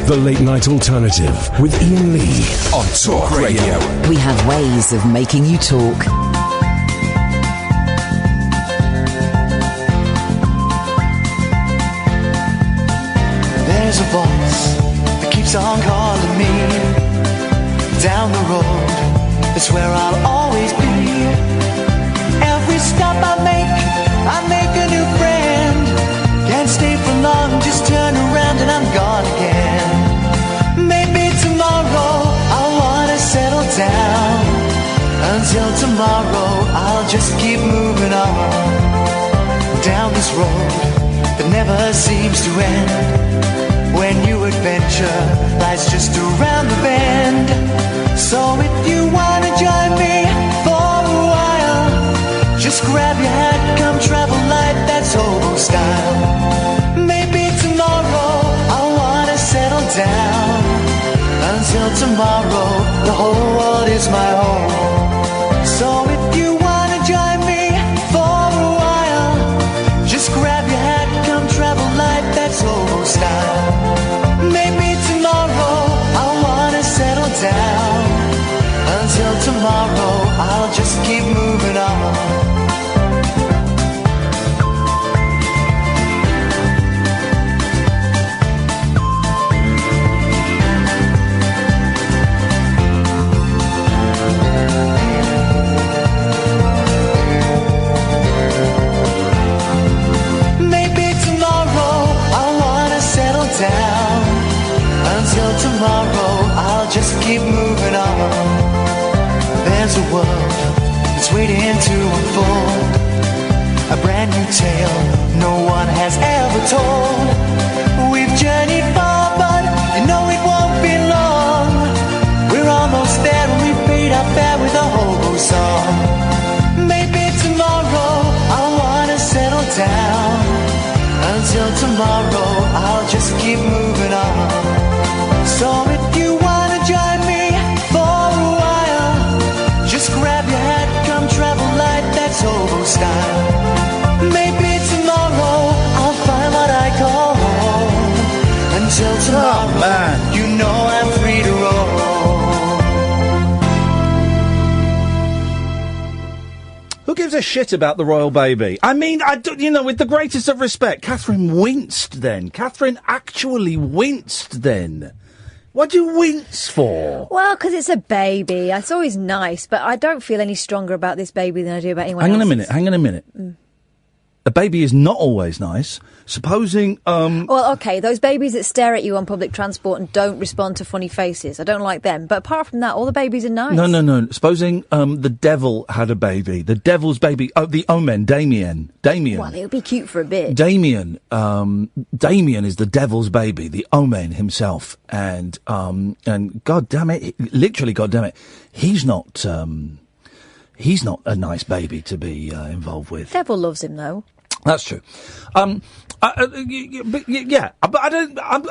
The Late Night Alternative with Iain Lee on Talk Radio. We have ways of making you talk. There's a voice that keeps on calling me. Down the road, it's where I'll always be. Every stop I make a new friend. Can't stay for long, just turn around and I'm gone again. Maybe tomorrow I'll wanna settle down. Until tomorrow I'll just keep moving on. Down this road that never seems to end. When new adventure lies just around the bend. So if you wanna join me for a while, just grab your hat, come travel light, that's hobo style. Maybe tomorrow I'll wanna settle down. Until tomorrow, the whole world is my home. So if you wanna join me for a while, just grab your hat, come travel light, that's hobo style. Maybe tomorrow I'll wanna settle down. Until tomorrow, I'll just keep moving on. Down. Until tomorrow, I'll just keep moving on. There's a world that's waiting to unfold, a brand new tale no one has ever told. We've journeyed far, but you know it won't be long. We're almost there and we paid our fare with a hobo song. Maybe tomorrow I'll wanna settle down. Until tomorrow, I'll just keep moving on. So if you wanna join me for a while, just grab your hat, come travel light, that's hobo style. Maybe tomorrow, I'll find what I call home. Until tomorrow, you know I'm free to roll. Who gives a shit about the royal baby? I mean, with the greatest of respect, Catherine winced then. Catherine actually winced then. What do you wince for? Well, because it's a baby. It's always nice, but I don't feel any stronger about this baby than I do about anyone else. Hang on a minute. A baby is not always nice. Supposing, Well, okay, those babies that stare at you on public transport and don't respond to funny faces, I don't like them. But apart from that, all the babies are nice. No. Supposing, the devil had a baby. The devil's baby, the omen, Damien. Well, it would be cute for a bit. Damien is the devil's baby, the omen himself. And God damn it, literally, God damn it, he's not a nice baby to be involved with. Devil loves him, though. That's true. But I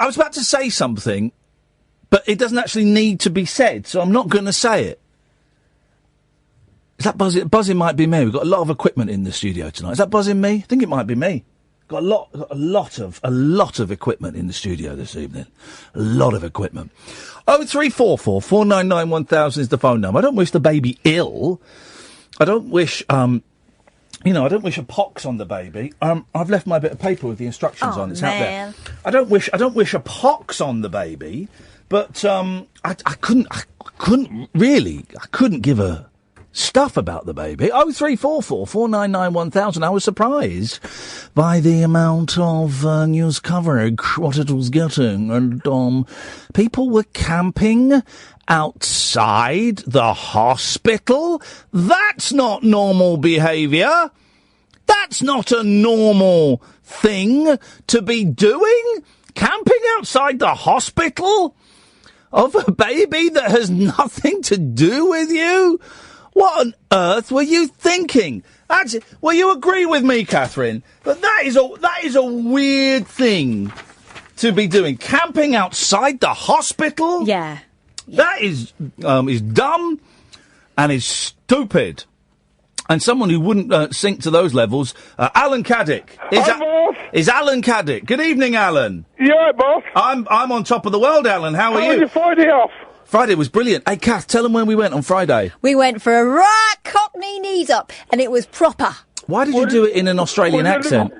was about to say something, but it doesn't actually need to be said, so I'm not going to say it. Is that buzzing? Buzzing might be me. We've got a lot of equipment in the studio tonight. Is that buzzing me? I think it might be me. Got a lot of equipment in the studio this evening. A lot of equipment. 0344 499 1000 is the phone number. I don't wish the baby ill. I don't wish, I don't wish a pox on the baby. I've left my bit of paper with the instructions on. It's out there. I don't wish a pox on the baby, but I couldn't give a stuff about the baby. 0344 499 1000. I was surprised by the amount of news coverage, what it was getting, and people were camping outside the hospital. That's not normal behaviour. That's not a normal thing to be doing. Camping outside the hospital of a baby that has nothing to do with you. What on earth were you thinking? Well, you agree with me, Catherine, but that is a weird thing to be doing. Camping outside the hospital? Yeah. That is dumb and is stupid. And someone who wouldn't sink to those levels, Alan Caddick. boss? Is Alan Caddick. Good evening, Alan. You all right, boss? I'm on top of the world, Alan. How are How you? was your Friday off? Friday was brilliant. Hey, Kath, tell them where we went on Friday. We went for a right Cockney knees up, and it was proper. Why did you do it in an Australian accent?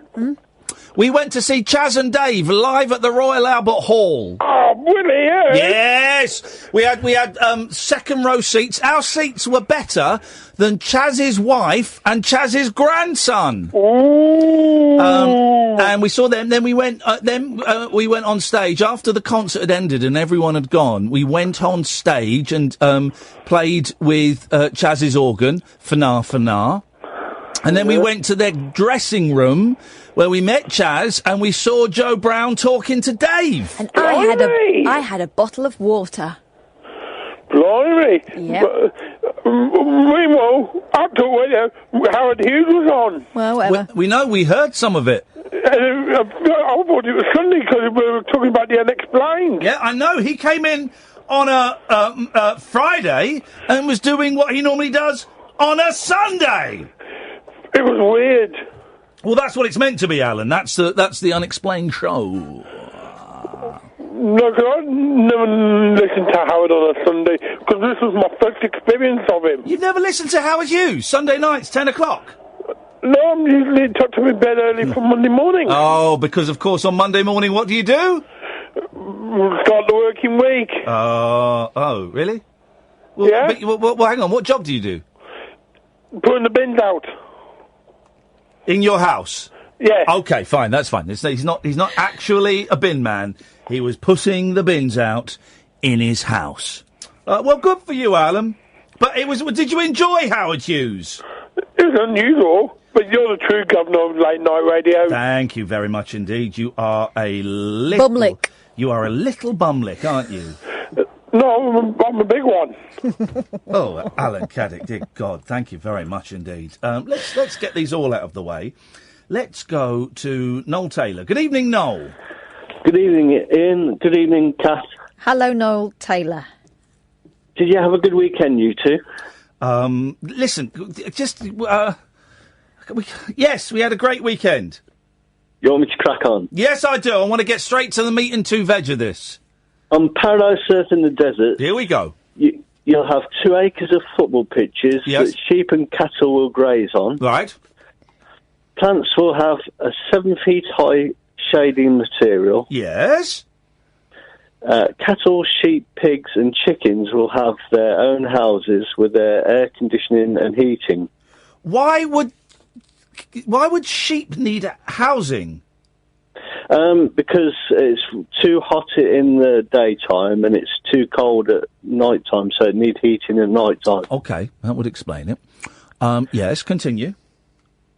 We went to see Chaz and Dave live at the Royal Albert Hall. Oh, brilliant! Yes, we had second row seats. Our seats were better than Chaz's wife and Chaz's grandson. Ooh. And we saw them. Then we went. We went on stage after the concert had ended and everyone had gone. We went on stage and played with Chaz's organ, Fana. And then we went to their dressing room where we met Chaz and we saw Joe Brown talking to Dave. And I had a bottle of water. Blimey. Yep. Meanwhile, I thought Howard Hughes was on. Well, whatever. We know, we heard some of it. I thought it was Sunday because we were talking about the unexplained. Yeah, I know. He came in on a Friday and was doing what he normally does on a Sunday. It was weird. Well, that's what it's meant to be, Alan. That's the unexplained show. No, 'cause I never listened to Howard on a Sunday, because this was my first experience of him. You've never listened to Howard Hughes? Sunday nights, 10 o'clock? No, I'm usually tucked to my bed early for Monday morning. Oh, because, of course, on Monday morning, what do you do? Start the working week. Oh, really? Well, Yeah? Well, hang on. What job do you do? Putting the bins out. In your house? Yeah. Okay, fine, that's fine. He's not actually a bin man. He was putting the bins out in his house. Well, good for you, Alan. But did you enjoy Howard Hughes? It was unusual, but you're the true governor of late night radio. Thank you very much indeed. You are a little... Bumlick. You are a little bumlick, aren't you? No, I'm a big one. Oh, Alan Caddick, dear God, thank you very much indeed. Let's get these all out of the way. Let's go to Noel Taylor. Good evening, Noel. Good evening, Ian. Good evening, Kath. Hello, Noel Taylor. Did you have a good weekend, you two? Listen, just... yes, we had a great weekend. You want me to crack on? Yes, I do. I want to get straight to the meat and two veg of this. On Paradise Earth in the desert... Here we go. You'll have 2 acres of football pitches that sheep and cattle will graze on. Right. Plants will have a 7 feet high shading material. Yes. Cattle, sheep, pigs and chickens will have their own houses with their air conditioning and heating. Why would sheep need housing? Because it's too hot in the daytime and it's too cold at night time, so it needs heating at night time. Okay, that would explain it. Yes, continue.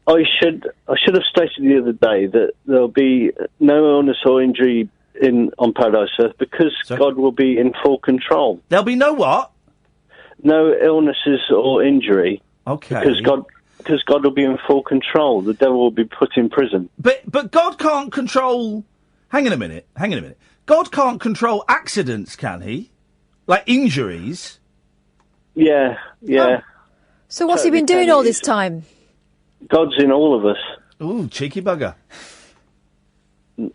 I should have stated the other day that there'll be no illness or injury on Paradise Earth because God will be in full control. There'll be no what? No illnesses or injury. Okay. Because God will be in full control. The devil will be put in prison. But God can't control... Hang on a minute. God can't control accidents, can he? Like injuries? Yeah. Oh. So what's he been doing all this time? God's in all of us. Ooh, cheeky bugger.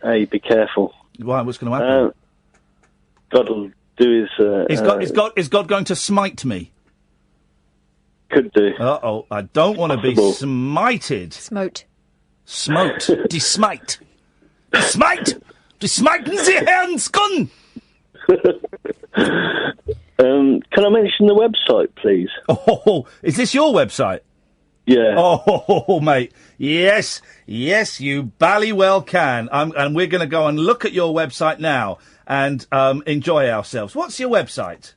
Hey, be careful. Why? What's going to happen? God will do his... Is God going to smite me? Could do. Uh-oh, I don't want to be smited. Smote. Desmite. Desmite me the hands, gun! Can I mention the website, please? Oh, is this your website? Yeah. Oh, mate. Yes, you bally well can. And we're going to go and look at your website now and enjoy ourselves. What's your website?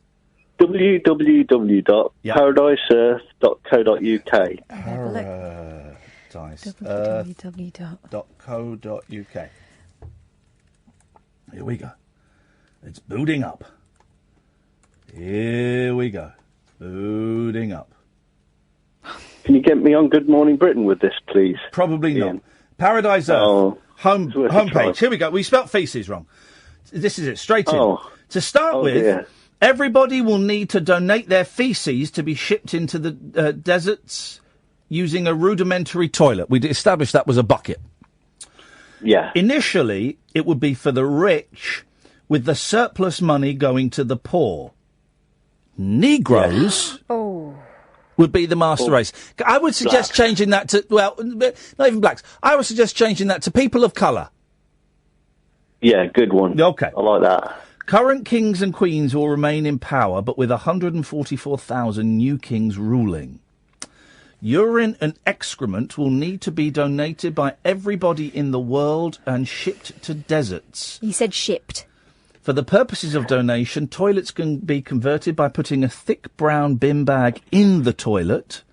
www.paradiseearth.co.uk. Paradiseearth.co.uk. Here we go. It's booting up. Here we go. Booting up. Can you get me on Good Morning Britain with this, please? Probably not. Paradise Earth. Homepage. Here we go. We spelt feces wrong. This is it. Straight in. To start with... Dear. Everybody will need to donate their feces to be shipped into the deserts using a rudimentary toilet. We established that was a bucket. Yeah. Initially, it would be for the rich, with the surplus money going to the poor. Negroes would be the master race. I would suggest changing that to, well, not even blacks. I would suggest changing that to people of colour. Yeah, good one. Okay. I like that. Current kings and queens will remain in power, but with 144,000 new kings ruling. Urine and excrement will need to be donated by everybody in the world and shipped to deserts. He said shipped. For the purposes of donation, toilets can be converted by putting a thick brown bin bag in the toilet,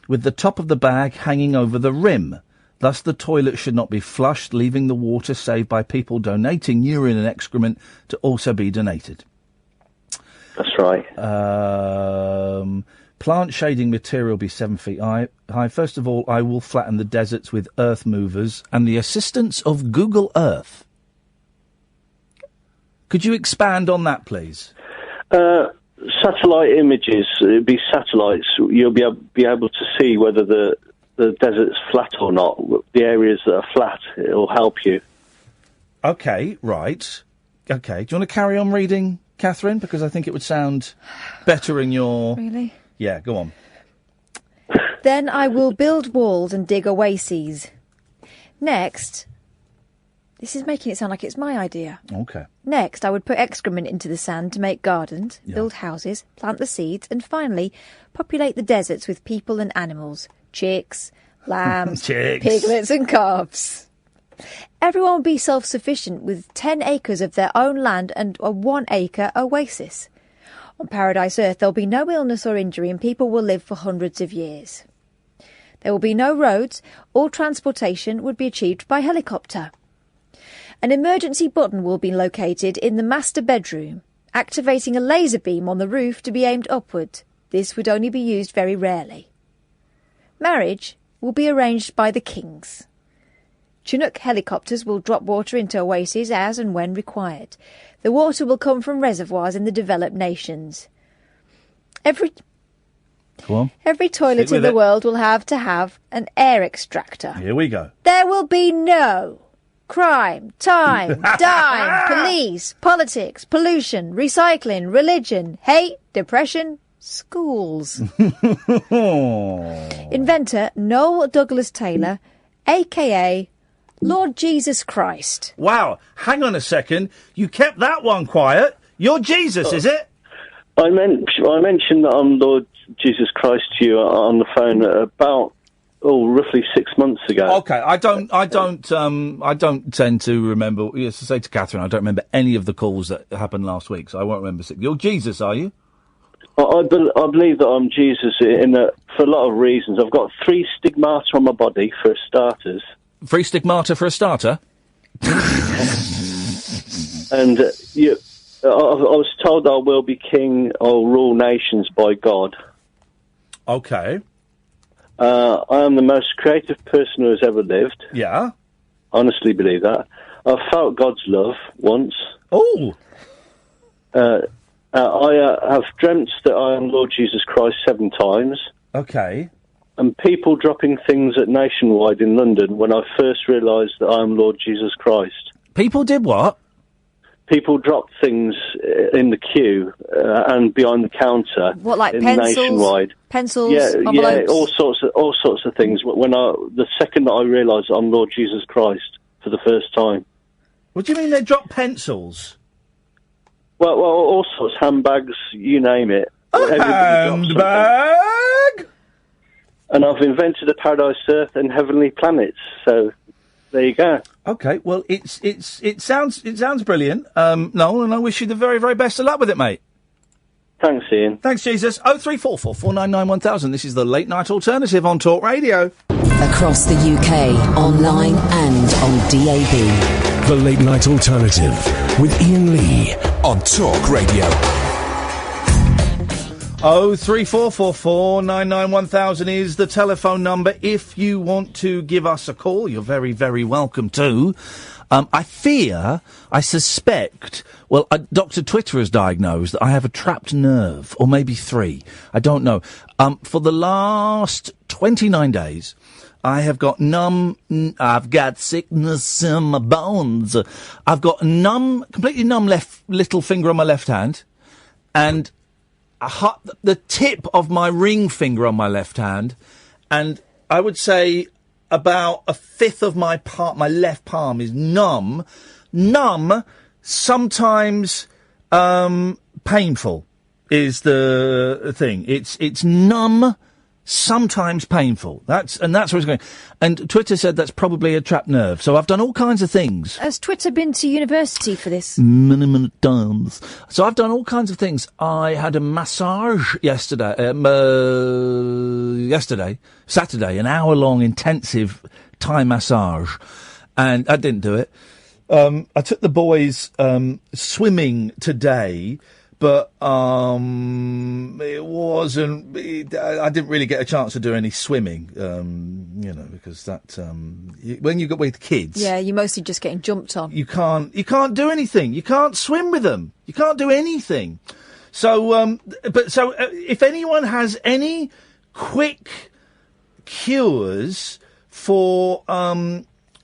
with the top of the bag hanging over the rim. Thus, the toilet should not be flushed, leaving the water saved by people donating urine and excrement to also be donated. That's right. Plant shading material be 7 feet high. First of all, I will flatten the deserts with earth movers and the assistance of Google Earth. Could you expand on that, please? Satellite images. It'd be satellites. You'll be able to see whether the desert's flat or not. The areas that are flat, it'll help you. Okay, right. Okay. Do you want to carry on reading, Catherine? Because I think it would sound better in your... Really? Yeah, go on. Then I will build walls and dig oases. Next... This is making it sound like it's my idea. Okay. Next, I would put excrement into the sand to make gardens, build houses, plant the seeds, and finally, populate the deserts with people and animals. Chicks, lambs, piglets and calves. Everyone will be self-sufficient with 10 acres of their own land and a 1 acre oasis. On Paradise Earth, there'll be no illness or injury and people will live for hundreds of years. There will be no roads. All transportation would be achieved by helicopter. An emergency button will be located in the master bedroom, activating a laser beam on the roof to be aimed upward. This would only be used very rarely. Marriage will be arranged by the kings. Chinook helicopters will drop water into oases as and when required. The water will come from reservoirs in the developed nations. Every toilet in the world will have to have an air extractor. Here we go. There will be no crime, time, dime, police, politics, pollution, recycling, religion, hate, depression, schools. Inventor Noel Douglas Taylor, a.k.a. Lord Jesus Christ. Wow, hang on a second. You kept that one quiet. You're Jesus, is it? I mentioned that I'm Lord Jesus Christ to you on the phone about roughly 6 months ago. Okay, I don't tend to remember. Yes, to say to Catherine, I don't remember any of the calls that happened last week, so I won't remember. You're Jesus, are you? I believe that I'm Jesus for a lot of reasons. I've got 3 stigmata on my body, for starters. 3 stigmata for a starter? And I was told I will be king or rule nations by God. Okay. I am the most creative person who has ever lived. Yeah. Honestly believe that. I felt God's love once. Oh. I have dreamt that I am Lord Jesus Christ 7 times. Okay. And people dropping things at Nationwide in London when I first realised that I am Lord Jesus Christ. People did what? People dropped things in the queue and behind the counter. What, like in pencils? Nationwide. Pencils, envelopes? Yeah, all sorts of things. The second that I realised I'm Lord Jesus Christ for the first time. What do you mean they dropped pencils? Well, all sorts, handbags, you name it. Handbag? And I've invented a Paradise Earth and heavenly planets, so there you go. Okay, well, it sounds brilliant, Noel, and I wish you the very, very best of luck with it, mate. Thanks, Ian. Thanks, Jesus. 0344 499 1000. This is the Late Night Alternative on Talk Radio. Across the UK, online and on DAB. The Late Night Alternative with Iain Lee on Talk Radio. 0344 499 1000 is the telephone number. If you want to give us a call, you're very, very welcome to. I suspect, Dr. Twitter has diagnosed that I have a trapped nerve, or maybe 3. I don't know. For the last 29 days, I have got I've got sickness in my bones. I've got completely numb little finger on my left hand, and the tip of my ring finger on my left hand, and I would say about a fifth of my left palm is numb. Numb, sometimes painful is the thing. It's numb, sometimes painful. That's where it's going. And Twitter said that's probably a trapped nerve. So I've done all kinds of things. Has Twitter been to university for this? Minimum times. So I've done all kinds of things. I had a massage yesterday, Saturday, an hour-long intensive Thai massage. And I didn't do it. I took the boys swimming today, but it wasn't. I didn't really get a chance to do any swimming, because that when you go with kids, yeah, you're mostly just getting jumped on. You can't do anything. You can't swim with them. You can't do anything. So, if anyone has any quick cures for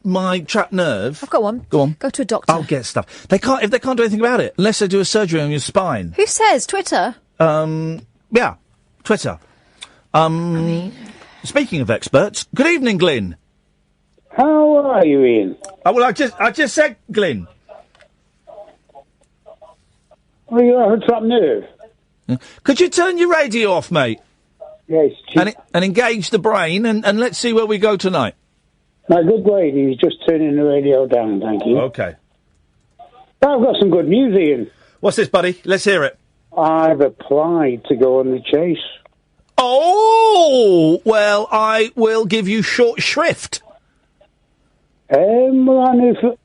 my trapped nerve. I've got one. Go on. Go to a doctor. I'll get stuff. They can't do anything about it unless they do a surgery on your spine. Who says? Twitter? Yeah. Twitter. Speaking of experts, good evening, Glynn. How are you, Ian? Well, I just said Glynn. Well, you have a trapped nerve. Could you turn your radio off, mate? Yes. And engage the brain, and let's see where we go tonight. My good lady is just turning the radio down, thank you. Okay. I've got some good news, Ian. What's this, buddy? Let's hear it. I've applied to go on the chase. Oh! Well, I will give you short shrift. Well,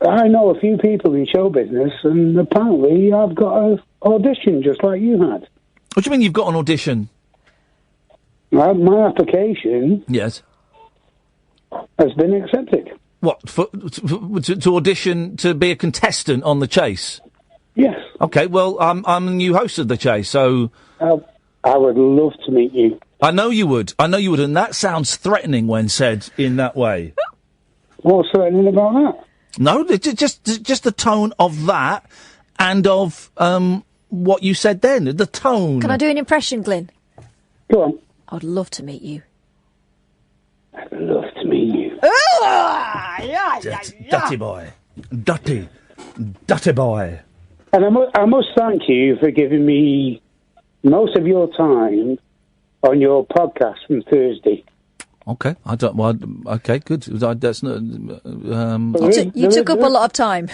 I know a few people in show business, and apparently I've got an audition just like you had. What do you mean you've got an audition? My application... Yes. ...has been accepted. What, to audition to be a contestant on The Chase? Yes. Okay, well, I'm the new host of The Chase, so... I would love to meet you. I know you would, and that sounds threatening when said in that way. What's threatening about that? No, just the tone of that, and of what you said then, the tone. Can I do an impression, Glynn? Go on. I'd love to meet you. I'd love to meet you. Dirty boy. Dirty boy. And I must thank you for giving me most of your time on your podcast from Thursday. Okay, okay, good. That's not. You took up a lot of time.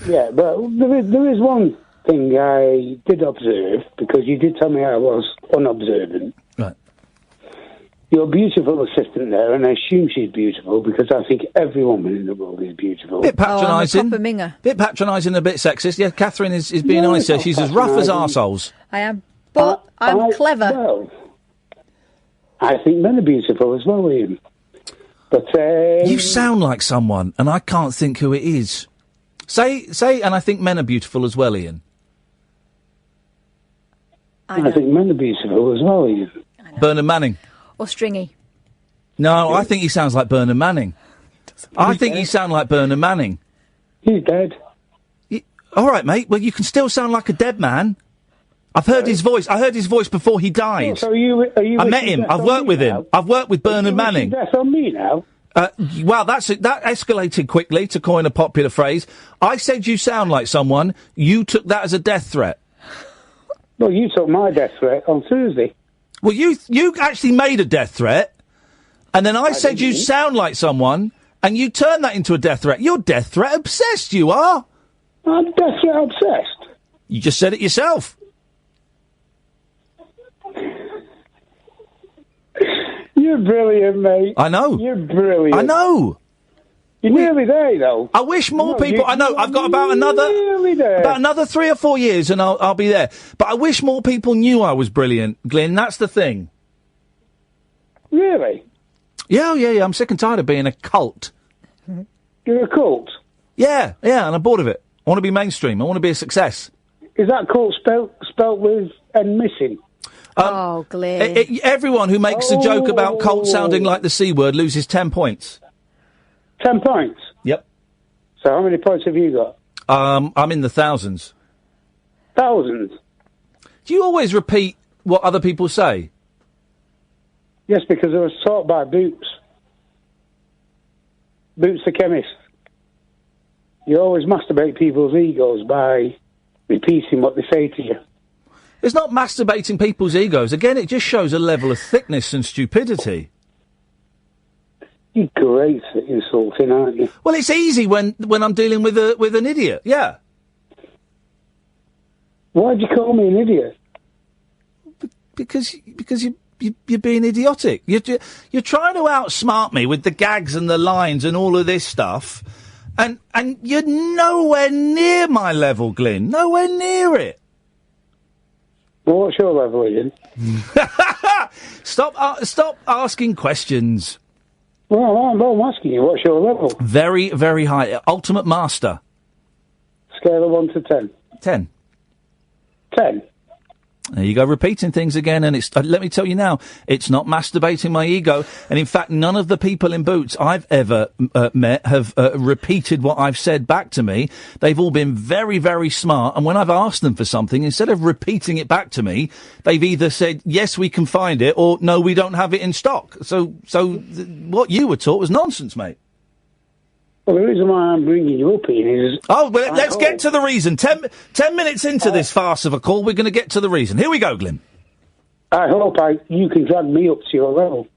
Yeah, but there is one thing I did observe, because you did tell me I was unobservant. Right. Your beautiful assistant there, and I assume she's beautiful because I think every woman in the world is beautiful. Bit patronising. I'm a proper minger. Bit patronising, a bit sexist. Yeah, Catherine is being honest here. She's as rough as arseholes. I am. But I'm clever. Well, I think men are beautiful as well, Ian. But you sound like someone, and I can't think who it is. Say, and I think men are beautiful as well, Ian. I think men are beautiful as well, Ian. Bernard Manning. Or Stringy. No, I think he sounds like Bernard Manning. I think you sound like Bernard Manning. He's dead. All right, mate. Well, you can still sound like a dead man. I've heard his voice. I heard his voice before he died. So are you I met him. I've worked with him. I've worked with Bernard Manning. That's on me now. Well, that escalated quickly, to coin a popular phrase. I said you sound like someone. You took that as a death threat. Well, you took my death threat on Thursday. Well, you actually made a death threat, and then I said you sound like someone, and you turned that into a death threat. You're death threat obsessed, you are. I'm death threat obsessed. You just said it yourself. You're brilliant, mate. I know. You're brilliant. I know. You're nearly there, though. I wish more people. I know. I've got about another 3 or 4 years, and I'll be there. But I wish more people knew I was brilliant, Glynn. That's the thing. Really? Yeah. I'm sick and tired of being a cult. You're a cult? Yeah, and I'm bored of it. I want to be mainstream. I want to be a success. Is that cult spelt with N missing? Glynn. Everyone who makes a joke about Colt sounding like the C word loses 10 points. 10 points? Yep. So how many points have you got? I'm in the thousands. Thousands? Do you always repeat what other people say? Yes, because I was taught by Boots. Boots the chemist. You always masturbate people's egos by repeating what they say to you. It's not masturbating people's egos. Again, it just shows a level of thickness and stupidity. You're great at insulting, aren't you? Well, it's easy when I'm dealing with an idiot, yeah. Why'd you call me an idiot? Because you're being idiotic. You're trying to outsmart me with the gags and the lines and all of this stuff, and you're nowhere near my level, Glynn. Nowhere near it. Well, what's your level, Ian? Stop asking questions. Well, I'm asking you, what's your level? Very, very high. Ultimate master. Scale of 1 to 10. 10. 10. There you go, repeating things again, and it's. Let me tell you now, it's not masturbating my ego, and in fact, none of the people in Boots I've ever met have repeated what I've said back to me. They've all been very, very smart, and when I've asked them for something, instead of repeating it back to me, they've either said, yes, we can find it, or no, we don't have it in stock. So what you were taught was nonsense, mate. Well, the reason why I'm bringing you up, Ian, is... Oh, well, let's get to the reason. 10 minutes into this farce of a call, we're going to get to the reason. Here we go, Glynn. I hope you can drag me up to your level.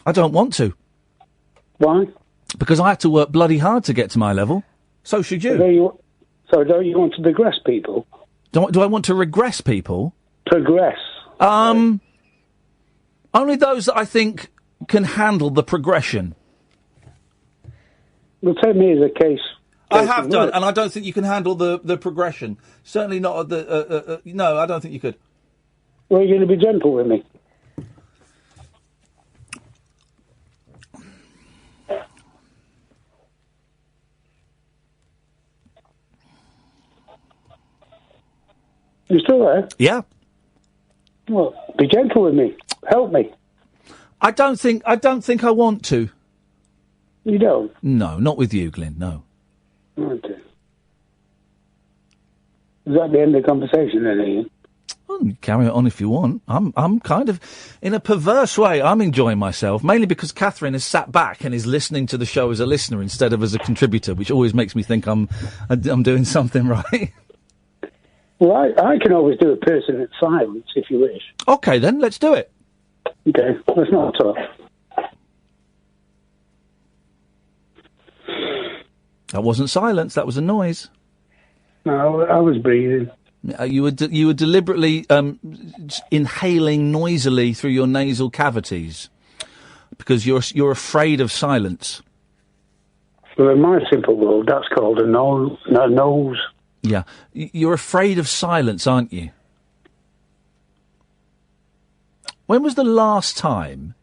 I don't want to. Why? Because I had to work bloody hard to get to my level. So should you. So don't you want to digress people? Do I want to regress people? Progress. Only those that I think can handle the progression. Well, take me as a case. I have done, and I don't think you can handle the progression. Certainly not at the... no, I don't think you could. Well, you're going to be gentle with me. You still there? Yeah. Well, be gentle with me. Help me. I don't think I want to. You don't? No, not with you, Glynn, no. Okay. Is that the end of the conversation then, Ian? Well, carry it on if you want. I'm kind of, in a perverse way, I'm enjoying myself, mainly because Catherine has sat back and is listening to the show as a listener instead of as a contributor, which always makes me think I'm doing something right. Well, I can always do a person at silence if you wish. Okay, then, let's do it. Okay, let's not talk. That wasn't silence, that was a noise. No, I was breathing. You were deliberately inhaling noisily through your nasal cavities because you're afraid of silence. Well, in my simple world, that's called a nose. Yeah. You're afraid of silence, aren't you? When was the last time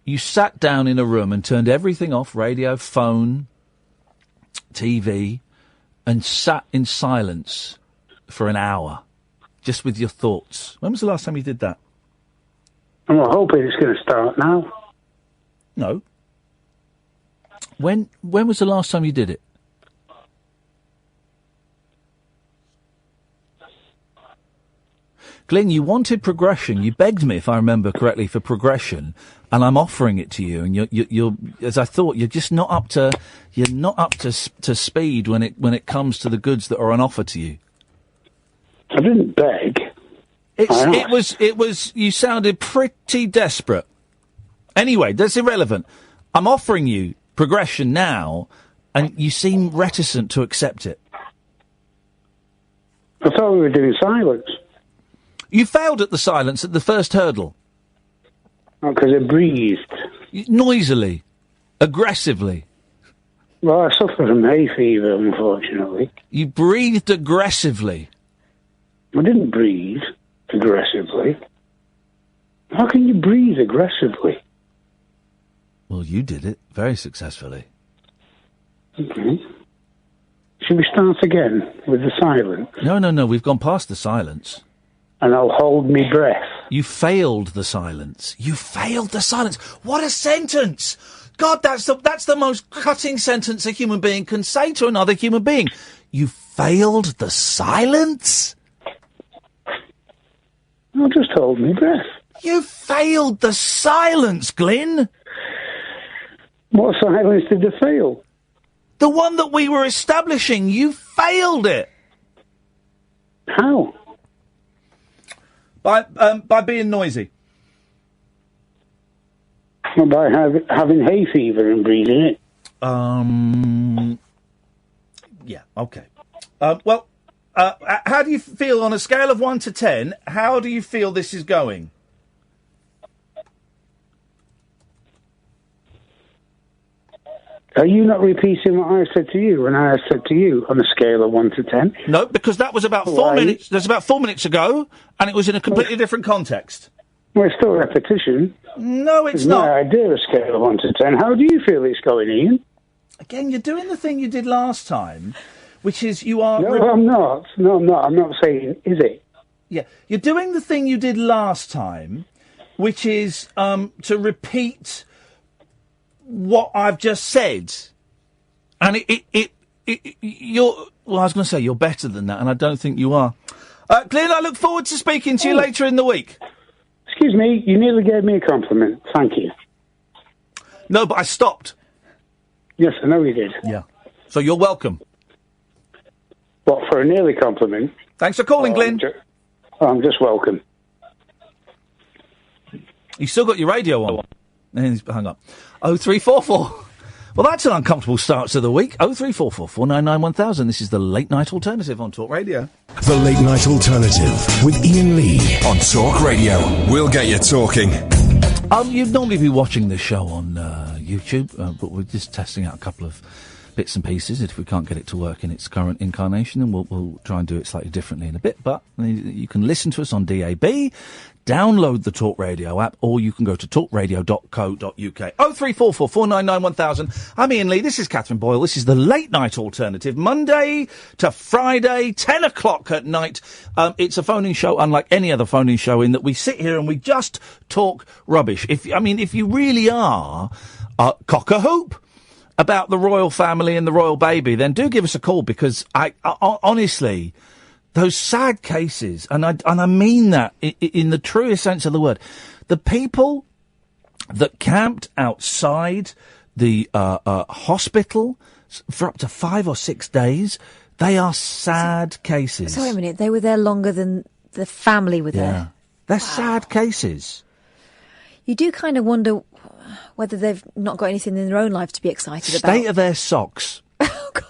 you sat down in a room and turned everything off, radio, phone, TV, and sat in silence for an hour, just with your thoughts? When was the last time you did that? I'm hoping it's going to start now. No. When was the last time you did it? Glynn, you wanted progression. You begged me, if I remember correctly, for progression, and I'm offering it to you. And you're as I thought, you're just not up to speed when it comes to the goods that are on offer to you. I didn't beg. It was. You sounded pretty desperate. Anyway, that's irrelevant. I'm offering you progression now, and you seem reticent to accept it. I thought we were doing silence. You failed at the silence at the first hurdle. Oh, because I breathed. Noisily. Aggressively. Well, I suffer from hay fever, unfortunately. You breathed aggressively. I didn't breathe aggressively. How can you breathe aggressively? Well, you did it very successfully. Okay. Should we start again with the silence? No, we've gone past the silence. And I'll hold me breath. You failed the silence. You failed the silence. What a sentence! God, that's the most cutting sentence a human being can say to another human being. You failed the silence? I just hold my breath. You failed the silence, Glynn. What silence did they fail? The one that we were establishing. You failed it. How? By being noisy. Well, by having hay fever and breathing it. Yeah, okay. How do you feel on a scale of 1 to 10? How do you feel this is going? Are you not repeating what I said to you when I said to you on a scale of 1 to 10? No, because that was about 4 minutes. That's about 4 minutes ago, and it was in a completely different context. Well, it's still repetition. No, it's not. My idea of a scale of 1 to 10. How do you feel it's going, Ian? Again, you're doing the thing you did last time, which is you are... No, I'm not. No, I'm not. I'm not saying, is it? Yeah, you're doing the thing you did last time, which is to repeat what I've just said. And you're... Well, I was going to say you're better than that, and I don't think you are. Glynn, I look forward to speaking to you later in the week. Excuse me, you nearly gave me a compliment. Thank you. No, but I stopped. Yes, I know you did. Yeah. So you're welcome. What, for a nearly compliment? Thanks for calling, Glynn. I'm just welcome. You still got your radio on. And he's hung up. 0344. Well, that's an uncomfortable start to the week. 0344 499 1000. This is the Late Night Alternative on Talk Radio. The Late Night Alternative with Iain Lee on Talk Radio. We'll get you talking. You'd normally be watching this show on YouTube, but we're just testing out a couple of bits and pieces. If we can't get it to work in its current incarnation, then we'll try and do it slightly differently in a bit. But you can listen to us on DAB, download the Talk Radio app, or you can go to talkradio.co.uk. 0344 499 1000. I'm Iain Lee. This is Catherine Boyle. This is the Late Night Alternative, Monday to Friday, 10 o'clock at night. It's a phoning show unlike any other phoning show in that we sit here and we just talk rubbish. If you really are cock-a-hoop about the royal family and the royal baby, then do give us a call, because I honestly, those sad cases, and I mean that in the truest sense of the word, the people that camped outside the hospital for up to 5 or 6 days, they are sad cases. So wait a minute, they were there longer than the family were there. Yeah. They're sad cases. You do kind of wonder whether they've not got anything in their own life to be excited about. State of their socks. Oh, God.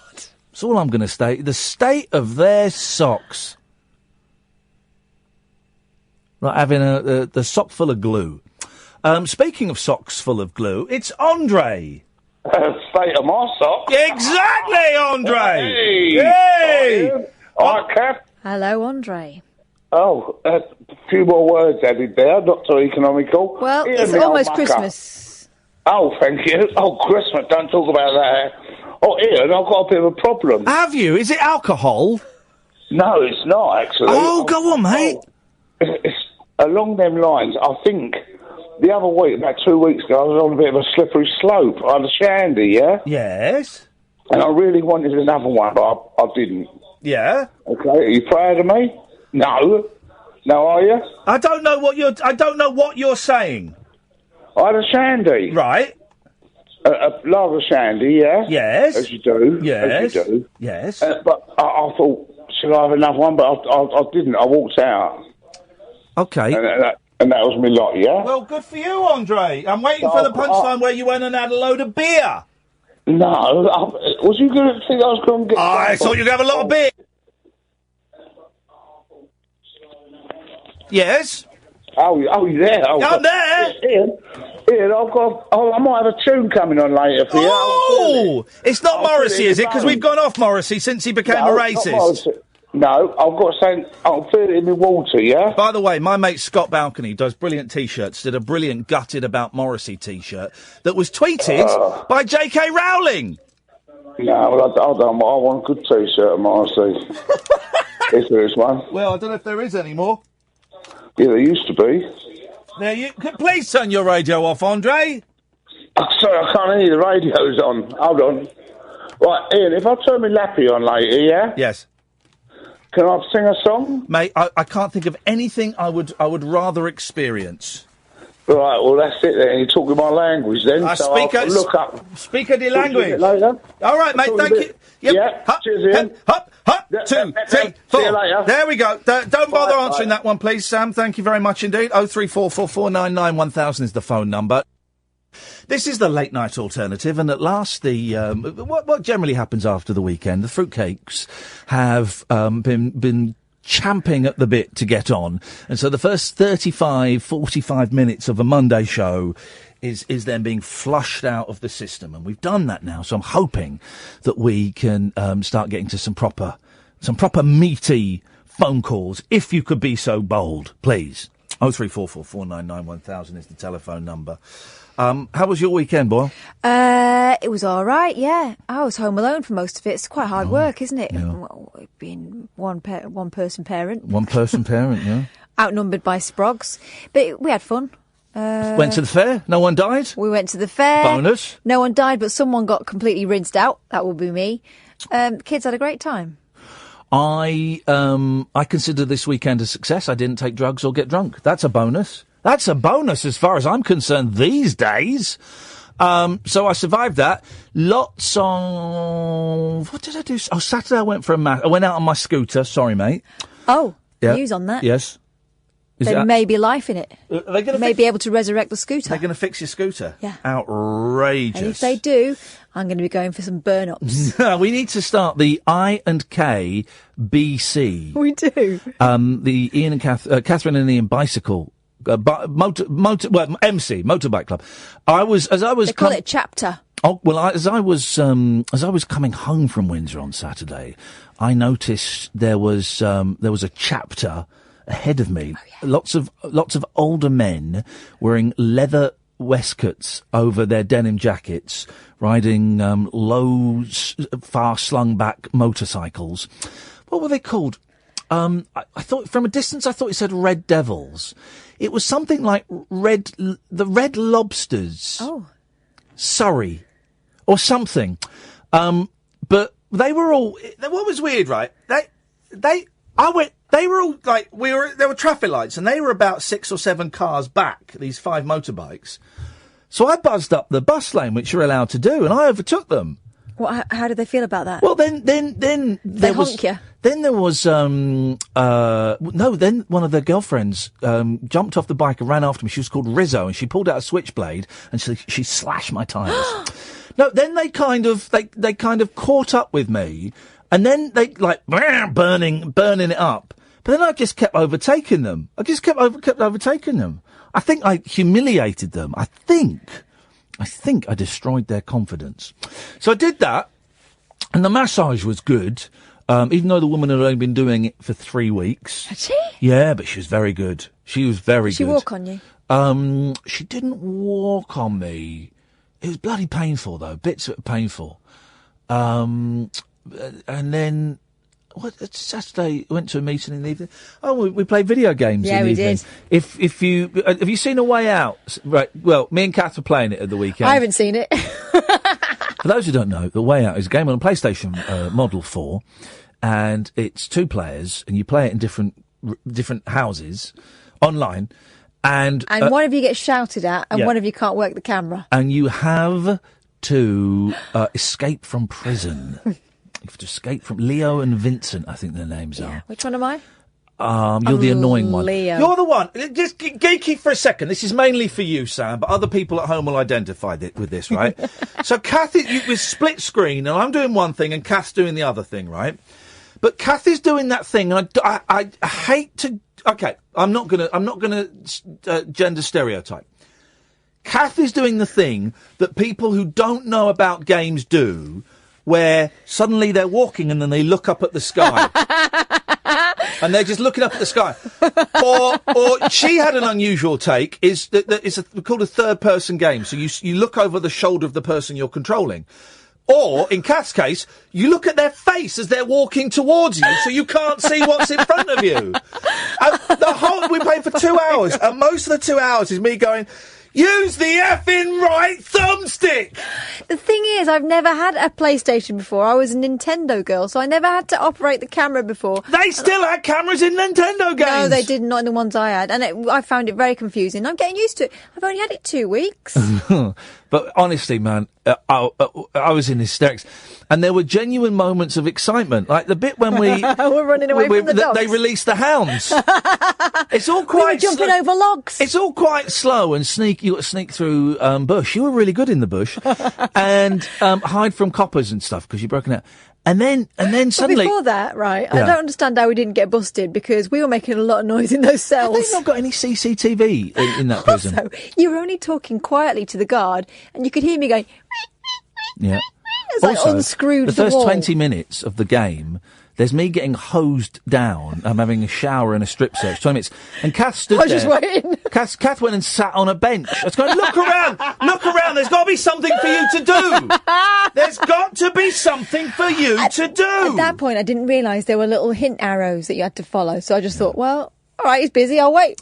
That's all I'm going to state. The state of their socks. Like having the sock full of glue. Speaking of socks full of glue, it's Andre. State of my socks. Exactly, Andre. Hey. All right, Kath. Hello, Andre. Oh, a few more words added there, not so economical. Well, Ian, it's me almost old mucker. Christmas. Oh, thank you. Oh, Christmas, don't talk about that. Oh, Ian, I've got a bit of a problem. Have you? Is it alcohol? No, it's not, actually. Oh, go on, mate. It's along them lines. I think the other week, about 2 weeks ago, I was on a bit of a slippery slope. I had a shandy, yeah? Yes. And I really wanted another one, but I didn't. Yeah. Okay, are you proud of me? No. No, are you? I don't know what you're saying. I had a shandy. Right. A lager shandy, yeah? Yes. As you do. Yes. As you do. Yes. But I thought, should I have another one? But I didn't. I walked out. Okay. And that was my lot, yeah? Well, good for you, Andre. I'm waiting for the punchline where you went and had a load of beer. No. Was you going to think I was going to get... I thought you were going to have a lot of beer. Yes? Oh, you're there. Oh, I'm there. Ian, I might have a tune coming on later for you. Oh! It's not Morrissey, is it? Because we've gone off Morrissey since he became a racist. No, I've got something. I'll feel it in my water, yeah? By the way, my mate Scott Balcony does brilliant T-shirts, did a brilliant Gutted About Morrissey T-shirt that was tweeted by J.K. Rowling. No, well, I want a good T-shirt of Morrissey. If there is one. Well, I don't know if there is anymore. Yeah, there used to be. Now, please turn your radio off, Andre. Oh, sorry, I can't hear you. The radio's on. Hold on. Right, Ian, if I turn my lappy on later, yeah? Yes. Can I sing a song? Mate, I can't think of anything I would rather experience. Right, well, that's it then. You're talking my language then, so I'll look up. Speak of the language. Later. All right, mate, thank you. Yep. Yeah, Hop, cheers, Ian. Hop, 2, 3, 4. See you later. There we go. Don't bother answering that one, please, Sam. Thank you very much indeed. 03444991000 is the phone number. This is the late night alternative, and at last what generally happens after the weekend, the fruitcakes have been champing at the bit to get on, and so the first 45 minutes of a Monday show is then being flushed out of the system, and we've done that now. So I'm hoping that we can start getting to some proper meaty phone calls, if you could be so bold, please. 03444991000 is the telephone number. How was your weekend, boy? It was all right, yeah. I was home alone for most of it. It's quite hard work, isn't it? Yeah. Well, being one-person parent. One-person parent, yeah. Outnumbered by sprogs. But we had fun. Went to the fair? No one died? We went to the fair. Bonus? No one died, but someone got completely rinsed out. That would be me. The kids had a great time. I consider this weekend a success. I didn't take drugs or get drunk. That's a bonus. That's a bonus as far as I'm concerned these days. So I survived that. Lots of... What did I do? Oh, Saturday I went for I went out on my scooter. Sorry, mate. Oh, yeah. News on that. Yes. There may be life in it. They may be able to resurrect the scooter. They're going to fix your scooter? Yeah. Outrageous. And if they do, I'm going to be going for some burn-ups. We need to start the I&K BC. We do. The Iain and Catherine and Iain bicycle... MC, motorbike club. They call it a chapter. Oh, well, as I was coming home from Windsor on Saturday, I noticed there was a chapter ahead of me. Oh, yeah. Lots of older men wearing leather waistcoats over their denim jackets, riding low, far slung back motorcycles. What were they called? I thought from a distance, I thought it said Red Devils. It was something like the Red Lobsters. Oh. Sorry. Or something. But they were all, what was weird, right? They were all like, there were traffic lights and they were about 6 or 7 cars back, these 5 motorbikes. So I buzzed up the bus lane, which you're allowed to do, and I overtook them. How did they feel about that? Well, then they honk you. Then there was then one of their girlfriends jumped off the bike and ran after me. She was called Rizzo, and she pulled out a switchblade and she slashed my tyres. No, then they kind of caught up with me, and then they like burning it up. But then I just kept overtaking them. I kept overtaking them. I think I humiliated them. I think I destroyed their confidence. So I did that, and the massage was good, even though the woman had only been doing it for 3 weeks. Had she? Yeah, but she was very good. She was very good. Did she walk on you? She didn't walk on me. It was bloody painful, though. Bits of it painful. And then... Saturday, went to a meeting in the evening. Oh, we played video games in the evening. Did. If you have you seen A Way Out? Right. Well, me and Kath were playing it at the weekend. I haven't seen it. For those who don't know, The Way Out is a game on a PlayStation Model 4, and it's 2 players, and you play it in different houses online, and one of you gets shouted at, and one of you can't work the camera, and you have to escape from prison. You have to escape from Leo and Vincent, I think their names are. Which one am I? You're the annoying one. Leo. You're the one. Just geeky for a second. This is mainly for you, Sam, but other people at home will identify with this, right? So Kath, with split screen, and I'm doing one thing and Kath's doing the other thing, right? But Kath is doing that thing, and I hate to... Okay, I'm not gonna gender stereotype. Kath is doing the thing that people who don't know about games do, where suddenly they're walking and then they look up at the sky. And they're just looking up at the sky. Or she had an unusual take, is that it's called a third-person game. So you look over the shoulder of the person you're controlling. Or, in Kath's case, you look at their face as they're walking towards you, so you can't see what's in front of you. we played for 2 hours, and most of the 2 hours is me going, use the effing right thumbstick! The thing is, I've never had a PlayStation before. I was a Nintendo girl, so I never had to operate the camera before. They still had cameras in Nintendo games! No, they did not in the ones I had, and I found it very confusing. I'm getting used to it. I've only had it 2 weeks. But honestly, man, I was in hysterics. And there were genuine moments of excitement, like the bit when we're running away from the dogs. They released the hounds. It's all quite... We were jumping over logs. It's all quite slow and sneak. You got to sneak through bush. You were really good in the bush. And hide from coppers and stuff, because you're broken out. And then suddenly... Before that, right, yeah. I don't understand how we didn't get busted, because we were making a lot of noise in those cells. Have they not got any CCTV in that prison? Also, you were only talking quietly to the guard, and you could hear me going... Yeah. It's like also, unscrewed the first wall. 20 minutes of the game, there's me getting hosed down. I'm having a shower and a strip search. 20 minutes. And Kath stood there. I was just waiting. Kath went and sat on a bench. I was going, look around. There's got to be something for you to do. There's got to be something for you to do. At that point, I didn't realise there were little hint arrows that you had to follow. So I just thought, well, all right, he's busy. I'll wait.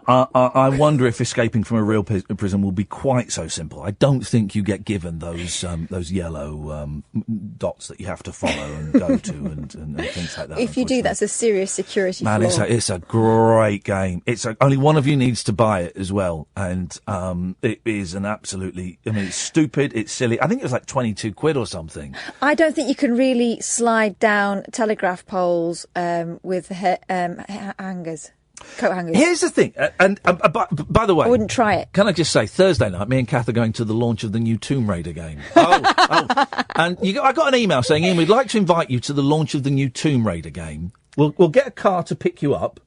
I wonder if escaping from a real prison will be quite so simple. I don't think you get given those yellow dots that you have to follow and go to and things like that. If you do, that's a serious security flaw. Man, it's a great game. Only one of you needs to buy it as well, and it is an absolutely... I mean, it's stupid, it's silly. I think it was like 22 quid or something. I don't think you can really slide down telegraph poles with hangers. Coat hangers. Here's the thing, and by the way... I wouldn't try it. Can I just say, Thursday night, me and Kath are going to the launch of the new Tomb Raider game. And I got an email saying, Ian, we'd like to invite you to the launch of the new Tomb Raider game. We'll get a car to pick you up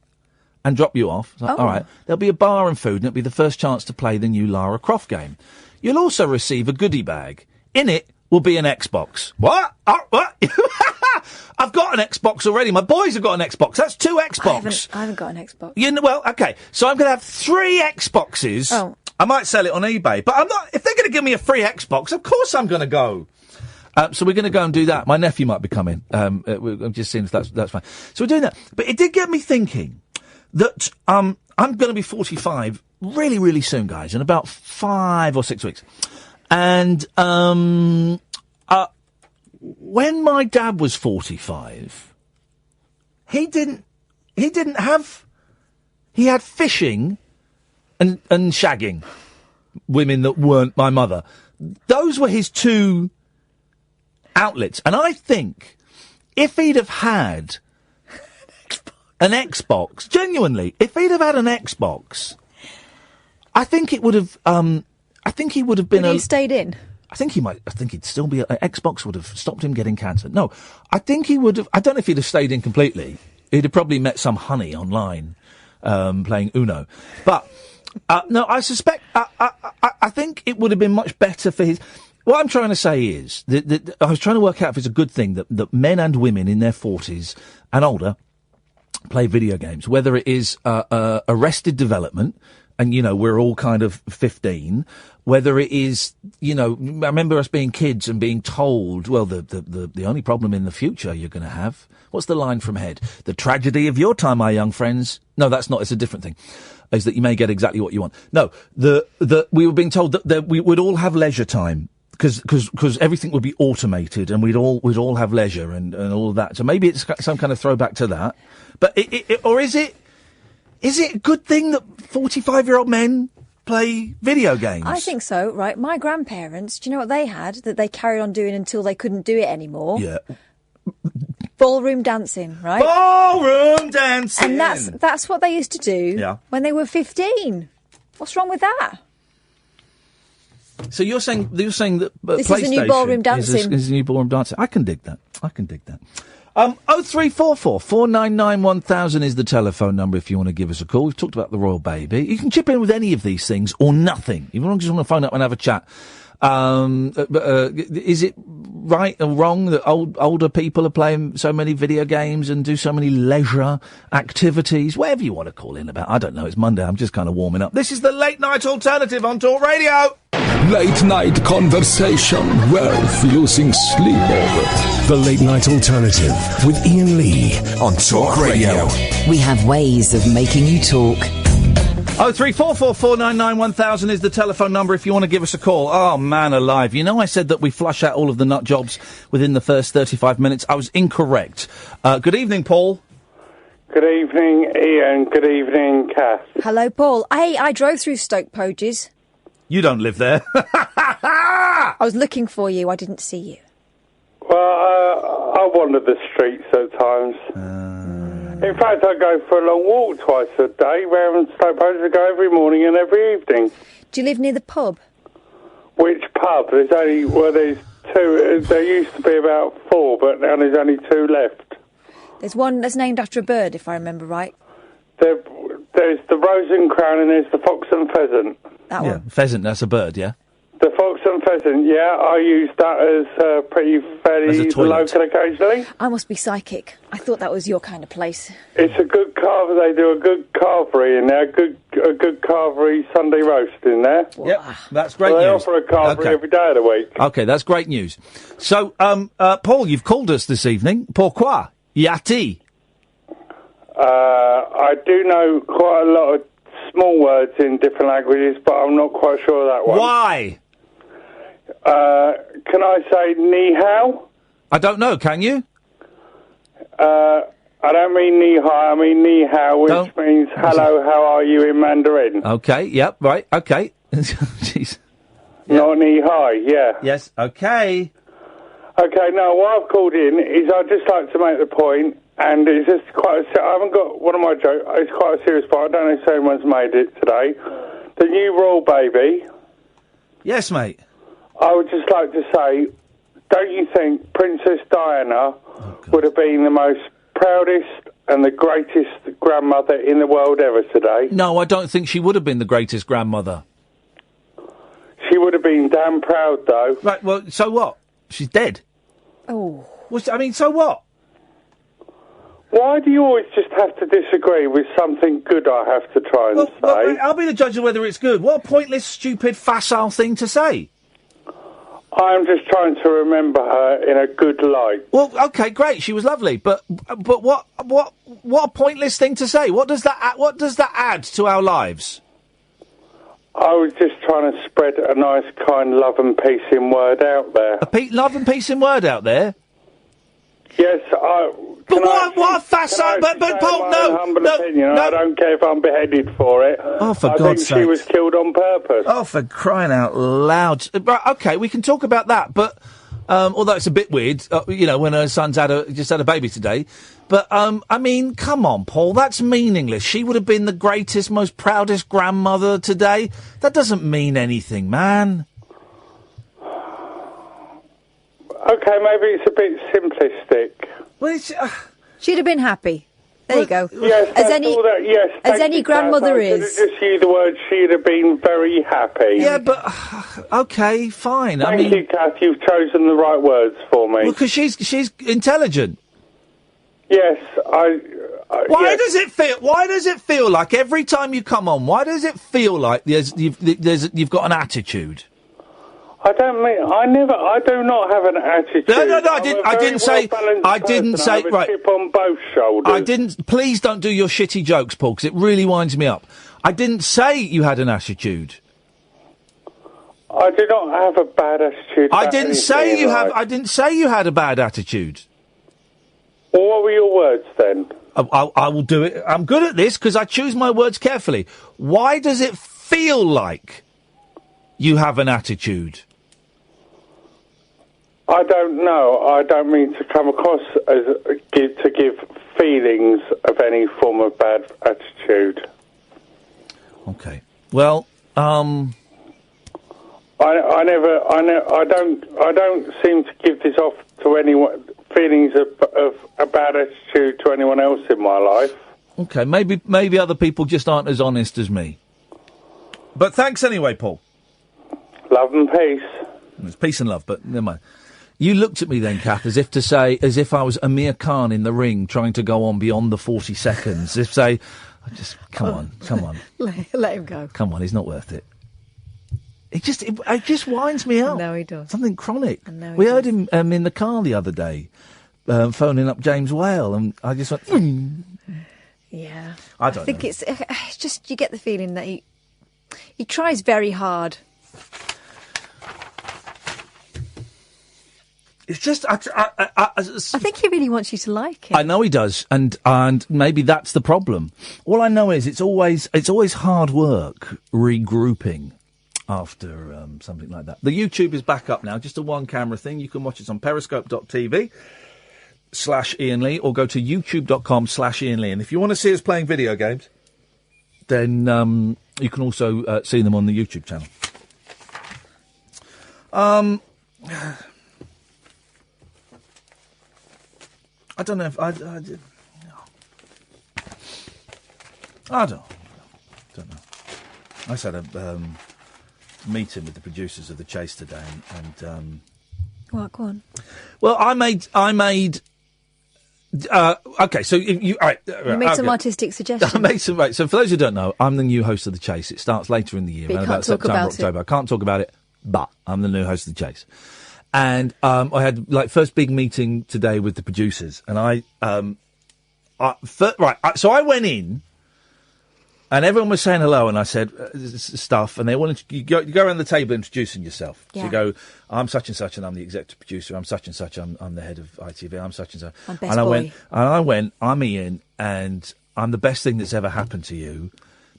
and drop you off. So, all right. There'll be a bar and food, and it'll be the first chance to play the new Lara Croft game. You'll also receive a goodie bag. In it will be an Xbox. What? What? I've got an Xbox already. My boys have got an Xbox. That's 2 Xbox. I haven't got an Xbox. Well, okay. So I'm going to have 3 Xboxes. Oh. I might sell it on eBay, but I'm not. If they're going to give me a free Xbox, of course I'm going to go. So we're going to go and do that. My nephew might be coming. I'm just seeing if that's fine. So we're doing that. But it did get me thinking that I'm going to be 45 really, really soon, guys, in about 5 or 6 weeks. And when my dad was 45, he had fishing and shagging women that weren't my mother. Those were his 2 outlets. And I think if he'd have had an Xbox, genuinely, if he'd have had an Xbox, I think it would have, I think he would have been... Would he stayed in? I think he'd still be... Xbox would have stopped him getting cancer. No, I think he would have... I don't know if he'd have stayed in completely. He'd have probably met some honey online, playing Uno. But, no, I suspect... I think it would have been much better for his... What I'm trying to say is... that I was trying to work out if it's a good thing that men and women in their 40s and older play video games. Whether it is Arrested Development... And, we're all kind of 15, whether it is, I remember us being kids and being told, well, the only problem in the future you're going to have, what's the line from Head? The tragedy of your time, my young friends. No, that's not, it's a different thing. Is that you may get exactly what you want. No, we were being told that we would all have leisure time. Because everything would be automated and we'd all have leisure and all of that. So maybe it's some kind of throwback to that. But or is it a good thing that 45-year-old men play video games? I think so, right. My grandparents, do you know what they had that they carried on doing until they couldn't do it anymore? Yeah. Ballroom dancing, right? Ballroom dancing! And that's what they used to do when they were 15. What's wrong with that? So you're saying that this PlayStation is a new ballroom dancing. Is a new ballroom dancing. I can dig that. 0344 499 1000 is the telephone number if you want to give us a call. We've talked about the royal baby. You can chip in with any of these things or nothing. If you just want to phone up and have a chat. Is it right or wrong that older people are playing so many video games and do so many leisure activities? Whatever you want to call in about. I don't know. It's Monday. I'm just kind of warming up. This is the Late Night Alternative on Talk Radio. Late night conversation worth losing sleep over. The Late Night Alternative with Iain Lee on Talk Radio. We have ways of making you talk. 03444991000 is the telephone number if you want to give us a call. Oh, man alive. You know I said that we flush out all of the nut jobs within the first 35 minutes? I was incorrect. Good evening, Paul. Good evening, Iain. Good evening, Kath. Hello, Paul. Hey, I drove through Stoke Poges. You don't live there. I was looking for you. I didn't see you. Well, I wander the streets at times. In fact, I go for a long walk twice a day. Around Stoke Poges, I go every morning and every evening. Do you live near the pub? Which pub? There's only, well, there's two. There used to be about four, but now there's only two left. There's one that's named after a bird, if I remember right. There's the Rose and Crown and there's the Fox and Pheasant. That Yeah, one. pheasant, that's a bird, yeah? The Fox and Pheasant, yeah, I use that as pretty fairly local occasionally. I must be psychic. I thought that was your kind of place. It's a good carver. They do a good carvery in there. A good carvery Sunday roast in there. Yep, that's great They news. offer a carvery every day of the week. Okay, that's great news. So, Paul, you've called us this evening. Pourquoi? Yati. I do know quite a lot of small words in different languages, but I'm not quite sure of that one. Why? Can I say ni hao? I don't know, can you? I don't mean ni hao, I mean ni hao, which means hello, how are you in Mandarin. Okay, yep, right, okay. Jeez. Not ni hai, yeah. Yes, okay. Okay, now what I've called in is I'd just like to make the point, and it's just quite I haven't got one of my jokes, it's quite a serious point, I don't know if anyone's made it today. The new royal baby. Yes, mate. I would just like to say, don't you think Princess Diana would have been the most proudest and the greatest grandmother in the world ever today? No, I don't think she would have been the greatest grandmother. She would have been damn proud, though. Right, well, so what? She's dead. Oh. Well, I mean, so what? Why do you always just have to disagree with something good I have to try and say? Well, I'll be the judge of whether it's good. What a pointless, stupid, facile thing to say. I'm just trying to remember her in a good light. Well, okay, great. She was lovely, but what a pointless thing to say. What does that add to our lives? I was just trying to spread a nice, kind love and peace in word out there. Love and peace in word out there? Yes, But what a facile... But Paul, no, opinion. I don't care if I'm beheaded for it. Oh, for God's I think sake. she was killed on purpose. Oh, for crying out loud. Right, okay, we can talk about that, but... although it's a bit weird, when her son's just had a baby today. But, I mean, come on, Paul, that's meaningless. She would have been the greatest, most proudest grandmother today. That doesn't mean anything, man. Okay, maybe it's a bit simplistic. Well, it's... She'd have been happy. There you go. Yes, as any grandmother is. Just use the word, she'd have been very happy. Yeah, but... Okay, fine. Thank you, Kath. You've chosen the right words for me. Well, because she's intelligent. Yes, Why does it feel like every time you come on? Why does it feel like you've got an attitude? I do not have an attitude. No, I didn't say. Right. Chip on both shoulders. I didn't. Please don't do your shitty jokes, Paul, because it really winds me up. I didn't say you had an attitude. I do not have a bad attitude. I didn't say you have. I didn't say you had a bad attitude. Well, what were your words then? I will do it. I'm good at this because I choose my words carefully. Why does it feel like you have an attitude? I don't know. I don't mean to come across as to give feelings of any form of bad attitude. Okay. Well, I don't seem to give this off to anyone. Feelings of a bad attitude to anyone else in my life. Okay. Maybe other people just aren't as honest as me. But thanks anyway, Paul. Love and peace. It's peace and love, but never mind. You looked at me then, Kath, as if I was Amir Khan in the ring trying to go on beyond the 40 seconds. Come on. Let him go. Come on, he's not worth it. It just winds me up. No, he does. Something chronic. No, We heard him in the car the other day, phoning up James Whale, and I just went. Yeah. I think it's just you get the feeling that he tries very hard. It's just I think he really wants you to like him. I know he does, and maybe that's the problem. All I know is it's always hard work regrouping after something like that. The YouTube is back up now, just a one-camera thing. You can watch it on periscope.tv/Iain Lee or go to youtube.com/Iain Lee. And if you want to see us playing video games, then you can also see them on the YouTube channel. I don't know if I don't know. I just had a meeting with the producers of The Chase today, and What? Go on. well, I made. Okay, so you made some artistic suggestions. I made some. Right, so for those who don't know, I'm the new host of The Chase. It starts later in the year, But you around can't about talk September, about it. October. I can't talk about it, but I'm the new host of The Chase. And I had first big meeting today with the producers, and so I went in, and everyone was saying hello, and I said stuff, and they wanted you go around the table introducing yourself. Yeah. So you go, I'm such and such, and I'm the executive producer. I'm such and such. I'm the head of ITV. I'm such and such. I'm best and boy. I went. I'm Iain, and I'm the best thing that's ever happened to you,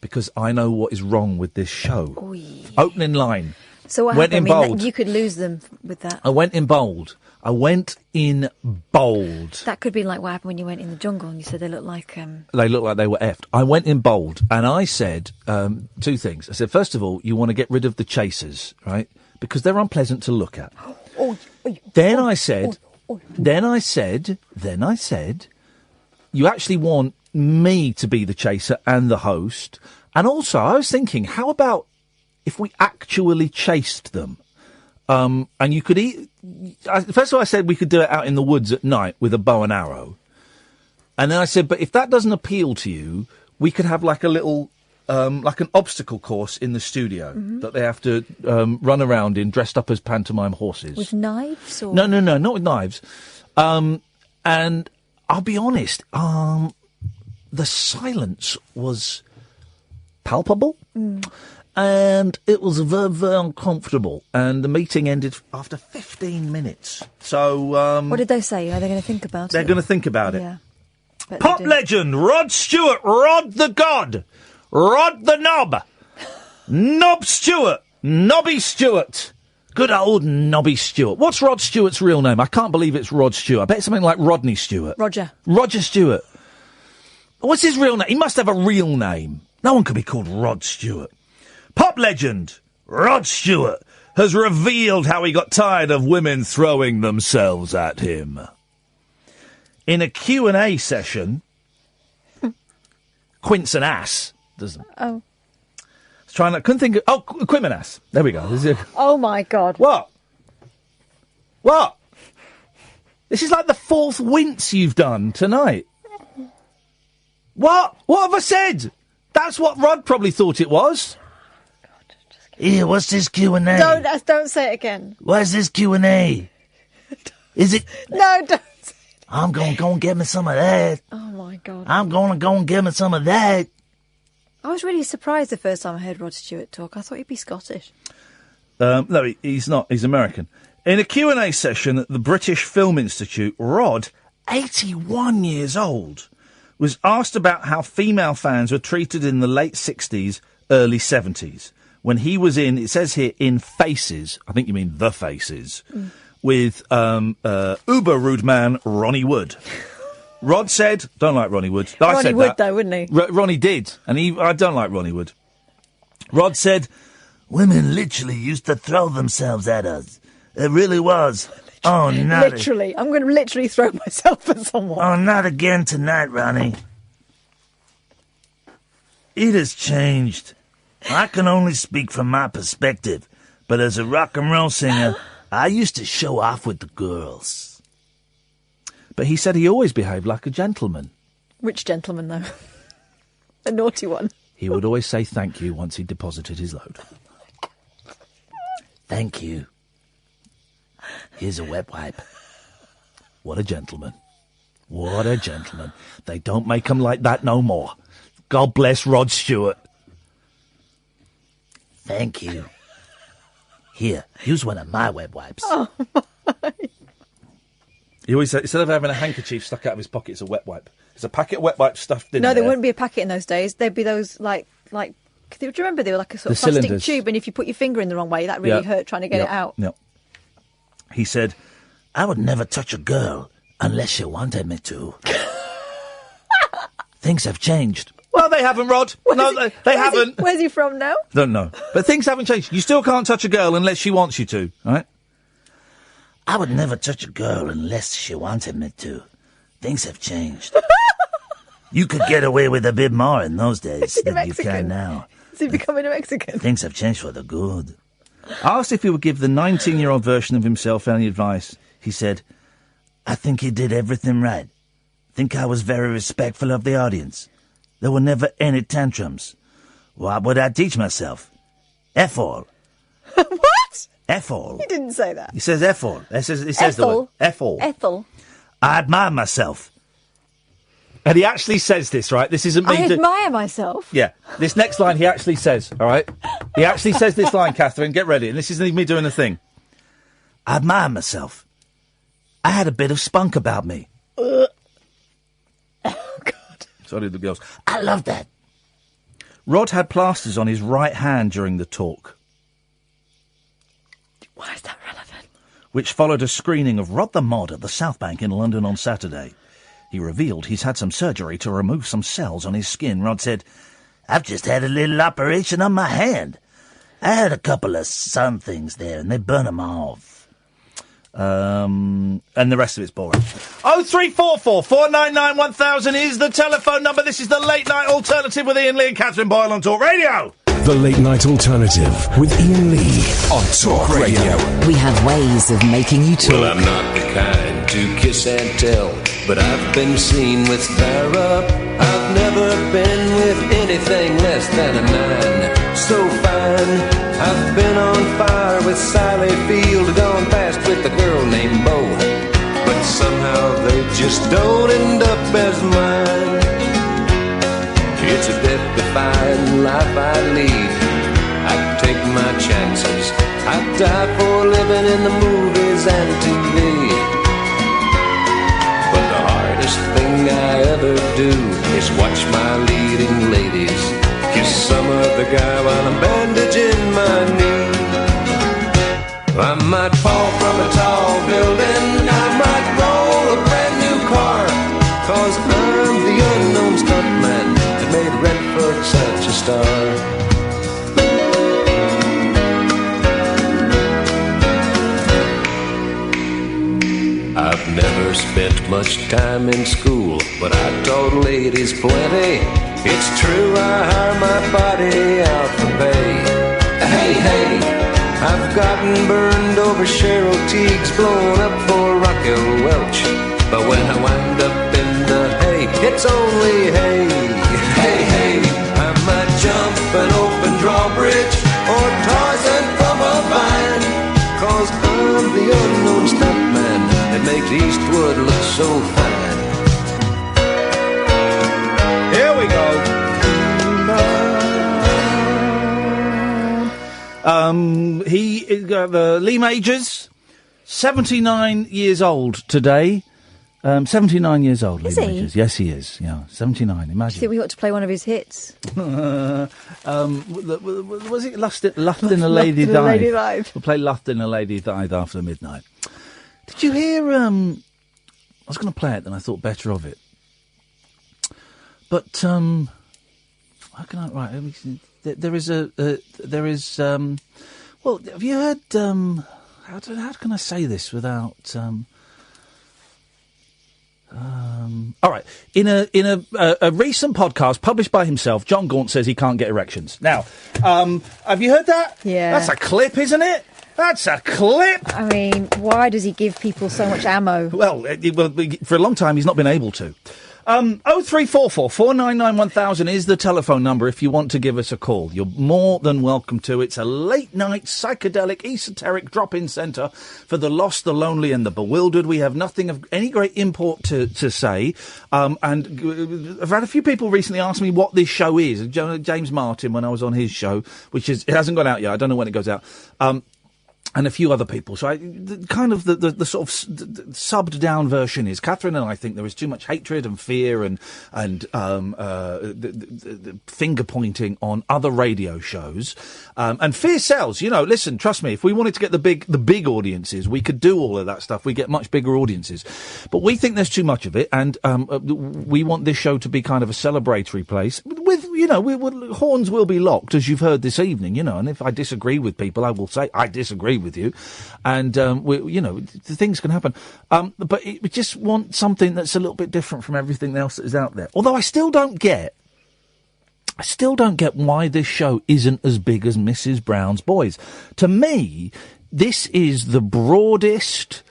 because I know what is wrong with this show. Oy. Opening line. So what Went happened? in I mean, bold. you could lose them with that. I went in bold. That could be like what happened when you went in the jungle and you said they looked like... They looked like they were effed. I went in bold, and I said two things. I said, first of all, you want to get rid of the chasers, right? Because they're unpleasant to look at. Then I said, you actually want me to be the chaser and the host. And also, I was thinking, how about if we actually chased them? And you could first of all, I said we could do it out in the woods at night with a bow and arrow. And then I said, but if that doesn't appeal to you, we could have like a little, like an obstacle course in the studio that they have to run around in, dressed up as pantomime horses. With knives? Or? No, not with knives. And I'll be honest, the silence was palpable. And it was very, very uncomfortable. And the meeting ended after 15 minutes. So... what did they say? Are they going to think about it? They're going to think about it. Yeah. Pop legend, Rod Stewart, Rod the God, Rod the Knob, Knob Stewart, Nobby Stewart. Good old Nobby Stewart. What's Rod Stewart's real name? I can't believe it's Rod Stewart. I bet it's something like Rodney Stewart. Roger Stewart. What's his real name? He must have a real name. No one could be called Rod Stewart. Pop legend, Rod Stewart, has revealed how he got tired of women throwing themselves at him. In a Q&A session, Quince an ass. Oh. Couldn't think of... Oh, Quim ass. There we go. Oh, my God. What? This is like the fourth wince you've done tonight. What? What have I said? That's what Rod probably thought it was. Here, what's this Q&A? Don't say it again. What's this Q&A? Is it... No, don't say it. I'm going to go and get me some of that. Oh, my God. I'm going to go and get me some of that. I was really surprised the first time I heard Rod Stewart talk. I thought he'd be Scottish. No, he's not. He's American. In a Q&A session at the British Film Institute, Rod, 81 years old, was asked about how female fans were treated in the late 60s, early 70s. When he was in, it says here, in Faces, I think you mean The Faces, with uber rude man Ronnie Wood. Rod said, don't like Ronnie Wood. Ronnie would, though, wouldn't he? Ronnie did, and I don't like Ronnie Wood. Rod said, women literally used to throw themselves at us. It really was. Oh, not literally. I'm going to literally throw myself at someone. Oh, not again tonight, Ronnie. It has changed. I can only speak from my perspective, but as a rock and roll singer, I used to show off with the girls. But he said he always behaved like a gentleman. Which gentleman, though? A naughty one. He would always say thank you once he deposited his load. Thank you. Here's a wet wipe. What a gentleman. What a gentleman. They don't make them like that no more. God bless Rod Stewart. Thank you. Here, use one of my wet wipes. Oh, my. He always said, instead of having a handkerchief stuck out of his pocket, it's a wet wipe. There's a packet of wet wipes stuffed in there. No, there wouldn't be a packet in those days. There'd be those, do you remember they were like a sort of plastic cylinders. tube, and if you put your finger in the wrong way, that really hurt trying to get it out. Yep. He said, I would never touch a girl unless she wanted me to. Things have changed. Well, they haven't, Rod. They haven't. Where's he from now? Don't know. But things haven't changed. You still can't touch a girl unless she wants you to, right? I would never touch a girl unless she wanted me to. Things have changed. You could get away with a bit more in those days than you can now. Is he becoming a Mexican? Things have changed for the good. I asked if he would give the 19-year-old version of himself any advice. He said, I think he did everything right. Think I was very respectful of the audience. There were never any tantrums. What would I teach myself? F all. What? F all. He didn't say that. He says F all. He says the word. F all. Ethel. I admire myself. And he actually says this, right? This isn't me. I admire myself. Yeah. This next line he actually says, all right? He actually says this line, Catherine. Get ready. And this isn't even me doing the thing. I admire myself. I had a bit of spunk about me. Oh, God. So did the girls. I love that. Rod had plasters on his right hand during the talk. Why is that relevant? Which followed a screening of Rod the Mod at the South Bank in London on Saturday. He revealed he's had some surgery to remove some cells on his skin. Rod said, I've just had a little operation on my hand. I had a couple of sun things there, and they burn them off. And the rest of it's boring. 0344 499 1000 is the telephone number. This is the Late Night Alternative with Iain Lee and Catherine Boyle on Talk Radio. The Late Night Alternative with Iain Lee on Talk Radio. We have ways of making you talk. Well, I'm not the kind to kiss and tell, but I've been seen with fire up. I've never been with anything less than a 9. So fine. I've been on fire with Sally Field, gone past with a girl named Bo, but somehow they just don't end up as mine. It's a death-defying life I lead. I take my chances. I die for living in the movies and TV. But the hardest thing I ever do is watch my leading ladies kiss some other guy while I'm bandaging my knee. I might fall from a tall building, I might roll a brand new car, 'cause I'm the unknown stuntman that made Redford such a star. I've never spent much time in school, but I taught ladies plenty. It's true, I hire my body out for pay. Hey, hey, I've gotten burned over Cheryl Teague's, blown up for Raquel Welch. But when I wind up in the hay, it's only hay. Hey, hey, I might jump an open drawbridge or Tarzan from a vine, 'cause I'm the unknown stuntman that makes Eastwood look so fine. Here we go. Lee Majors, 79 years old today. 79 years old, Is Lee he? Majors. Yes, he is. Yeah, 79. I Imagine. think we ought to play one of his hits. Was it Lust in a Lady Died? Lady Died. We'll play Lust in a Lady Died after midnight. Did you hear, I was going to play it, then I thought better of it. But, how can I, right, there is, well, have you heard, how can I say this without, all right. In a recent podcast published by himself, John Gaunt says he can't get erections. Now, have you heard that? Yeah. That's a clip, isn't it? That's a clip. I mean, why does he give people so much ammo? Well, for a long time he's not been able to. 0344 499 1000 is the telephone number if you want to give us a call. You're more than welcome to. It's a late-night, psychedelic, esoteric drop-in centre for the lost, the lonely and the bewildered. We have nothing of any great import to say. And I've had a few people recently ask me what this show is. James Martin, when I was on his show, it hasn't gone out yet. I don't know when it goes out. And a few other people. So the sort of subbed down version is Catherine and I think there is too much hatred and fear and the finger pointing on other radio shows. And fear sells. Listen, trust me, if we wanted to get the big audiences, we could do all of that stuff. We get much bigger audiences. But we think there's too much of it, and we want this show to be kind of a celebratory place. With, horns will be locked, as you've heard this evening, and if I disagree with people, I will say I disagree with you, and things can happen. But we just want something that's a little bit different from everything else that is out there. Although I still don't get why this show isn't as big as Mrs. Brown's Boys. To me, this is the broadest,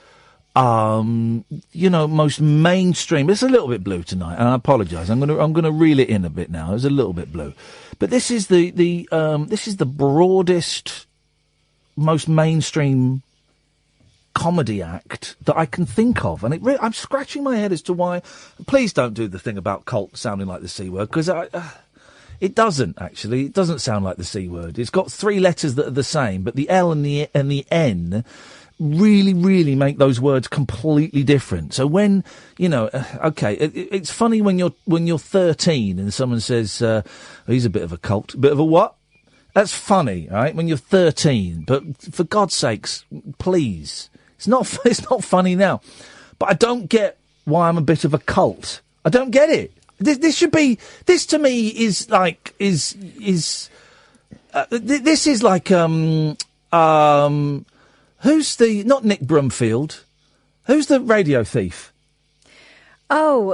most mainstream. It's a little bit blue tonight, and I apologise. I'm gonna reel it in a bit now. It's a little bit blue, but this is the broadest, most mainstream comedy act that I can think of, and I'm scratching my head as to why. Please don't do the thing about cult sounding like the C word, because it doesn't actually. It doesn't sound like the C word. It's got three letters that are the same, but the L and the N really, really make those words completely different. So when, it's funny when you're 13 and someone says, he's a bit of a cult. Bit of a what? That's funny, right? When you're 13. But for God's sakes, please. It's not funny now. But I don't get why I'm a bit of a cult. I don't get it. This should be, this to me is like, this is like, who's the, not Nick Brumfield, who's the radio thief? Oh,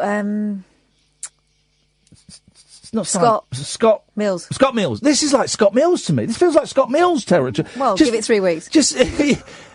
it's not Scott Mills. Scott Mills. This is like Scott Mills to me. This feels like Scott Mills territory. Well, give it 3 weeks. Just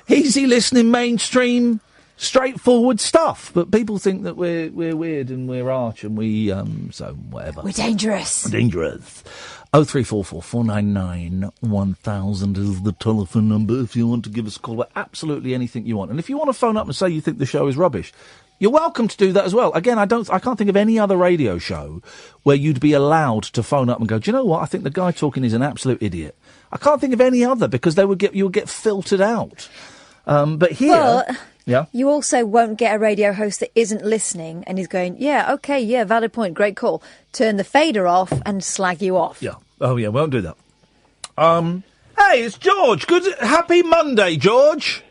easy listening, mainstream, straightforward stuff. But people think that we're weird and we're arch and so whatever. We're dangerous. 0344 499 1000 is the telephone number if you want to give us a call about absolutely anything you want. And if you want to phone up and say you think the show is rubbish, you're welcome to do that as well. Again, I can't think of any other radio show where you'd be allowed to phone up and go, do you know what? I think the guy talking is an absolute idiot. I can't think of any other because you would get filtered out. But here... Well, yeah. You also won't get a radio host that isn't listening and is going, yeah, okay, yeah, valid point, great call. Turn the fader off and slag you off. Yeah. Oh, yeah, we won't do that. Hey, it's George. Happy Monday, George.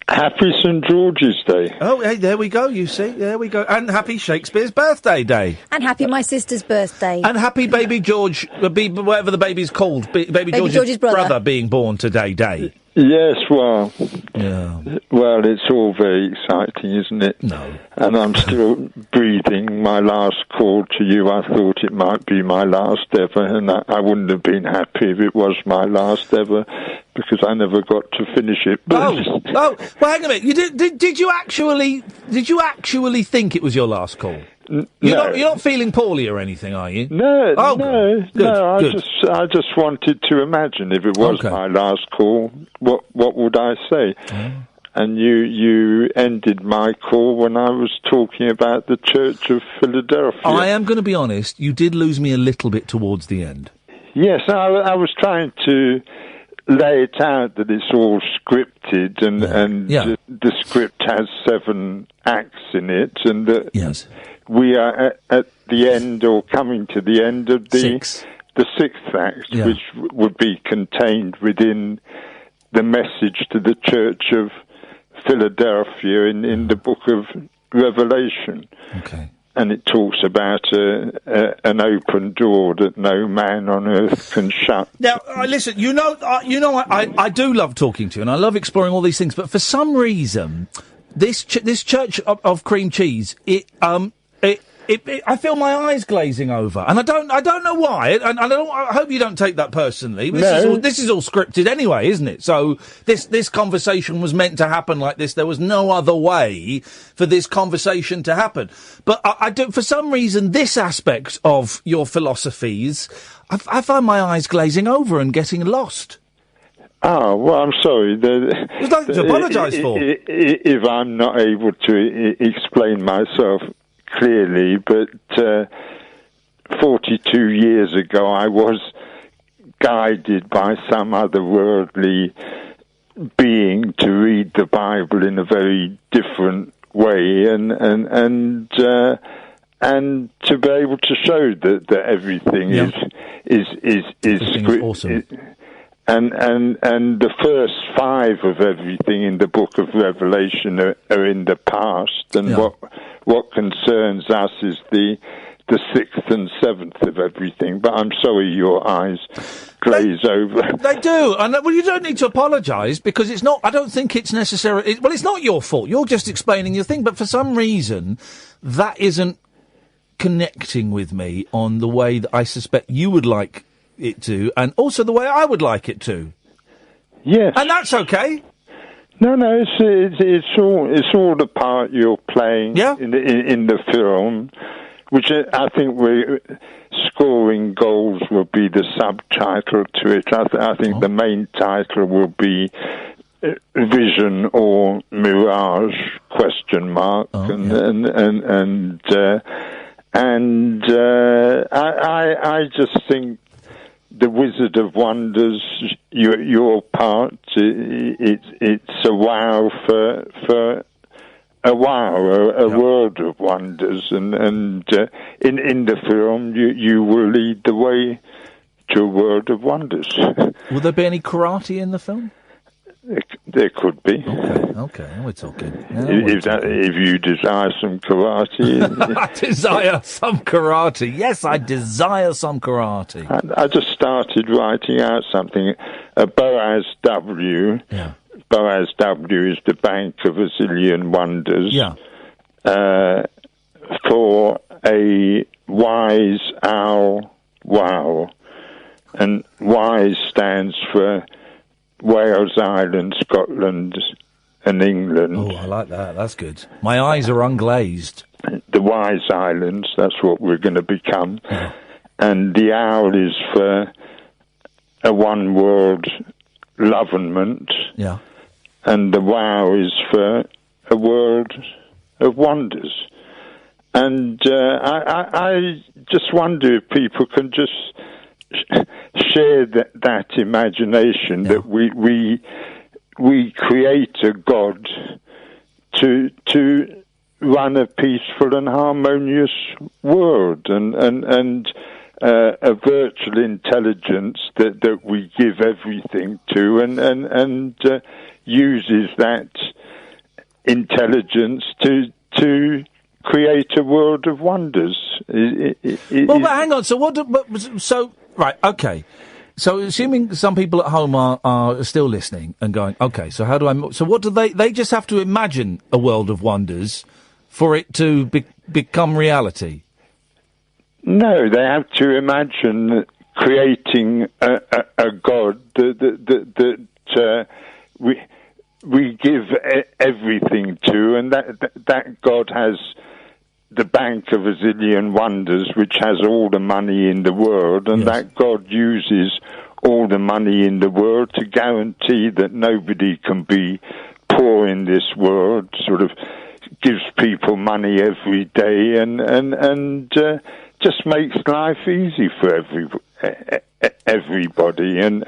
Happy St. George's Day. Oh, hey, there we go, you see. There we go. And happy Shakespeare's birthday day. And happy my sister's birthday. And happy baby George, whatever the baby's called, baby George's brother being born today day. Yes, well, yeah. Well, it's all very exciting, isn't it? No. And I'm still breathing. My last call to you, I thought it might be my last ever, and I wouldn't have been happy if it was my last ever, because I never got to finish it. But well, hang a minute. Did you actually think it was your last call? You're not feeling poorly or anything, are you? No, oh, no, good. no. Good. I just wanted to imagine if it was my last call, what would I say? Mm. And you ended my call when I was talking about the Church of Philadelphia. I am going to be honest. You did lose me a little bit towards the end. Yes, I was trying to lay it out that it's all scripted and the script has 7 acts in it, and that. Yes. We are at the end, or coming to the end of the 6th act, which would be contained within the message to the Church of Philadelphia in the book of Revelation. Okay. And it talks about an open door that no man on earth can shut. Now, listen, I do love talking to you, and I love exploring all these things, but for some reason, this Church of Cream Cheese, I feel my eyes glazing over, and I don't know why, and I hope you don't take that personally. This is all scripted anyway, isn't it? So this conversation was meant to happen like this. There was no other way for this conversation to happen. But I do, for some reason, this aspect of your philosophies, I find my eyes glazing over and getting lost. Oh, well, I'm sorry. There's nothing to apologise for. If I'm not able to explain myself clearly, but 42 years ago I was guided by some otherworldly being to read the Bible in a very different way, and to be able to show that everything is script. Awesome. And the first 5 of everything in the book of Revelation are in the past, and what concerns us is the 6th and 7th of everything. But I'm sorry your eyes glaze over. They do, and well, you don't need to apologise, because it's not. I don't think it's necessary. Well, it's not your fault. You're just explaining your thing, but for some reason, that isn't connecting with me on the way that I suspect you would like it to, and also the way I would like it to. Yes, and that's okay. No, it's all the part you're playing in the film, which I think we're scoring goals will be the subtitle to it. I think the main title will be Vision or Mirage ? I just think The Wizard of Wonders, your part, it's a wow for a world of wonders, and in the film you will lead the way to a world of wonders. Will there be any karate in the film? There could be. Okay, we're talking. If you desire some karate. I desire some karate. Yes, I desire some karate. I just started writing out something. Boaz W. Yeah. Boaz W. is the Bank of a Zillion Wonders. Yeah. For a wise owl, wow. And wise stands for Wales, Ireland, Scotland, and England. Oh, I like that. That's good. My eyes are unglazed. The Wise Islands, that's what we're going to become. Yeah. And the owl is for a one-world lovenment. Yeah. And the wow is for a world of wonders. And I just wonder if people can just share that imagination that we create a God to run a peaceful and harmonious world, and a virtual intelligence that we give everything to, and uses that intelligence to create a world of wonders. Well, but hang on. So right, okay. So assuming some people at home are still listening and going, okay, so how do I... So what do they just have to imagine a world of wonders for it to become reality? No, they have to imagine creating a God that we give everything to, and that God has the Bank of a Zillion Wonders, which has all the money in the world, and that God uses all the money in the world to guarantee that nobody can be poor in this world, sort of gives people money every day, and just makes life easy for everybody, and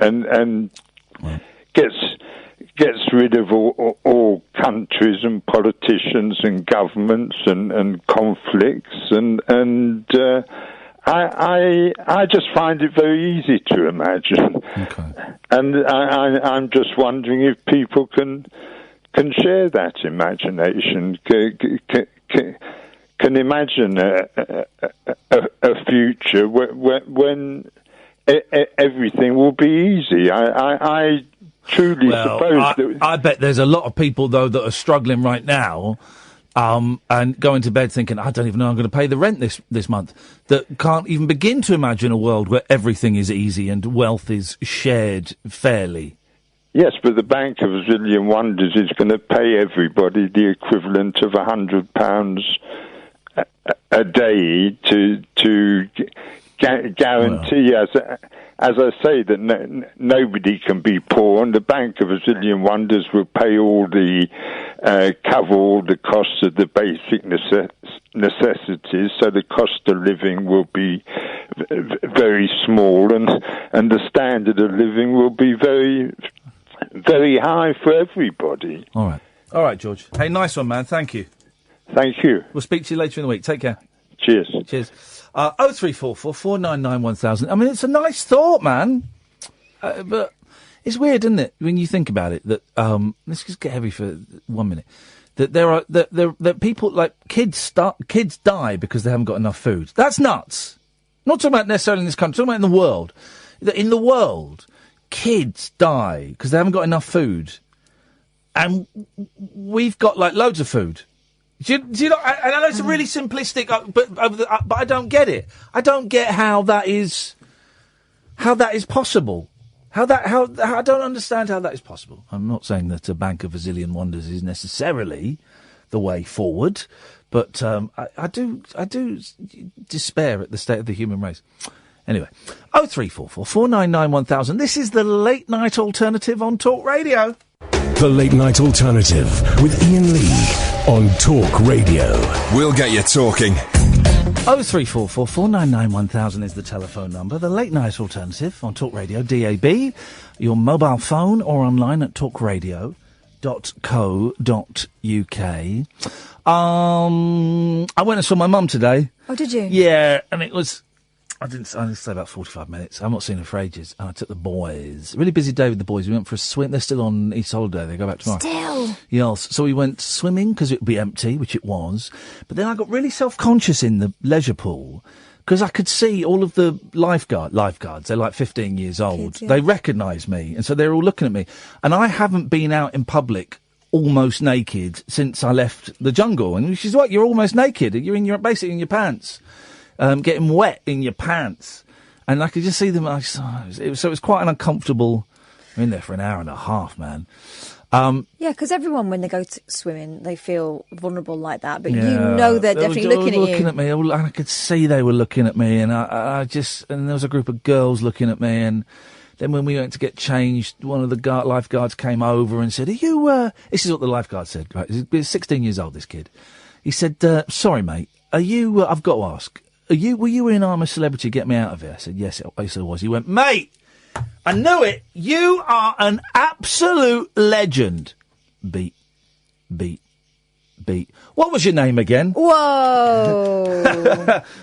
gets rid of all countries and politicians and governments and conflicts, and I just find it very easy to imagine. Okay. And I'm just wondering if people can share that imagination, can imagine a future when everything will be easy. I truly suppose that... I bet there's a lot of people, though, that are struggling right now and going to bed thinking, I don't even know I'm going to pay the rent this month, that can't even begin to imagine a world where everything is easy and wealth is shared fairly. Yes, but the Bank of a Zillion Wonders is going to pay everybody the equivalent of £100 a day to guarantee, as I say, that nobody can be poor, and the Bank of a Zillion Wonders will pay cover all the costs of the basic necessities, so the cost of living will be very small, and the standard of living will be very, very high for everybody. All right, George. Hey, nice one, man. Thank you. Thank you. We'll speak to you later in the week. Take care. Cheers. 0344 499 1000. I mean, it's a nice thought, man. But it's weird, isn't it, when you think about it, that, let's just get heavy for 1 minute, that that people, like, kids die because they haven't got enough food. That's nuts. Not talking about necessarily in this country, talking about in the world. That in the world, kids die because they haven't got enough food. And we've got, like, loads of food. Do you know? And I know it's a really simplistic, but I don't get it. I don't get how that is possible. How I don't understand how that is possible. I'm not saying that a Bank of a Zillion Wonders is necessarily the way forward, but I do despair at the state of the human race. Anyway, 0344 499 1000. This is the Late Night Alternative on Talk Radio. The Late Night Alternative with Iain Lee on Talk Radio. We'll get you talking. 0344 499 1000 is the telephone number. The Late Night Alternative on Talk Radio, DAB, your mobile phone or online at talkradio.co.uk. I went and saw my mum today. Oh, did you? Yeah, and it was... I didn't stay about 45 minutes. I've not seen her for ages. And I took the boys. Really busy day with the boys. We went for a swim. They're still on East Holiday. They go back tomorrow. Still? Yes. So we went swimming because it would be empty, which it was. But then I got really self-conscious in the leisure pool because I could see all of the lifeguards. They're like 15 years old. Kids, yeah. They recognised me. And so they're all looking at me. And I haven't been out in public almost naked since I left the jungle. And she's like, you're almost naked. You're basically in your pants. Getting wet in your pants, and I could just see them. So it was quite an uncomfortable. I'm in there for an hour and a half, man. Yeah, because everyone, when they go swimming, they feel vulnerable like that. But you know they're definitely looking at you. Looking at me, and I could see they were looking at me, and and there was a group of girls looking at me, and then when we went to get changed, one of the lifeguards came over and said, "Are you?" This is what the lifeguard said. Right, he's 16 years old. This kid. He said, "Sorry, mate. Are you? I've got to ask." Were you in I'm a Celebrity, Get Me Out of Here? I said, yes, I was. He went, mate, I knew it. You are an absolute legend. Beat. What was your name again? Whoa.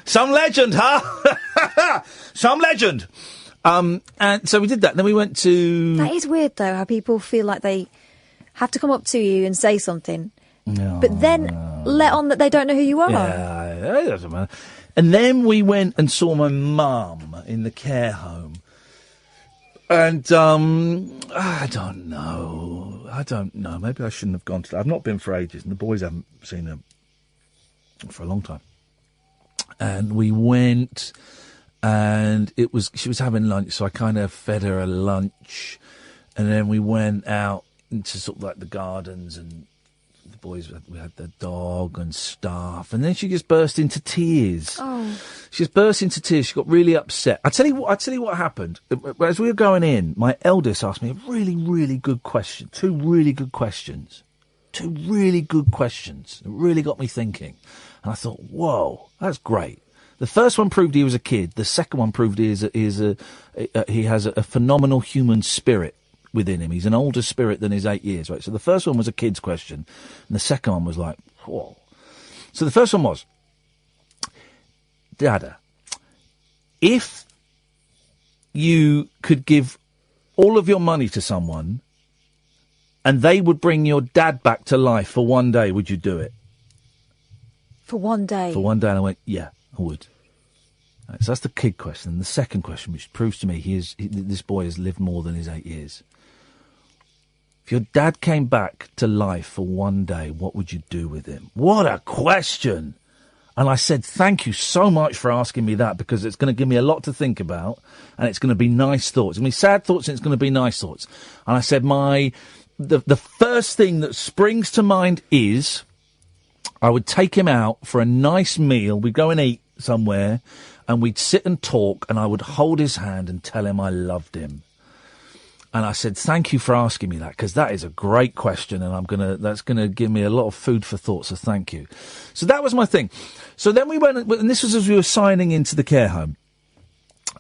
Some legend, huh? Some legend. And so we did that. Then we went to... That is weird, though, how people feel like they have to come up to you and say something. No, but then let on that they don't know who you are. Yeah, it doesn't matter. And then we went and saw my mum in the care home. And, I don't know. Maybe I shouldn't have gone to that. I've not been for ages, and the boys haven't seen her for a long time. And we went, and she was having lunch, so I kind of fed her a lunch. And then we went out into sort of like the gardens, and the boys, we had the dog and stuff, and then she just burst into tears. Oh. She just burst into tears. She got really upset. I tell you what happened. As we were going in, my eldest asked me a really, really good question. Two really good questions. It really got me thinking. And I thought, whoa, that's great. The first one proved he was a kid. The second one proved he has a phenomenal human spirit within him. He's an older spirit than his 8 years, right? So the first one was a kid's question, and the second one was like, whoa. So the first one was, Dada, if you could give all of your money to someone and they would bring your dad back to life for one day, would you do it? For one day? For one day, and I went, yeah, I would. Right, so that's the kid question. And the second question, which proves to me this boy has lived more than his 8 years. If your dad came back to life for one day, what would you do with him? What a question! And I said, thank you so much for asking me that, because it's going to give me a lot to think about, and it's going to be nice thoughts. It's going to be sad thoughts, and it's going to be nice thoughts. And I said, the first thing that springs to mind is I would take him out for a nice meal. We'd go and eat somewhere, and we'd sit and talk, and I would hold his hand and tell him I loved him. And I said, thank you for asking me that, because that is a great question, and that's going to give me a lot of food for thought, so thank you. So that was my thing. So then we went, and this was as we were signing into the care home.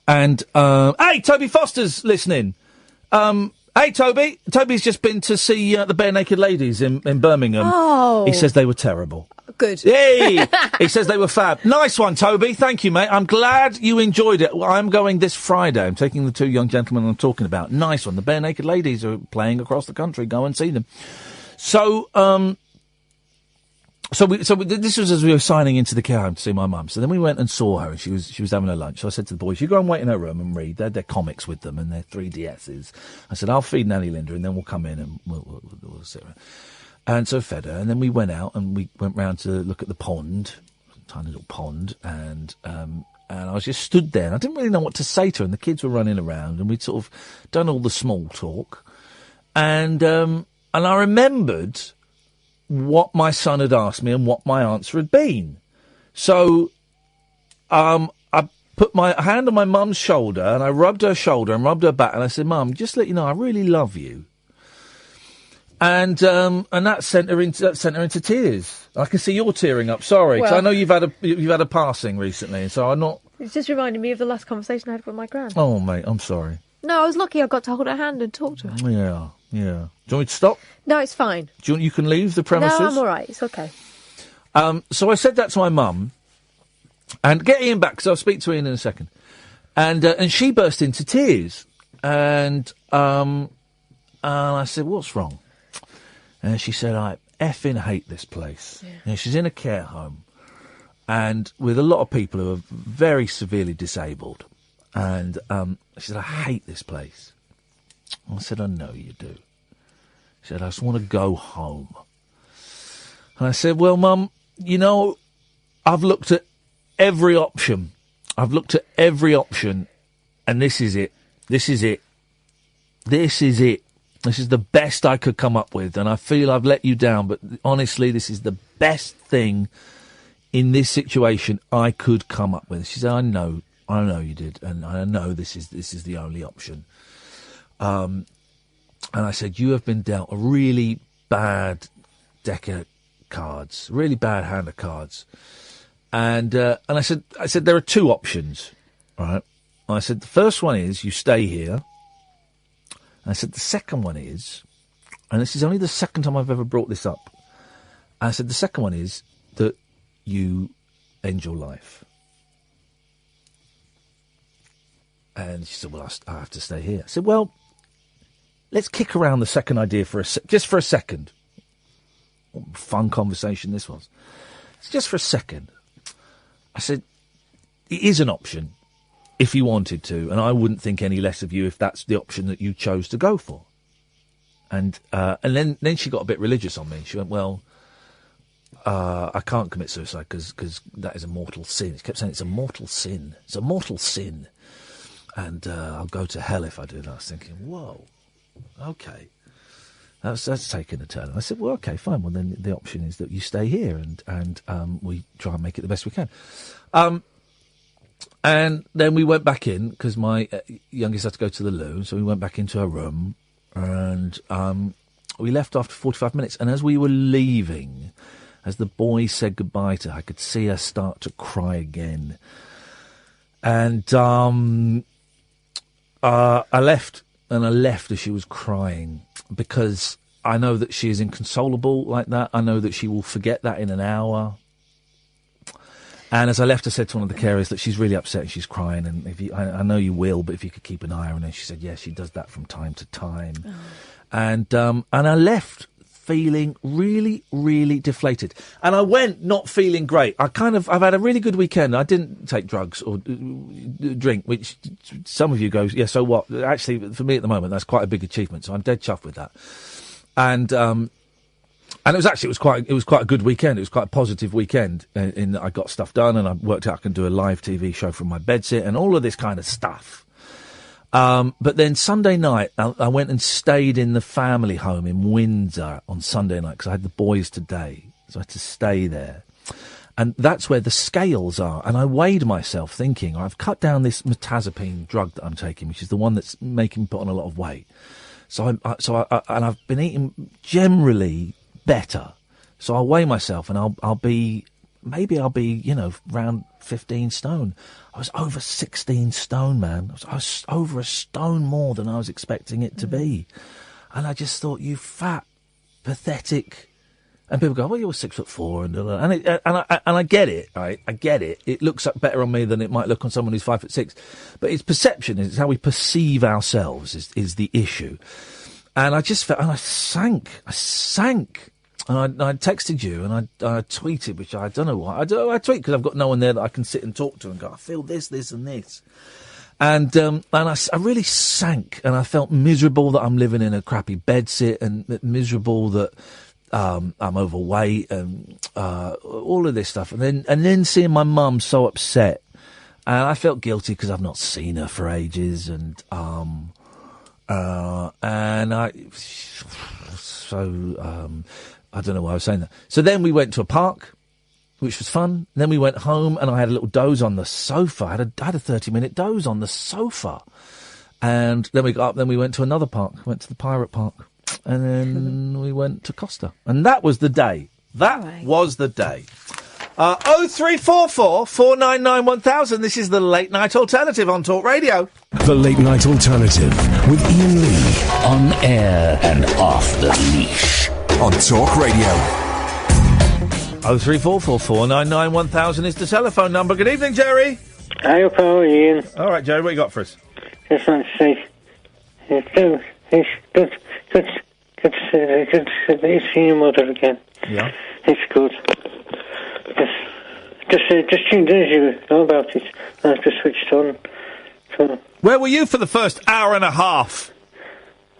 And, hey, Toby Foster's listening. Hey, Toby. Toby's just been to see the Bare Naked Ladies in Birmingham. Oh. He says they were terrible. Good. Hey! He says they were fab. Nice one, Toby. Thank you, mate. I'm glad you enjoyed it. Well, I'm going this Friday. I'm taking the two young gentlemen I'm talking about. Nice one. The Bare Naked Ladies are playing across the country. Go and see them. So this was as we were signing into the care home to see my mum. So then we went and saw her, and she was having her lunch. So I said to the boys, you go and wait in her room and read. They had their comics with them and their 3DSs. I said, I'll feed Nanny Linda, and then we'll come in and we'll sit around. And so fed her, and then we went out and we went round to look at the pond, tiny little pond, and I was just stood there, and I didn't really know what to say to her, and the kids were running around, and we'd sort of done all the small talk, and I remembered what my son had asked me and what my answer had been. So I put my hand on my mum's shoulder, and I rubbed her shoulder and rubbed her back, and I said, Mum, just to let you know, I really love you. And that sent her into tears. I can see you're tearing up. Sorry, because I know you've had a passing recently, so I'm not. It's just reminding me of the last conversation I had with my gran. Oh, mate, I'm sorry. No, I was lucky I got to hold her hand and talk to her. Yeah. Do you want me to stop? No, it's fine. Do you want, you can leave the premises? No, I'm all right. It's okay. So I said that to my mum, and get Iain back, because I'll speak to Iain in a second. And she burst into tears, and I said, what's wrong? And she said, I effing hate this place. Yeah. And she's in a care home, and with a lot of people who are very severely disabled. And she said, I hate this place. I said, I know you do. She said, I just want to go home. And I said, well, Mum, you know, I've looked at every option. And this is it. This is the best I could come up with, and I feel I've let you down, but honestly, this is the best thing in this situation I could come up with. She said, I know you did, and I know this is the only option. And I said, you have been dealt a really bad deck of cards, really bad hand of cards. And I said there are two options, right? I said the first one is you stay here. I said the second one is, and this is only the second time I've ever brought this up, I said the second one is that you end your life. And she said, well, I have to stay here. I said, well, let's kick around the second idea just for a second. What fun conversation this was. Just for a second. I said, it is an option. If you wanted to, and I wouldn't think any less of you if that's the option that you chose to go for. And then she got a bit religious on me. She went, well, I can't commit suicide because that is a mortal sin. She kept saying it's a mortal sin. It's a mortal sin. And I'll go to hell if I do that. I was thinking, whoa, okay. That's taken a turn. And I said, well, okay, fine. Well, then the option is that you stay here and we try and make it the best we can. And then we went back in, because my youngest had to go to the loo, so we went back into her room, and we left after 45 minutes. And as we were leaving, as the boy said goodbye to her, I could see her start to cry again. And I left as she was crying, because I know that she is inconsolable like that. I know that she will forget that in an hour. And as I left, I said to one of the carers that she's really upset and she's crying, and I know you will, but if you could keep an eye on her. And she said, yes, she does that from time to time. Oh. And I left feeling really, really deflated. And I went not feeling great. I've had a really good weekend. I didn't take drugs or drink, which some of you go, yeah, so what? Actually, for me at the moment, that's quite a big achievement, so I'm dead chuffed with that. And it was quite a good weekend. It was quite a positive weekend in that I got stuff done and I worked out I can do a live TV show from my bedsit and all of this kind of stuff. But then Sunday night, I went and stayed in the family home in Windsor on Sunday night because I had the boys today. So I had to stay there. And that's where the scales are. And I weighed myself thinking, I've cut down this metazapine drug that I'm taking, which is the one that's making me put on a lot of weight. So I've been eating generally better. So I'll weigh myself and I'll be, around 15 stone. I was over 16 stone, man. I was over a stone more than I was expecting it to be. And I just thought, you fat, pathetic. And people go, well, you're 6'4", and I get it, right? I get it. It looks better on me than it might look on someone who's 5'6". But it's perception. It's how we perceive ourselves is the issue. And I just felt, and I sank. And I texted you and I tweeted, which I don't know why. I tweet because I've got no one there that I can sit and talk to and go, I feel this, and this. And I really sank and I felt miserable that I'm living in a crappy bedsit and miserable that I'm overweight and all of this stuff. And then seeing my mum so upset, and I felt guilty because I've not seen her for ages. And I don't know why I was saying that. So then we went to a park, which was fun. Then we went home and I had a little doze on the sofa. I had a 30-minute doze on the sofa. And then we got up, then we went to another park, went to the Pirate Park. And then we went to Costa. And that was the day. That was the day. 0344 499 1000. This is the Late Night Alternative on Talk Radio. The Late Night Alternative with Iain Lee. On air and off the leash. On Talk Radio. 0344 499 1000 is the telephone number. Good evening, Jerry. Hi, pal, Ian. All right, Jerry, what you got for us? Just want to say, it's good to see your mother again. Yeah. It's good. Just tuned in as you know about it. I've just switched on. So where were you for the first hour and a half?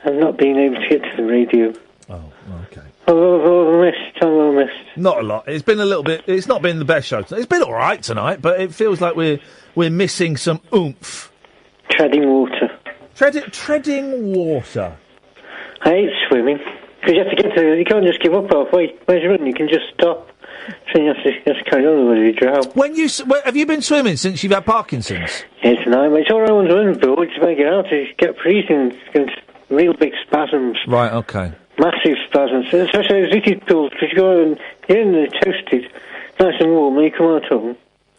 I've not been able to get to the radio. Oh, okay. I missed. Not a lot. It's been a little bit. It's not been the best show tonight. It's been all right tonight, but it feels like we're missing some oomph. Treading water. Treading water. I hate swimming because you have to get to. You can't just give up halfway. Where's your run? You can just stop. So you have to carry on with you drown. Have you been swimming since you've had Parkinson's? It's nice. It's all right on the swimming pool. Just make it out. You get freezing. It's real big spasms. Right. Okay. Massive spasms. Especially those heated pools because you go and you're in there toasted, nice and warm, and you come out home.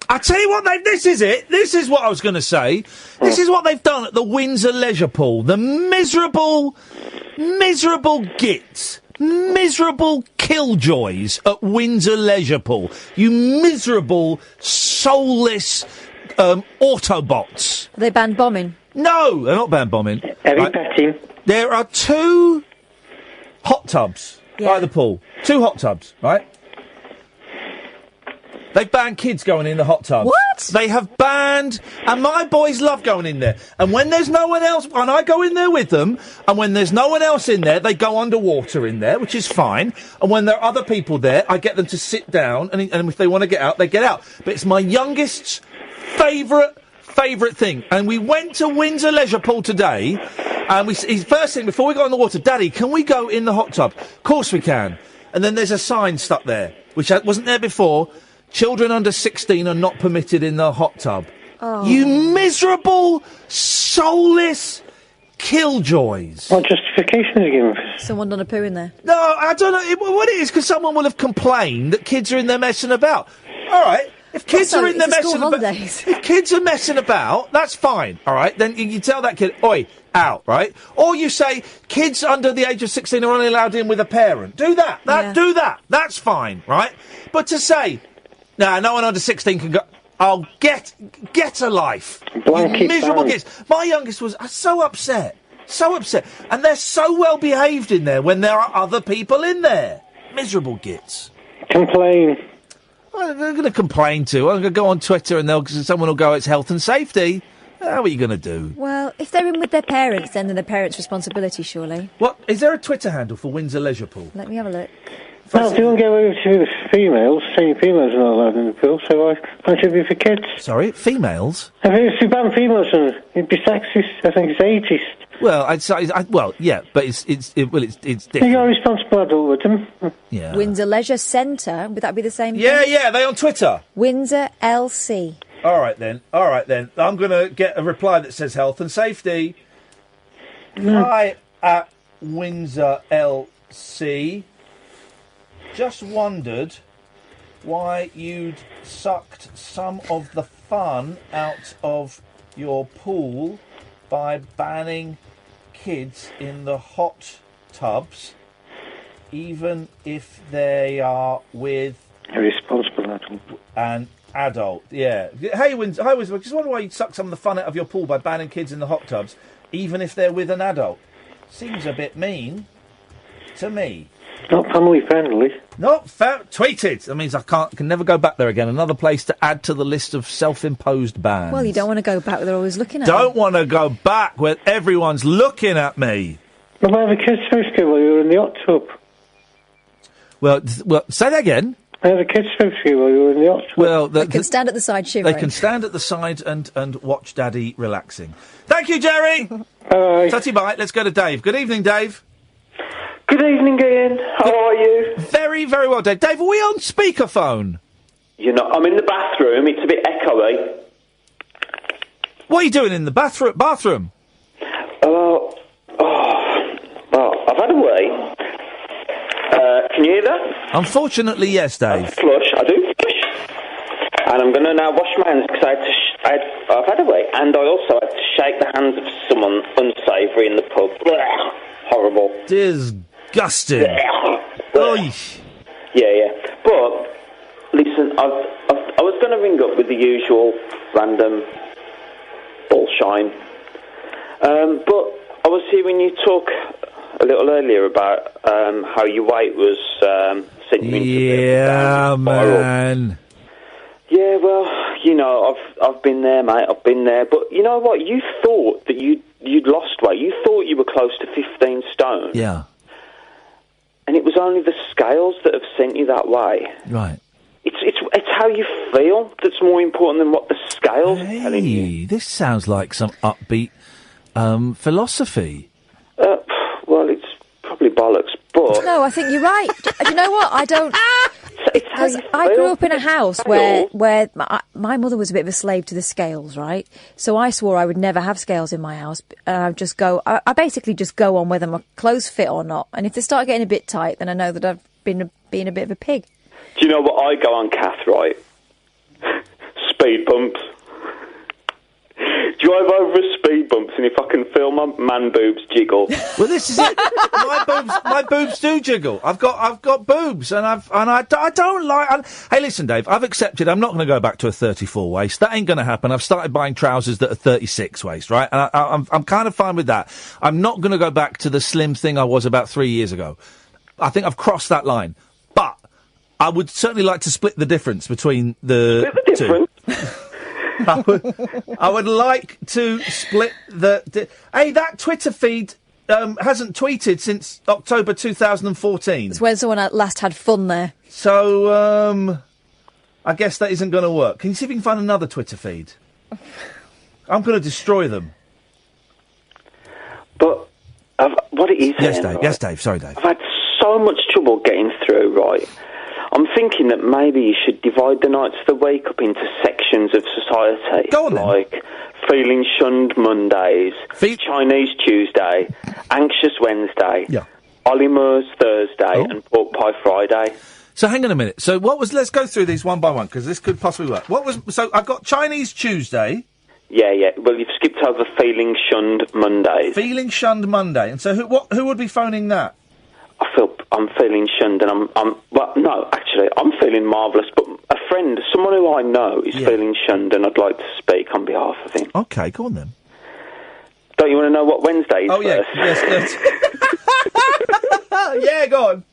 I tell you what, this is it. This is what I was going to say. This is what they've done at the Windsor Leisure Pool. The miserable gits. Miserable killjoys at Windsor Leisure Pool. You miserable, soulless Autobots. Are they banned bombing? No, they're not banned bombing. Heavy petting. There are 2 hot tubs by the pool. 2 hot tubs, right? They've banned kids going in the hot tubs. What? They have banned, and my boys love going in there. And when there's no one else, and I go in there with them, and when there's no one else in there, they go underwater in there, which is fine. And when there are other people there, I get them to sit down, and if they want to get out, they get out. But it's my youngest's favourite thing. And we went to Windsor Leisure Pool today, and his first thing, before we got in the water, Daddy, can we go in the hot tub? Of course we can. And then there's a sign stuck there, which wasn't there before. Children under 16 are not permitted in the hot tub. Oh. You miserable, soulless killjoys. What justification are you giving? Someone done a poo in there. No, I don't know what it is, because someone will have complained that kids are in there messing about. All right, if kids are in there messing about, if kids are messing about, that's fine. All right, then you tell that kid, oi, out, right? Or you say kids under the age of 16 are only allowed in with a parent. Do that. Do that. That's fine, right? But to say, nah, no one under 16 can go. Oh, get a life. You miserable kids. My youngest was so upset. And they're so well behaved in there when there are other people in there. Miserable gits. Complain. Well, they're going to complain too. I'm going to go on Twitter and someone will go, it's health and safety. How are you going to do? Well, if they're in with their parents, then they're the parents' responsibility, surely. What? Is there a Twitter handle for Windsor Leisure Pool? Let me have a look. No, if you won't go over to the females, senior females are not allowed in the pool, so why should it be for kids? Sorry, females? If you ban females, it'd be sexist. I think it's ageist. Well, I'd say, yeah, but it's different. You're a responsible adult with them. Yeah. Windsor Leisure Centre, would that be the same thing? Yeah, they on Twitter. Windsor LC. All right then. I'm going to get a reply that says health and safety. Hi at Windsor LC. Just wondered why you'd sucked some of the fun out of your pool by banning kids in the hot tubs, even if they are with a responsible adult. An adult, yeah. Hi, Windsor. I just wonder why you'd suck some of the fun out of your pool by banning kids in the hot tubs, even if they're with an adult. Seems a bit mean to me. Not family friendly. Tweeted. That means I can never go back there again. Another place to add to the list of self-imposed bans. Well, you don't want to go back where they're always looking at you. Don't want to go back where everyone's looking at me. Well, where the kids supposed to go while you were in the hot tub? Well, say that again. Where the kids supposed to go while you were in the hot tub? Well, they can stand at the side shivering. They can stand at the side and watch Daddy relaxing. Thank you, Jerry. Bye. Tutty bye. Let's go to Dave. Good evening, Dave. Good evening, Iain. How are you? Very, very well, Dave. Dave, are we on speakerphone? You're not. I'm in the bathroom. It's a bit echoey. What are you doing in the bathroom? Well, I've had a wee. Can you hear that? Unfortunately, yes, Dave. I do flush. And I'm going to now wash my hands because I've had a wee. And I also had to shake the hands of someone unsavoury in the pub. Blech. Horrible. Disgusting. Oy. Yeah. But, listen, I was going to ring up with the usual random bullshine. But I was hearing you talk a little earlier about how your weight was sent you into Yeah, man. Yeah, well, you know, I've been there, mate. I've been there. But you know what? You thought that you'd lost weight. You thought you were close to 15 stone. Yeah. And it was only the scales that have sent you that way. Right. It's how you feel that's more important than what the scales are telling you. This sounds like some upbeat philosophy. Well, it's probably bollocks, but... No, I think you're right. Do you know what? I don't... Because I grew up in a house where my mother was a bit of a slave to the scales, right? So I swore I would never have scales in my house. I basically just go on whether my clothes fit or not. And if they start getting a bit tight, then I know that I've been being a bit of a pig. Do you know what I go on, Kath, right? Speed bumps. Drive over a speed bumps, and if I can feel my man boobs jiggle. Well, this is it. My boobs do jiggle. I've got boobs, and I don't like. Hey, listen, Dave. I've accepted. I'm not going to go back to a 34 waist. That ain't going to happen. I've started buying trousers that are 36 waist, right? And I'm kind of fine with that. I'm not going to go back to the slim thing I was about 3 years ago. I think I've crossed that line. But I would certainly like to split the difference between the two. I would like to split the... Hey, that Twitter feed hasn't tweeted since October 2014. It's when someone last had fun there. So, I guess that isn't going to work. Can you see if you can find another Twitter feed? I'm going to destroy them. But what it is... Yes, then, Dave. right? Yes, Dave. Sorry, Dave. I've had so much trouble getting through, right? I'm thinking that maybe you should divide the nights of the week up into sections of society. Go on, then. Like feeling shunned Mondays, Chinese Tuesday, anxious Wednesday, Ollie Moore's Thursday, and pork pie Friday. So hang on a minute. So let's go through these one by one, because this could possibly work. So I've got Chinese Tuesday. Yeah. Well, you've skipped over feeling shunned Mondays. Feeling shunned Monday. And so who would be phoning that? I'm feeling shunned, and I'm feeling marvellous, but a friend, someone who I know, is feeling shunned, and I'd like to speak on behalf of him. Okay, go on then. Don't you want to know what Wednesday is first? Yes. Yeah, go on.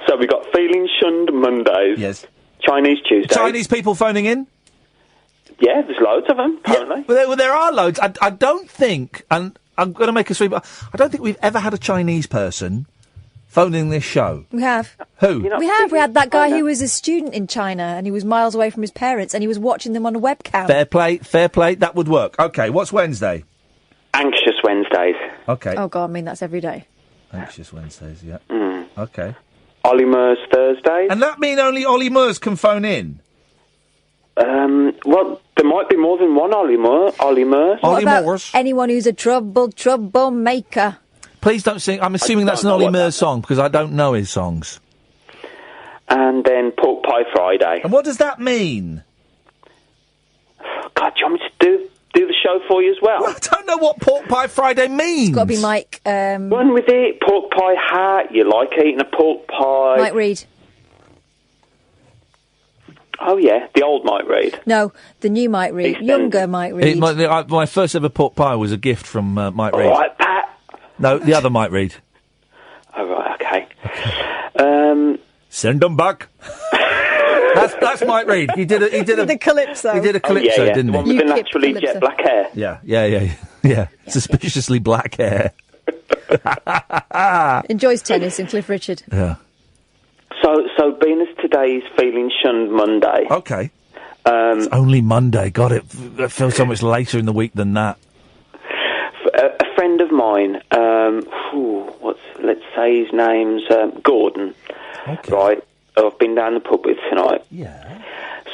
So we've got feeling shunned Mondays. Yes. Chinese Tuesday. Chinese people phoning in? Yeah, there's loads of them, apparently. Yeah, well, there are loads. I don't think, and I'm going to make a sweep, I don't think we've ever had a Chinese person phoning this show. We have. Who? We have. We had that guy who was a student in China and he was miles away from his parents and he was watching them on a webcam. Fair play, that would work. OK, what's Wednesday? Anxious Wednesdays. OK. Oh, God, I mean, that's every day. Anxious Wednesdays, yeah. Mm. OK. Ollie Murs Thursdays. And that mean only Ollie Murs can phone in? Well, there might be more than one Ollie Murs. What about anyone who's a troublemaker? Please don't sing. I'm assuming that's an Ollie Murs song, because I don't know his songs. And then Pork Pie Friday. And what does that mean? God, do you want me to do the show for you as well? I don't know what Pork Pie Friday means. It's got to be Mike... One with it, pork pie hat, you like eating a pork pie. Mike Reid. Oh, yeah, the old Mike Reid. No, the new Mike Reid. Younger Mike Reid. My first ever pork pie was a gift from Mike Reid. All right, Pat. No, the other Mike Reid. Oh, right, okay. Send them back. That's Mike Reid. He did the calypso. He did a calypso, didn't he? The one with the naturally jet black hair. Yeah. Suspiciously black hair. Enjoys tennis and Cliff Richard. Yeah. So being as today's Feeling Shunned Monday. Okay. It's only Monday. God, it feels so much later in the week than that. A friend of mine, let's say his name's Gordon. Okay. Right. I've been down the pub with tonight. Yeah.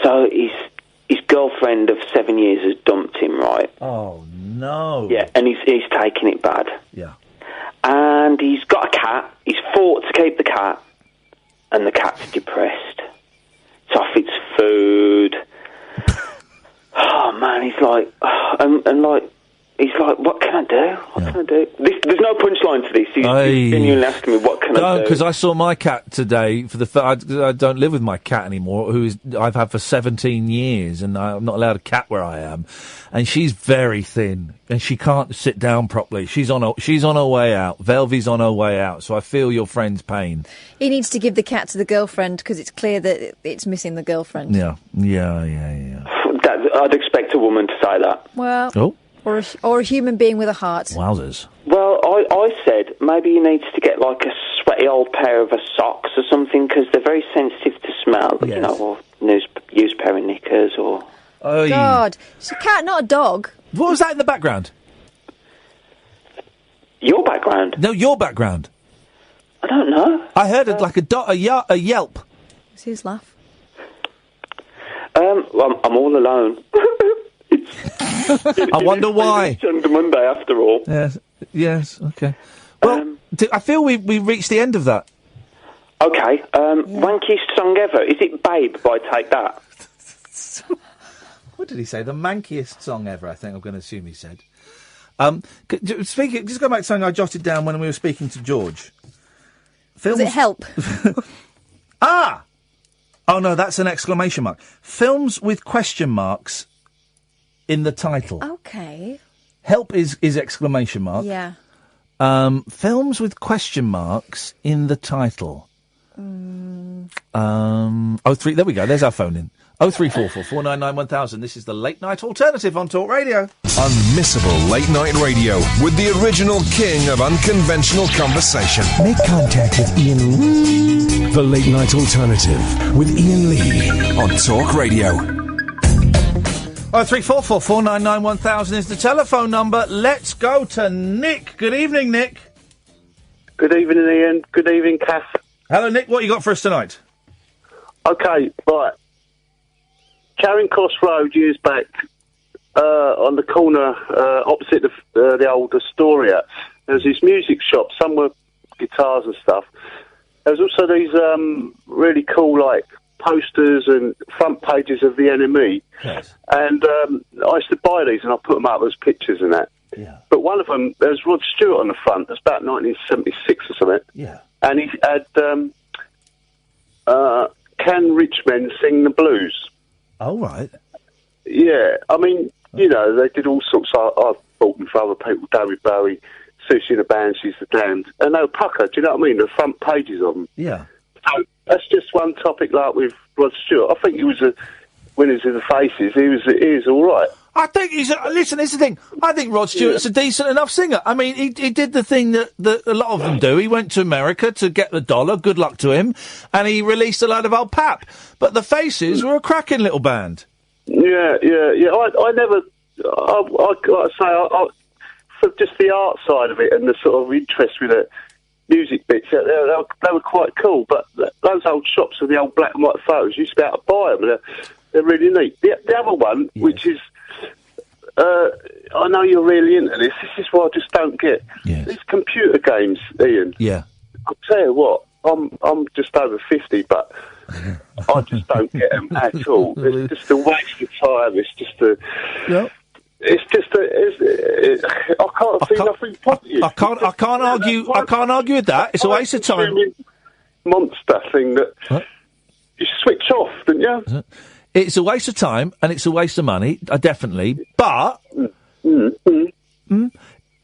So his girlfriend of 7 years has dumped him, right? Oh, no. Yeah, and he's taking it bad. Yeah. And he's got a cat. He's fought to keep the cat, and the cat's depressed. It's off its food. Oh, man, he's like... He's like, what can I do? What can I do? There's no punchline to this. He's genuinely asking me, what can I do? Because I saw my cat today. I don't live with my cat anymore, I've had for 17 years, and I'm not allowed a cat where I am. And she's very thin, and she can't sit down properly. She's on her way out. Velvy's on her way out, so I feel your friend's pain. He needs to give the cat to the girlfriend, because it's clear that it's missing the girlfriend. Yeah. I'd expect a woman to say that. Well... Oh. Or a human being with a heart. Wowzers. Well, I said maybe he needs to get like a sweaty old pair of socks or something, because they're very sensitive to smell. Yes. You know, or used pair of knickers or... Oh, God. It's a cat, not a dog. What was that in the background? Your background? No, your background. I don't know. I heard it like a yelp. It's his laugh. Well, I'm all alone. I wonder why. It's Monday after all. Yes, okay. Well, I feel we reached the end of that. Okay, wankiest song ever. Is it Babe by Take That? What did he say? The mankiest song ever, I think I'm going to assume he said. Just go back to something I jotted down when we were speaking to George. Does it help? Ah! Oh, no, that's an exclamation mark. Films with question marks in the title. Okay. Help is exclamation mark. Yeah. Films with question marks in the title. There we go. There's our phone in. 0344 499 1000. This is the Late Night Alternative on Talk Radio. Unmissable late night radio with the original king of unconventional conversation. Make contact with Iain Lee. The Late Night Alternative with Iain Lee on Talk Radio. 0344 499 1000 is the telephone number. Let's go to Nick. Good evening, Nick. Good evening, Iain. Good evening, Kath. Hello, Nick. What you got for us tonight? Okay, right. Charing Cross Road, years back, on the corner opposite the old Astoria, there was this music shop, some were guitars and stuff. There was also these really cool, like, posters and front pages of the NME. Yes. And I used to buy these and I put them up as pictures and that. Yeah. But one of them, there's Rod Stewart on the front. It's about 1976 or something. Yeah. And he had Can Rich Men Sing the Blues? Oh, right. Yeah. I mean, you know, they did all sorts. I bought them for other people, David Bowie, Susie and the Banshees, The Damned. And they were pucker, do you know what I mean? The front pages of them. Yeah. So that's just one topic, like with Rod Stewart. I think he was Winners of the Faces, he was all right. I think listen, here's the thing. I think Rod Stewart's a decent enough singer. I mean, he did the thing that a lot of them do. He went to America to get the dollar. Good luck to him. And he released a load of old pap. But the Faces were a cracking little band. Yeah. I never, like I say, for just the art side of it and the sort of interest with the music bits, they were quite cool. But those old shops with the old black and white photos, you used to be able to buy them. And they're really neat. The other one, which is, I know you're really into this. This is what I just don't get. These computer games, Ian. Yeah. I'll tell you what. I'm just over 50, but I just don't get them at all. It's just a waste of time. It's just a. Yep. It's just I can't see nothing positive. I can't argue. I can't argue with that. It's a waste of time. Monster thing that you switch off, don't you? It's a waste of time and it's a waste of money, definitely. But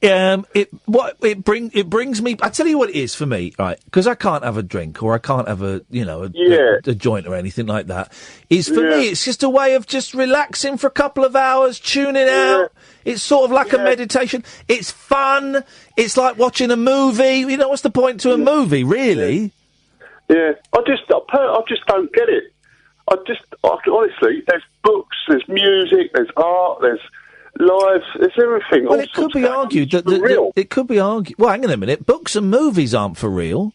it brings me. I tell you what it is for me, right? Because I can't have a drink or I can't have a joint or anything like that. Is for me, it's just a way of just relaxing for a couple of hours, tuning out. It's sort of like a meditation. It's fun. It's like watching a movie. You know, what's the point to a movie, really? Yeah, I just don't get it. Honestly, there's books, there's music, there's art, there's lives, there's everything. Well, it could be argued that it could be argued. Well, hang on a minute. Books and movies aren't for real.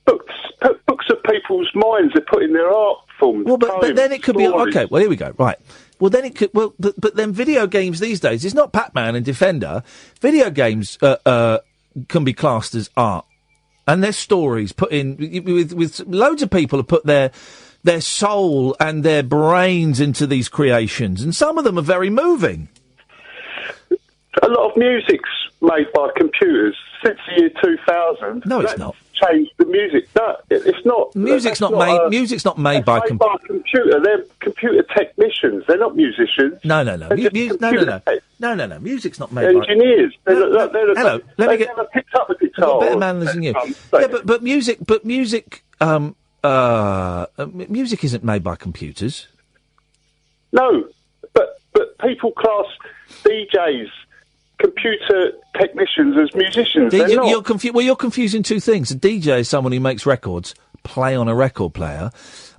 Books are people's minds. They're putting their art forms. Well, but then it could be okay. Well, here we go. Right. Well, then it could. Well, but then video games these days. It's not Pac-Man and Defender. Video games can be classed as art. And their stories put in with loads of people have put their soul and their brains into these creations, and some of them are very moving. A lot of music's made by computers since the year 2000. No, it's not. Changed the music. No, it's not. Music's not made. Music's not made by a computer. They're computer technicians. They're not musicians. No. No. Music's not made engineers. by engineers. Hello. They never picked up a guitar. Better man than you. Yeah, but music. Music isn't made by computers. No, but people class DJs, computer technicians as musicians. You're confusing two things. A DJ is someone who makes records, play on a record player,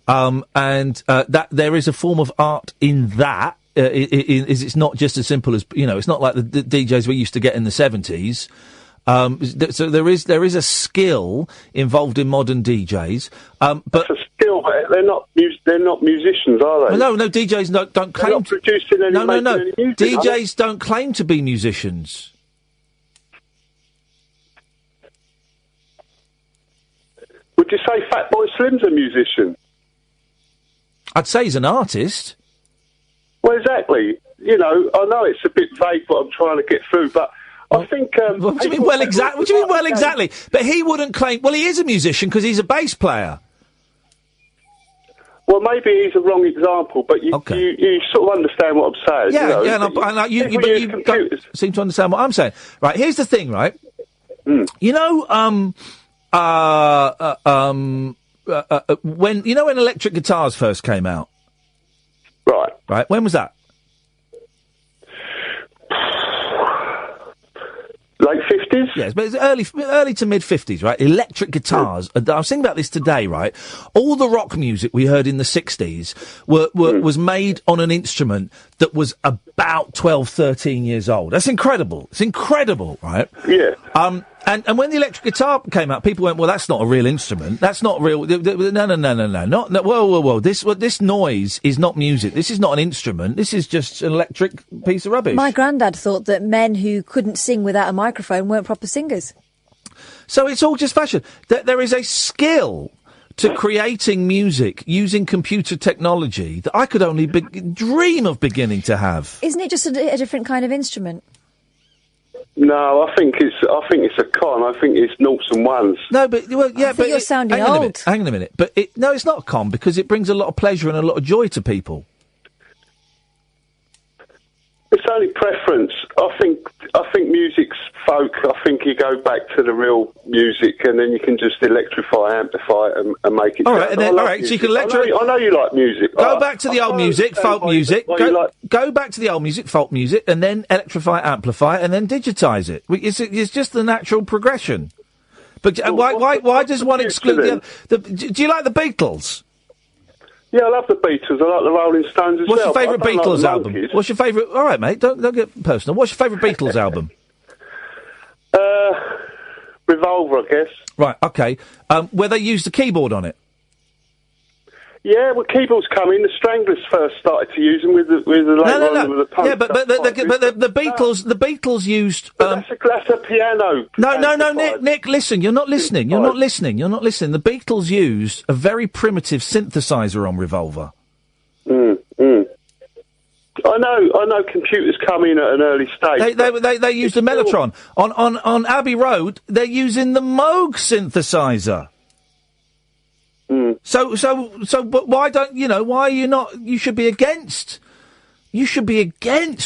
and that there is a form of art in that. It's not just as simple as, it's not like the DJs we used to get in the 70s. So there is a skill involved in modern DJs. But it's a skill, but they're not musicians, are they? Well, no, DJs don't claim. They're not producing any. No. Any music, DJs don't claim to be musicians. Would you say Fatboy Slim's a musician? I'd say he's an artist. Well, exactly. I know it's a bit vague what I'm trying to get through, but I think... what do you mean, well, exactly? What do you mean, well, exactly? But he wouldn't claim... Well, he is a musician because he's a bass player. Well, maybe he's a wrong example, but you sort of understand what I'm saying. Yeah, but you don't seem to understand what I'm saying. Right, here's the thing, right? When electric guitars first came out? Right, when was that? Late 50s? Yes, but it's early to mid-50s, right? Electric guitars. I was thinking about this today, right? All the rock music we heard in the 60s was made on an instrument that was about 12, 13 years old. That's incredible. It's incredible, right? Yeah. And when the electric guitar came out, people went, well, that's not a real instrument. That's not real. No. Whoa. This noise is not music. This is not an instrument. This is just an electric piece of rubbish. My granddad thought that men who couldn't sing without a microphone weren't proper singers. So it's all just fashion. There is a skill to creating music using computer technology that I could only dream of beginning to have. Isn't it just a different kind of instrument? No, I think it's a con. I think it's noughts and ones. No, but you're sounding old. Hang on a minute. But it's not a con because it brings a lot of pleasure and a lot of joy to people. It's only preference. I think music's folk, I think you go back to the real music, and then you can just electrify, amplify it, and make it. All right, so you can electrify. I know you like music. Go back to the old music, folk music. Go back to the old music, folk music, and then electrify, amplify, and then digitise it. It's just the natural progression. But why does one exclude the other? Do you like the Beatles? Yeah, I love the Beatles. I like the Rolling Stones as well. What's your favourite Beatles album? What's your favourite? All right, mate. Don't get personal. What's your favourite Beatles album? Revolver, I guess. Right. Okay. Where they used the keyboard on it. Yeah, well, keyboards come in. The Stranglers first started to use them with the No. With the punk. Yeah, but the Beatles used. That's a piano. No, Nick, listen. You're not listening. You're not listening. The Beatles used a very primitive synthesizer on Revolver. I know. Computers come in at an early stage. They used a Mellotron on Abbey Road. They're using the Moog synthesizer. But why why are you not? You should be against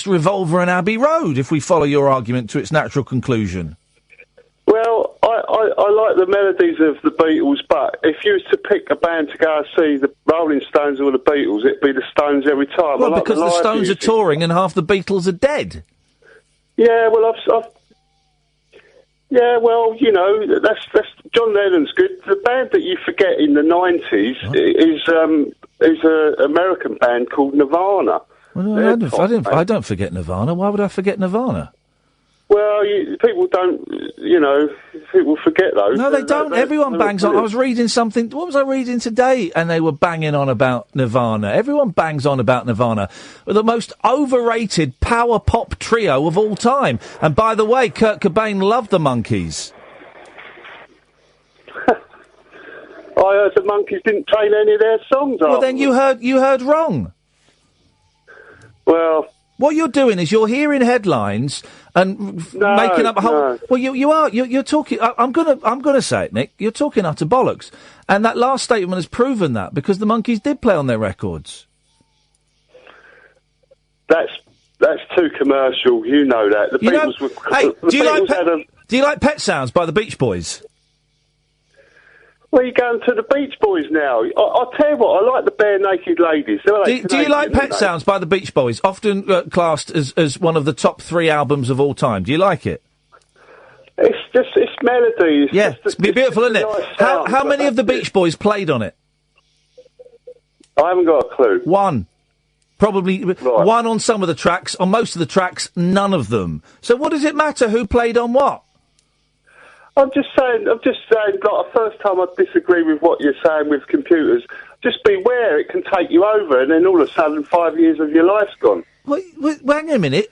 Revolver and Abbey Road if we follow your argument to its natural conclusion. Well, I like the melodies of the Beatles, but if you was to pick a band to go and see the Rolling Stones or the Beatles, it'd be the Stones every time. Well, because the Stones are touring and half the Beatles are dead. Yeah, well, that's John Lennon's good. The band that you forget in the 90s is an American band called Nirvana. Well, I don't forget Nirvana. Why would I forget Nirvana? Well, people don't, people forget those. No, they don't. Everyone bangs on. I was reading something. What was I reading today? And they were banging on about Nirvana. Everyone bangs on about Nirvana. The most overrated power pop trio of all time. And by the way, Kurt Cobain loved the Monkees. I heard the Monkees didn't play any of their songs. Well, then you heard wrong. Well, what you're doing is you're hearing headlines and making up a whole. No. Well, you are. You're talking. I'm gonna say it, Nick. You're talking utter bollocks. And that last statement has proven that because the Monkees did play on their records. That's too commercial. You know that. The Beatles were. Hey, do you like Pet Sounds by the Beach Boys? Well, you're going to the Beach Boys now. I'll tell you what, I like the Bare Naked Ladies. Do you like Pet Sounds by the Beach Boys, often classed as one of the top 3 albums of all time? Do you like it? It's melody. It's beautiful, isn't it? Nice how many of the Beach Boys played on it? I haven't got a clue. One. Probably one on some of the tracks. On most of the tracks, none of them. So what does it matter who played on what? I'm just saying, like, the first time I disagree with what you're saying with computers, just beware, it can take you over, and then all of a sudden 5 years of your life's gone. Well, hang on a minute.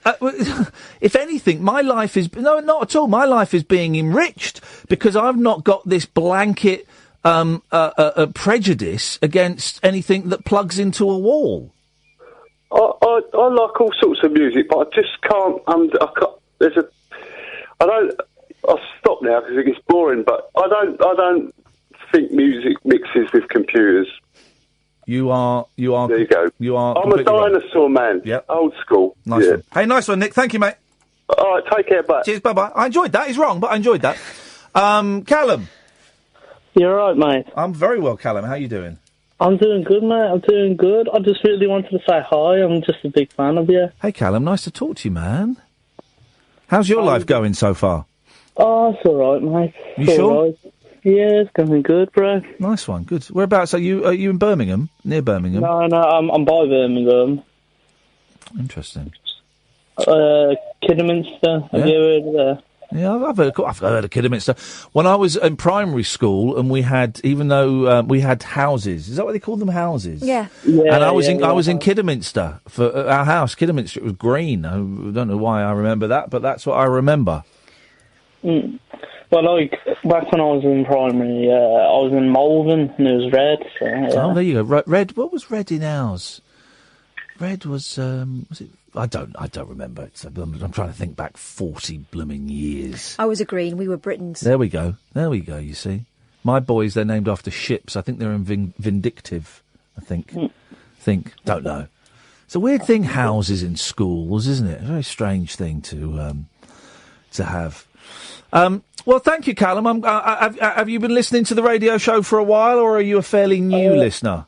If anything, my life is... No, not at all. My life is being enriched because I've not got this blanket prejudice against anything that plugs into a wall. I like all sorts of music, but I just can't... I'll stop now because it gets boring, but I don't think music mixes with computers. You are. There you go. You are. I'm a dinosaur man. Yep. Old school. Nice one. Hey, nice one, Nick. Thank you, mate. All right, take care. Bye. Cheers. Bye bye. I enjoyed that. He's wrong, but I enjoyed that. Callum. You're all right, mate. I'm very well, Callum. How you doing? I'm doing good, mate. I'm doing good. I just really wanted to say hi. I'm just a big fan of you. Hey, Callum. Nice to talk to you, man. How's your life going so far? Oh, it's all right, mate. You sure? Right. Yeah, it's going good, bro. Nice one. Good. Whereabouts are you? Are you in Birmingham? Near Birmingham? No, I'm by Birmingham. Interesting. Kidderminster. Have you heard of that? Yeah, I've heard of Kidderminster. When I was in primary school, and we had, even though we had houses, is that what they called them, houses? Yeah. And I was in Kidderminster for our house. Kidderminster, it was green. I don't know why I remember that, but that's what I remember. Mm. Well, like, back when I was in primary, I was in Malvern, and it was red. So, yeah. Oh, there you go. Red. What was red in ours? Red was it? I don't remember. I'm trying to think back 40 blooming years. I was a green. We were Britons. There we go. You see, my boys, they're named after ships. I think they're in Vindictive. I think. Don't know. It's a weird thing. Houses in schools, isn't it? A very strange thing to have. Well, thank you, Callum. Have you been listening to the radio show for a while, or are you a fairly new listener?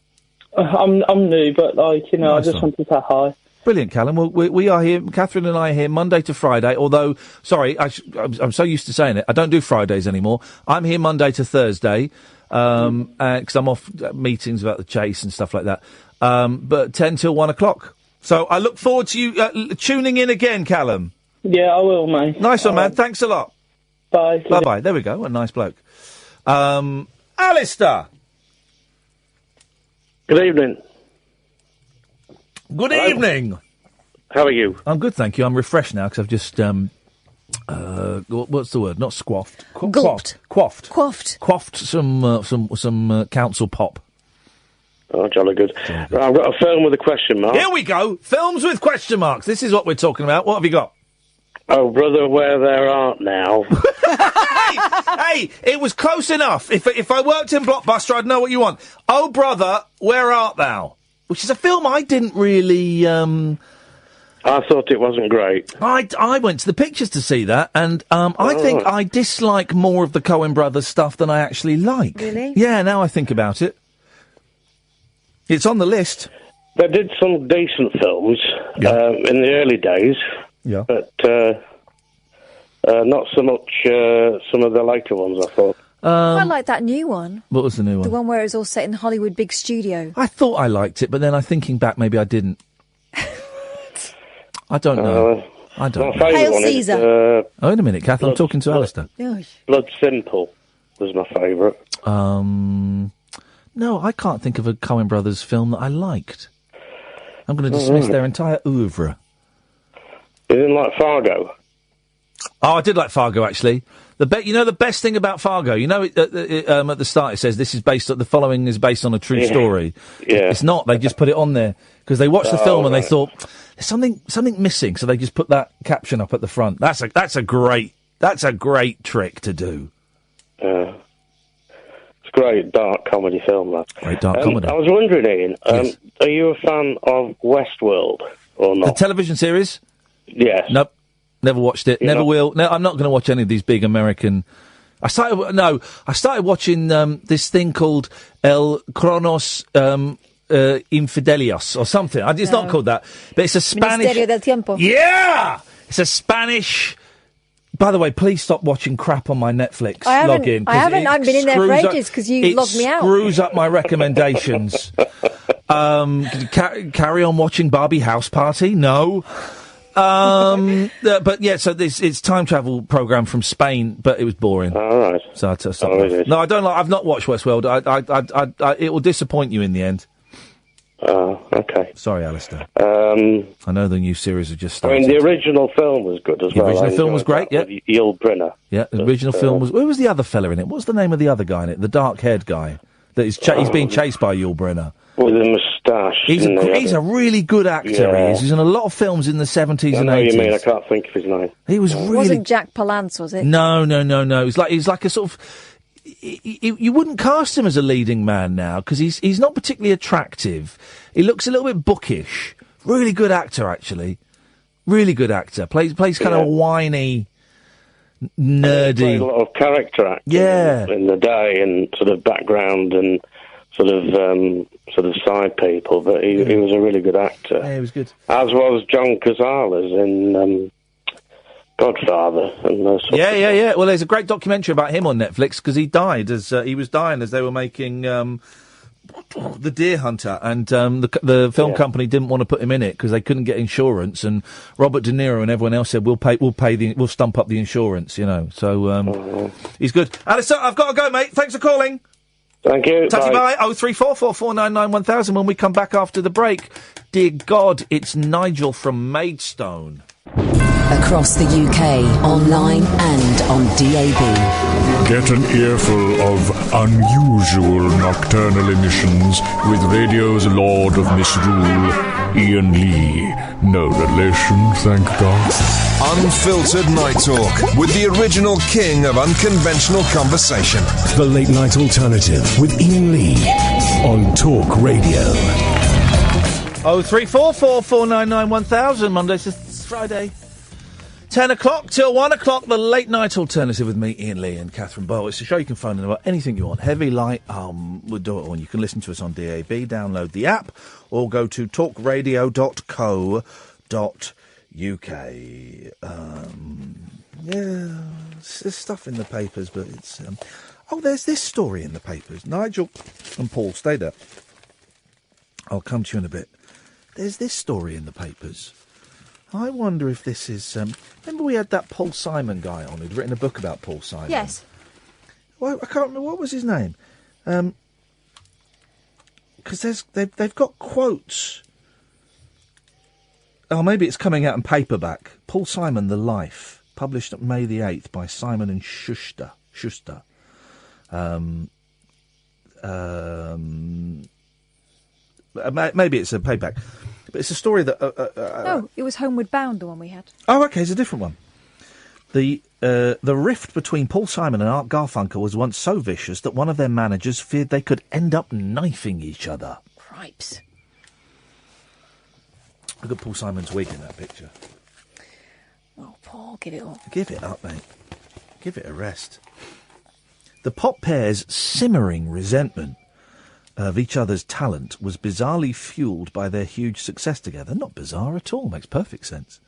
I'm new, but Nice I just wanted to say hi. Brilliant, Callum. Well, we are here, Catherine and I are here Monday to Friday, although, sorry, I'm so used to saying it, I don't do Fridays anymore. I'm here Monday to Thursday, because I'm off meetings about the chase and stuff like that, but 10 till 1 o'clock. So I look forward to you tuning in again, Callum. Yeah, I will, mate. Nice one, man. Thanks a lot. Bye. Bye-bye. There we go. What a nice bloke. Alistair. Good evening. Good evening. How are you? I'm good, thank you. I'm refreshed now because I've just what's the word? Not squaffed. Gulped. Quaffed some council pop. Oh, jolly good. Right, I've got a film with a question mark. Here we go. Films with question marks. This is what we're talking about. What have you got? Oh, brother, where there art now. Hey, it was close enough. If I worked in Blockbuster, I'd know what you want. Oh, brother, where art thou? Which is a film I didn't really... I thought it wasn't great. I went to the pictures to see that, and I think I dislike more of the Coen brothers stuff than I actually like. Really? Yeah, now I think about it. It's on the list. They did some decent films in the early days, but not so much some of the later ones, I thought. I like that new one. What was the new one? The one where it was all set in Hollywood big studio. I thought I liked it, but then thinking back, maybe I didn't. I don't know. I don't know. Hail Caesar. Oh, wait a minute, Kath, I'm talking to Alistair. Blood Simple was my favourite. No, I can't think of a Coen Brothers film that I liked. I'm going to dismiss their entire oeuvre. You didn't like Fargo? Oh, I did like Fargo, actually. The best thing about Fargo, at the start it says the following is based on a true story. Yeah. It's not. They just put it on there because they watched the film and they thought there's something missing, so they just put that caption up at the front. That's a great trick to do. It's a great dark comedy film, that. Great dark comedy. I was wondering, Ian, are you a fan of Westworld or not? The television series? Yes. Nope. Never watched it. Never will. No, I'm not going to watch any of these big American... I started watching this thing called El Cronos Infidelios or something. It's not called that. But it's a Spanish... Ministerio del Tiempo. Yeah! It's a Spanish... By the way, please stop watching crap on my Netflix login. I haven't. I've been in there for ages because you logged me out. It screws up my recommendations. Carry on watching Barbie House Party? No. But yeah, so it's time travel program from Spain, but it was boring. All right. So I stopped. No, I don't like. I've not watched Westworld. It will disappoint you in the end. Oh, okay. Sorry, Alistair. I know the new series has just started. I mean, the original film was good as well. The original film was great, yeah. Yul Brynner. Yeah, the original film was... Who was the other fella in it? What's the name of the other guy in it? The dark-haired guy. He's being chased by Yul Brynner. With a moustache. He's a really good actor, Yeah. he is. He's in a lot of films in the 70s and 80s. I know what you mean, I can't think of his name. He was really... It wasn't Jack Palance, was it? No. He's like a sort of... You wouldn't cast him as a leading man now, because he's not particularly attractive. He looks a little bit bookish. Really good actor, actually. Really good actor. Plays kind of a whiny, nerdy... He played a lot of character acting in the day, and sort of background and sort of side people, but he was a really good actor. Yeah, he was good. As was John Cazales in Godfather. And yeah. Well, there's a great documentary about him on Netflix, because he died as he was dying as they were making The Deer Hunter, and the film company didn't want to put him in it because they couldn't get insurance, and Robert De Niro and everyone else said we'll stump up the insurance, So he's good. Alistair, I've got to go, mate. Thanks for calling. Thank you. Tatty bye. 03444991000 when we come back after the break. Dear God, it's Nigel from Maidstone. Across the UK, online and on DAB. Get an earful of unusual nocturnal emissions with radio's Lord of Misrule, Iain Lee. No relation, thank God. Unfiltered Night Talk with the original king of unconventional conversation. The Late Night Alternative with Iain Lee on Talk Radio. 03444991000, Monday to Friday. 10 o'clock till 1 o'clock, the late night alternative with me, Iain Lee and Catherine Boyle. It's a show you can phone in about anything you want. Heavy, light, we'll do it all. You can listen to us on DAB, download the app, or go to talkradio.co.uk. There's stuff in the papers, but it's... there's this story in the papers. Nigel and Paul, stay there. I'll come to you in a bit. There's this story in the papers. I wonder if this is... remember we had that Paul Simon guy on who'd written a book about Paul Simon? Yes. Well, I can't remember. What was his name? Because they've got quotes. Oh, maybe it's coming out in paperback. Paul Simon, The Life, published at May the 8th by Simon and Schuster. Maybe it's a paperback. But it's a story that... no, it was Homeward Bound, the one we had. Oh, OK, it's a different one. The rift between Paul Simon and Art Garfunkel was once so vicious that one of their managers feared they could end up knifing each other. Cripes. Look at Paul Simon's wig in that picture. Oh, Paul, give it up. Give it up, mate. Give it a rest. The pop pair's simmering resentment of each other's talent was bizarrely fuelled by their huge success together. Not bizarre at all, makes perfect sense.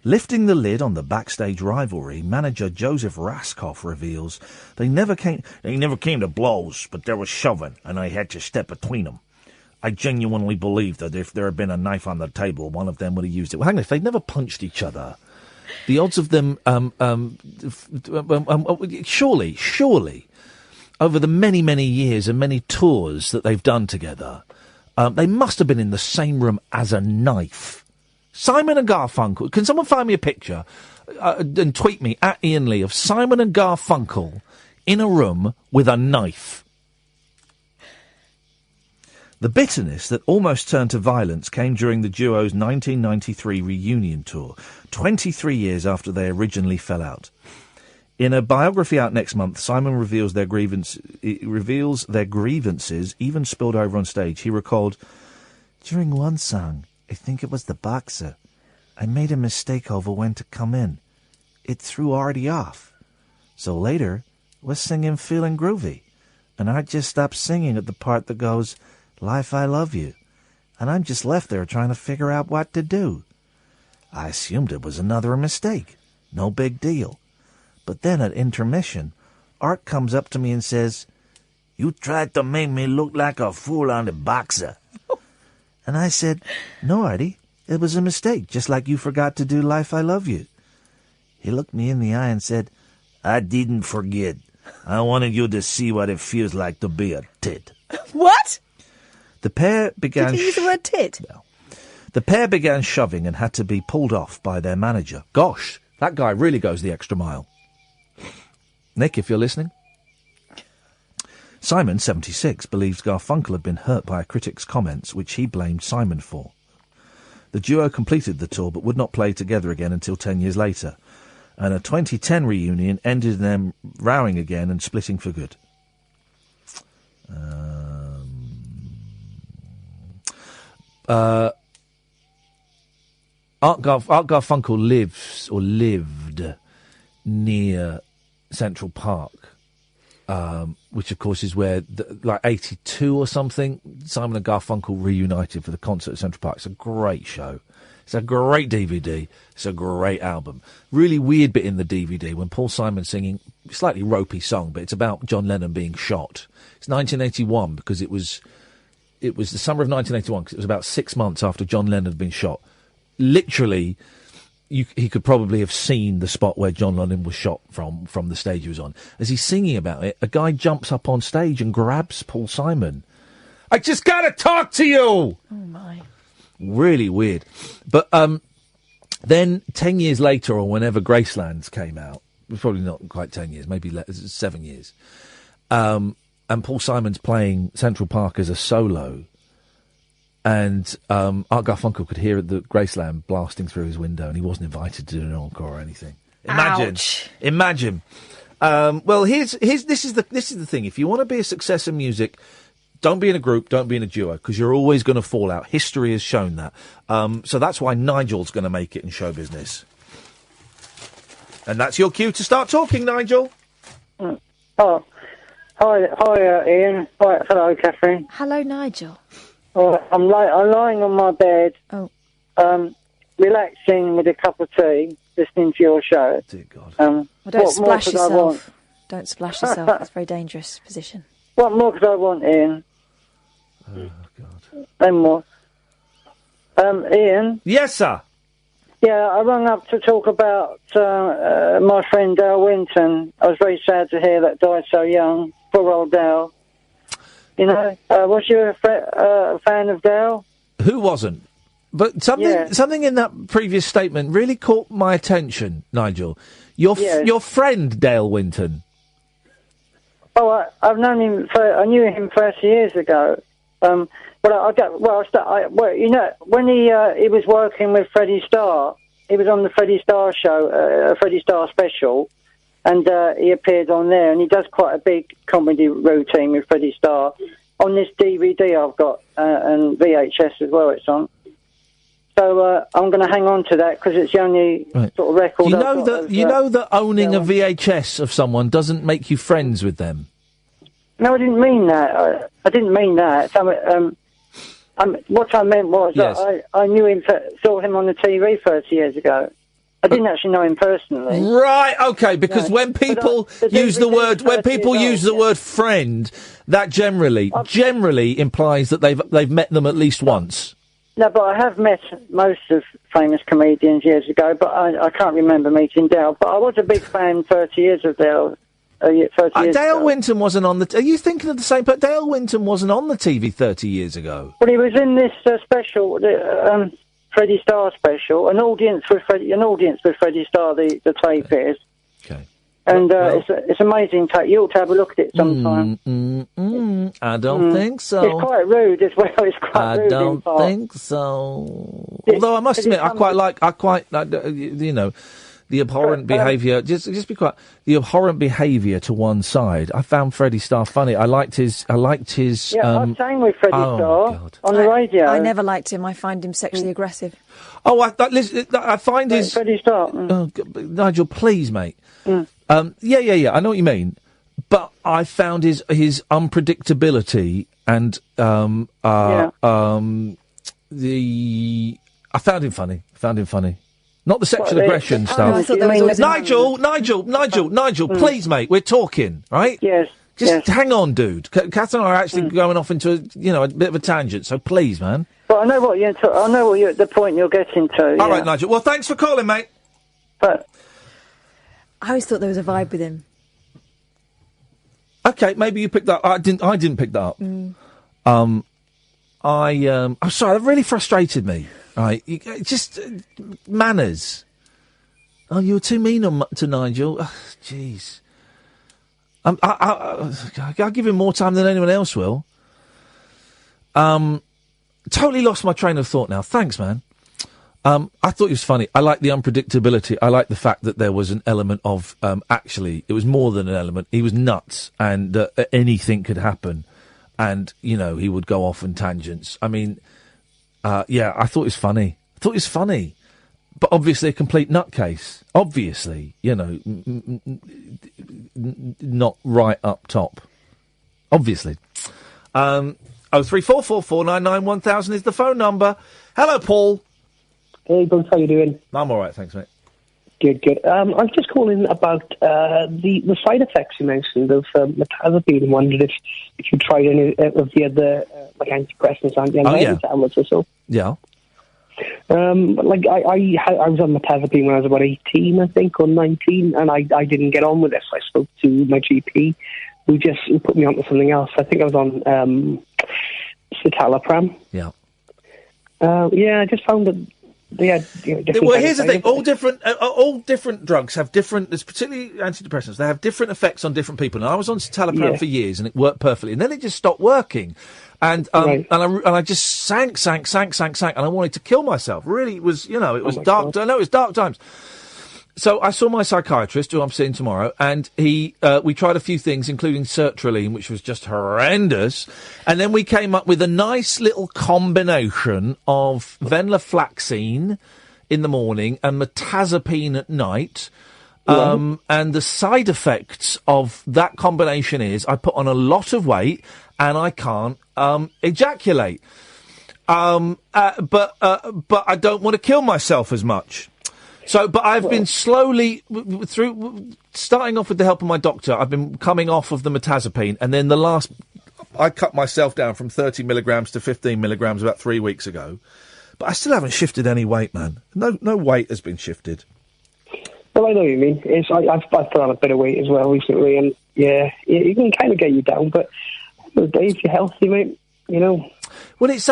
Lifting the lid on the backstage rivalry, manager Joseph Raskoff reveals they never came to blows, but there was shoving, and I had to step between them. I genuinely believe that if there had been a knife on the table, one of them would have used it. Well, hang on, if they'd never punched each other, the odds of them, surely, over the many, many years and many tours that they've done together, they must have been in the same room as a knife. Simon and Garfunkel. Can someone find me a picture and tweet me at Iain Lee of Simon and Garfunkel in a room with a knife? The bitterness that almost turned to violence came during the duo's 1993 reunion tour, 23 years after they originally fell out. In a biography out next month, Simon reveals their grievances even spilled over on stage. He recalled, "During one song, I think it was The Boxer, I made a mistake over when to come in. It threw Artie off. So later, we're singing Feeling Groovy, and Art just stopped singing at the part that goes, Life, I Love You, and I'm just left there trying to figure out what to do. I assumed it was another mistake. No big deal. But then at intermission, Art comes up to me and says, 'You tried to make me look like a fool on The Boxer.' And I said, 'No, Artie, it was a mistake, just like you forgot to do Life, I Love You.' He looked me in the eye and said, 'I didn't forget. I wanted you to see what it feels like to be a tit.'" What? The pair began... Did he use the word tit? No. The pair began shoving and had to be pulled off by their manager. Gosh, that guy really goes the extra mile. Nick, if you're listening. Simon, 76, believes Garfunkel had been hurt by a critic's comments, which he blamed Simon for. The duo completed the tour but would not play together again until 10 years later, and a 2010 reunion ended in them rowing again and splitting for good. Art Garfunkel lived near Central Park, which of course is where, 82 or something, Simon and Garfunkel reunited for the concert at Central Park. It's a great show. It's a great DVD. It's a great album. Really weird bit in the DVD when Paul Simon's singing, slightly ropey song, but it's about John Lennon being shot. It's 1981 because it was the summer of 1981 because it was about 6 months after John Lennon had been shot. Literally, he could probably have seen the spot where John Lennon was shot from the stage he was on. As he's singing about it, a guy jumps up on stage and grabs Paul Simon. "I just gotta talk to you!" Oh, my. Really weird. But then 10 years later, or whenever Gracelands came out, it was probably not quite 10 years, maybe 7 years, and Paul Simon's playing Central Park as a solo, and Art Garfunkel could hear the Graceland blasting through his window, and he wasn't invited to do an encore or anything. Imagine. Well, this is the thing. If you want to be a success in music, don't be in a group, don't be in a duo, because you're always going to fall out. History has shown that. So that's why Nigel's going to make it in show business. And that's your cue to start talking, Nigel. Oh, hi, Iain. Hi, hello, Catherine. Hello, Nigel. I'm lying on my bed, relaxing with a cup of tea, listening to your show. Dear God. Well, don't splash yourself. Don't splash yourself. It's a very dangerous position. What more could I want, Iain? Oh, God. No more. Iain? Yes, sir? Yeah, I rang up to talk about my friend Dale Winton. I was very sad to hear that died so young. Poor old Dale. You know, was you a fan of Dale? Who wasn't? But something in that previous statement really caught my attention, Nigel. Your friend Dale Winton. Oh, I've known him. I knew him 30 years ago. You know, when he was working with Freddie Starr, he was on the Freddie Starr show, Freddie Starr special, and he appeared on there, and he does quite a big comedy routine with Freddie Starr on this DVD I've got, and VHS as well. It's on. So I'm going to hang on to that because it's the only sort of record. You know that owning a VHS of someone doesn't make you friends with them. No, I didn't mean that. I didn't mean that. What I meant was that I knew him, saw him on the TV 30 years ago. I didn't actually know him personally. Right, okay, because when people use the word friend, that generally implies that they've met them at least once. No, but I have met most of famous comedians years ago, but I can't remember meeting Dale. But I was a big fan 30 years of Dale. Dale Winton wasn't on the... Are you thinking of the same... But Dale Winton wasn't on the TV 30 years ago. Well, he was in this special, Freddie Starr special, an audience with Freddie Starr, the tape is. Okay. And it's amazing tape. You ought to have a look at it sometime. I don't think so. It's quite rude as well. It's quite rude. I don't think so. Although I must admit, I quite like, you know, the abhorrent behaviour. Just be quiet. The abhorrent behaviour to one side. I found Freddie Starr funny. I liked his. Yeah, I sang with Freddie Starr on the radio. I never liked him. I find him sexually aggressive. Oh, I find his Freddie Starr. Nigel, please, mate. Yeah. I know what you mean, but I found his unpredictability and I found him funny. Not the sexual aggression stuff. Nigel, please, mate, we're talking, right? Yes. Just hang on, dude. Kath and I are actually going off into a bit of a tangent, so please, man. But I know the point you're getting to. All right, Nigel. Well, thanks for calling, mate. But I always thought there was a vibe with him. Okay, maybe you picked that up. I didn't pick that up. I'm sorry, that really frustrated me. Right, just manners. Oh, you were too mean to Nigel. Jeez. I'll give him more time than anyone else will. Totally lost my train of thought now. Thanks, man. I thought it was funny. I like the unpredictability. I like the fact that there was an element of, actually, it was more than an element. He was nuts and anything could happen. And, you know, he would go off on tangents. I mean, I thought it was funny. But obviously a complete nutcase. Obviously, you know, not right up top. Obviously. 03444991000 is the phone number. Hello, Paul. Hey, Bugs, how you doing? I'm all right, thanks, mate. Good. I'm just calling about the side effects you mentioned of metazapine and wondered if you tried any of the other antidepressants, anti-anxiety tablets or so. Yeah. I was on metazapine when I was about 18, I think, or 19, and I didn't get on with it, so I spoke to my GP, who put me onto something else. I think I was on citalopram. Yeah. I just found that they had different. Well, here's the thing: all different drugs have different. Particularly antidepressants. They have different effects on different people. And I was on citalopram for years, and it worked perfectly. And then it just stopped working, and I just sank, and I wanted to kill myself. Really, it was it was dark. I know it was dark times. So I saw my psychiatrist, who I'm seeing tomorrow, and we tried a few things, including sertraline, which was just horrendous. And then we came up with a nice little combination of venlafaxine in the morning and metazapine at night. And the side effects of that combination is I put on a lot of weight and I can't ejaculate. But I don't want to kill myself as much. So, but I've been slowly, starting off with the help of my doctor, I've been coming off of the mirtazapine, and then I cut myself down from 30 milligrams to 15 milligrams about 3 weeks ago. But I still haven't shifted any weight, man. No weight has been shifted. Well, I know what you mean. I've put on a bit of weight as well recently, and yeah, it can kind of get you down, but if you're healthy, mate, you know. Well, it's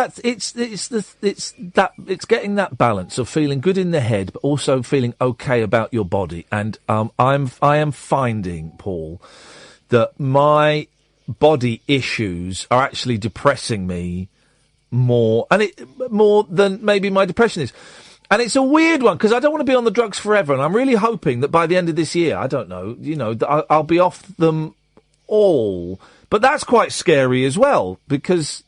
getting that balance of feeling good in the head, but also feeling okay about your body. And I am finding, Paul, that my body issues are actually depressing me more than maybe my depression is. And it's a weird one because I don't want to be on the drugs forever. And I'm really hoping that by the end of this year, I don't know, that I'll be off them all. But that's quite scary as well because.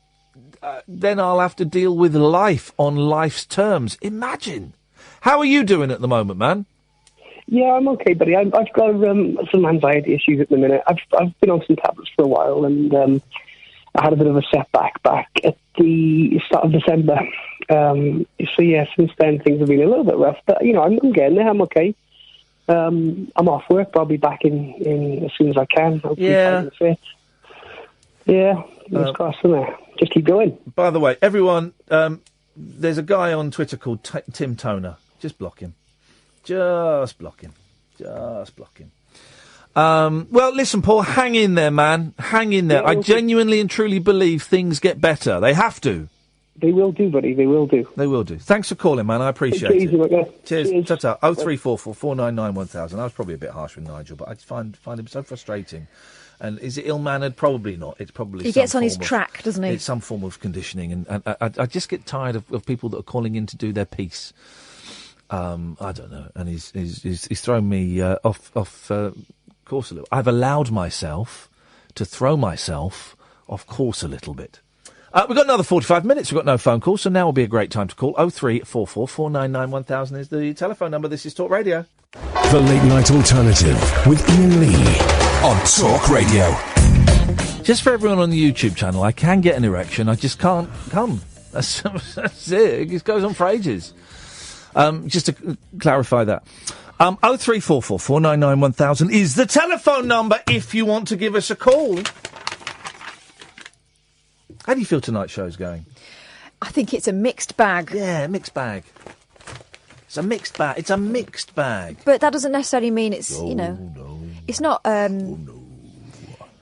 Then I'll have to deal with life on life's terms. Imagine. How are you doing at the moment, man? Yeah, I'm okay, buddy. I've got some anxiety issues at the minute. I've been on some tablets for a while, and I had a bit of a setback back at the start of December. So yeah, since then things have been a little bit rough, but I'm getting there. I'm okay. I'm off work, but I'll be back in as soon as I can. Yeah. Yeah, fingers crossed, isn't there? Just keep going. By the way, everyone, there's a guy on Twitter called Tim Toner. Just block him. Just block him. Well, listen, Paul, hang in there, man. Hang in there. I genuinely and truly believe things get better. They have to. They will do, buddy. They will do. They will do. Thanks for calling, man. I appreciate it. Easy, Cheers. Ta-ta. 0344 499 1000. I was probably a bit harsh with Nigel, but I just find him so frustrating. And is it ill-mannered? Probably not. It's probably he gets on his track, doesn't he? It's some form of conditioning, and I just get tired of people that are calling in to do their piece. I don't know, and he's thrown me off course a little. I've allowed myself to throw myself off course a little bit. We've got another 45 minutes. We've got no phone calls, so now will be a great time to call. 0344 499 1000 is the telephone number. This is Talk Radio. The Late Night Alternative with Iain Lee on Talk Radio. Just for everyone on the YouTube channel, I can get an erection, I just can't come. That's it. It goes on for ages. Just to clarify that. 0344 499 1000 is the telephone number if you want to give us a call. How do you feel tonight's show's going? I think it's a mixed bag. Yeah, mixed bag. It's a mixed bag. It's a mixed bag. But that doesn't necessarily mean it's, No. it's not,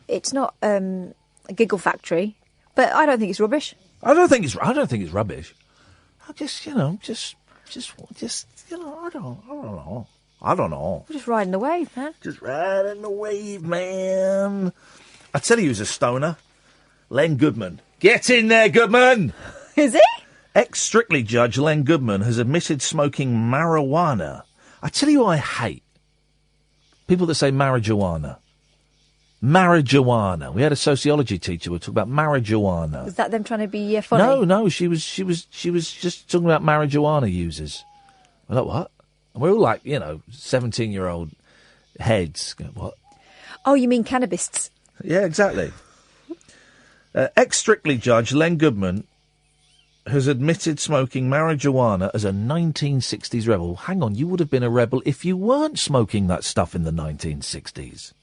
it's not a giggle factory. But I don't think it's rubbish. I don't think it's rubbish. I just, I don't know. We're just riding the wave, man. Just riding the wave, man. I tell you who's a stoner. Len Goodman. Get in there, Goodman! Is he? Ex-Strictly judge Len Goodman has admitted smoking marijuana. I tell you what I hate. People that say marijuana. Marijuana. We had a sociology teacher who talked about marijuana. Was that them trying to be funny? No, she was just talking about marijuana users. We're like, what? And we're all like, 17-year-old heads. Going, what? Oh, you mean cannabists? Yeah, exactly. Ex-Strictly judge Len Goodman has admitted smoking marijuana as a 1960s rebel. Hang on, you would have been a rebel if you weren't smoking that stuff in the 1960s.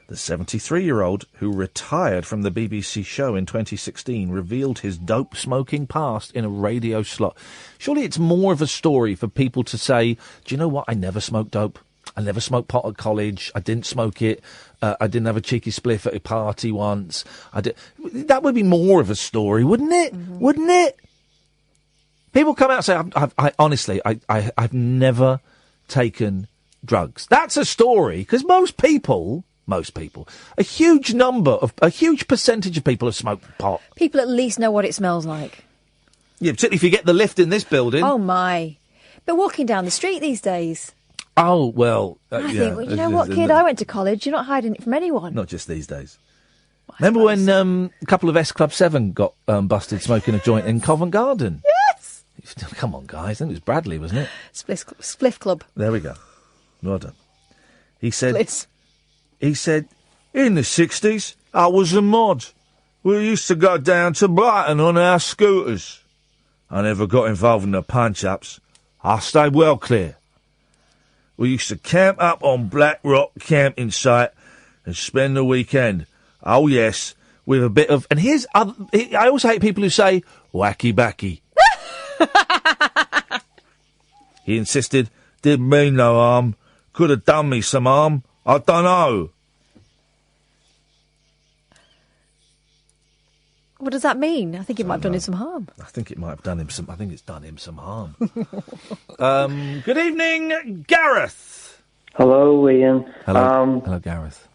The 73-year-old, who retired from the BBC show in 2016, revealed his dope-smoking past in a radio slot. Surely it's more of a story for people to say, do you know what, I never smoked dope. I never smoked pot at college. I didn't smoke it. I didn't have a cheeky spliff at a party once. That would be more of a story, wouldn't it? Mm-hmm. Wouldn't it? People come out and say, honestly, I've never taken drugs. That's a story, because most people, a huge percentage of people have smoked pot. People at least know what it smells like. Yeah, particularly if you get the lift in this building. Oh, my. But walking down the street these days... Oh, well... I think, well, you know what, kid, I went to college. You're not hiding it from anyone. Not just these days. Well, remember when a couple of S Club 7 got busted smoking a joint in Covent Garden? Yes! Come on, guys. I think it was Bradley, wasn't it? Spliff Club. There we go. Well done. He said, in the 60s, I was a mod. We used to go down to Brighton on our scooters. I never got involved in the punch-ups. I stayed well clear. We used to camp up on Black Rock camping site and spend the weekend. Oh, yes, with a bit of... And here's... I also hate people who say, wacky-backy. He insisted, didn't mean no harm. Could have done me some harm. I don't know. What does that mean? I think it might have done him some harm. I think it might have done him some... I think it's done him some harm. Good evening, Gareth. Hello, Ian. Hello, hello, Gareth.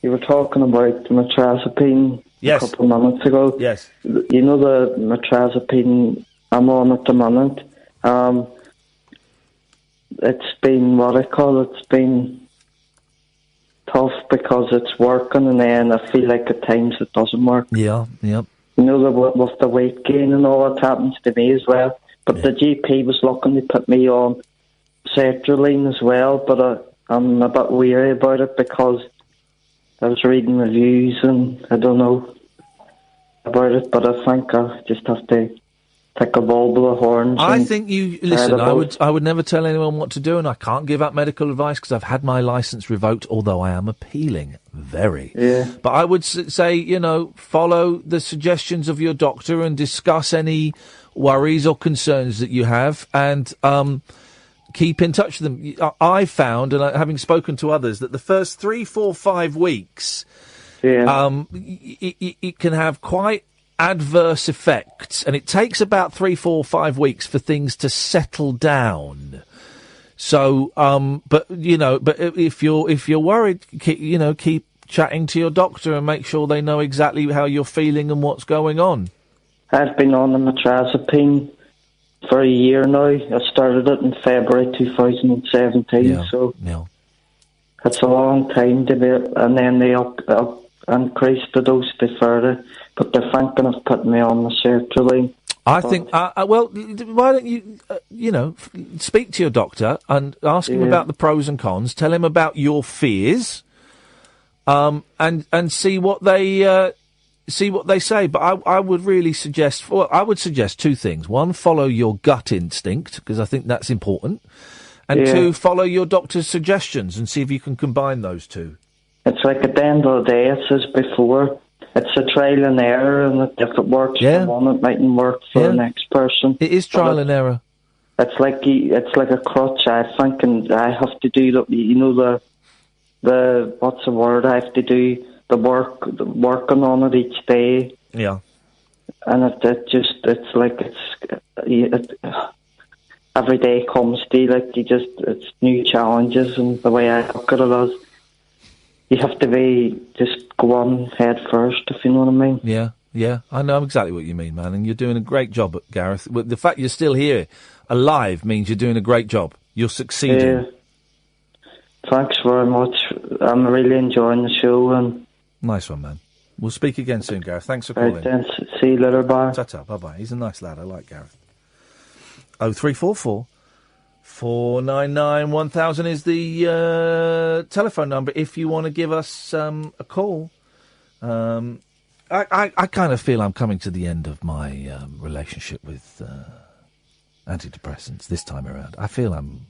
You were talking about matrazepine a couple of minutes ago. Yes. You know the matrazepine I'm on at the moment? It's been, it's been tough because it's working and then I feel like at times it doesn't work. Yeah, yep. You know, with the weight gain and all that happens to me as well. But the GP was looking to put me on sertraline as well, but I'm a bit weary about it because I was reading reviews and I don't know about it, but I think I just have to take a bulb of the horns. I think you... Listen, I would never tell anyone what to do, and I can't give out medical advice because I've had my licence revoked, although I am appealing. Very. Yeah. But I would say, you know, follow the suggestions of your doctor and discuss any worries or concerns that you have, and keep in touch with them. I found, and having spoken to others, that the first 3, 4, 5 weeks, it can have quite adverse effects, and it takes about 3, 4, 5 weeks for things to settle down. So, but if you're worried, keep chatting to your doctor and make sure they know exactly how you're feeling and what's going on. I've been on the matrazepine for a year now. I started it in February 2017, so it's a long time to be. And then they increased the dose a bit further, but they're thinking of putting me on the sertraline. I think, well, why don't you, speak to your doctor and ask him about the pros and cons, tell him about your fears, and see what they say. But I would really suggest, I would suggest 2 things. 1, follow your gut instinct, because I think that's important. And 2, follow your doctor's suggestions and see if you can combine those 2. It's like at the end of the day, it's as before. It's a trial and error, and if it works for one, it mightn't work for the next person. It is trial and error. It's like a crutch, I think, and I have to do the what's the word? I have to do working on it each day. Yeah. And it's like every day comes to you, like it's new challenges, and the way I look at it is, you have to just go on head first, if you know what I mean. Yeah, I know exactly what you mean, man, and you're doing a great job, Gareth. The fact you're still here, alive, means you're doing a great job. You're succeeding. Yeah. Thanks very much. I'm really enjoying the show. And nice one, man. We'll speak again soon, Gareth. Thanks for calling. Right then, see you later, bye. Ta-ta, bye-bye. He's a nice lad. I like Gareth. 0344 499 1000 is the telephone number if you want to give us a call. I kind of feel I'm coming to the end of my relationship with antidepressants this time around. I feel I'm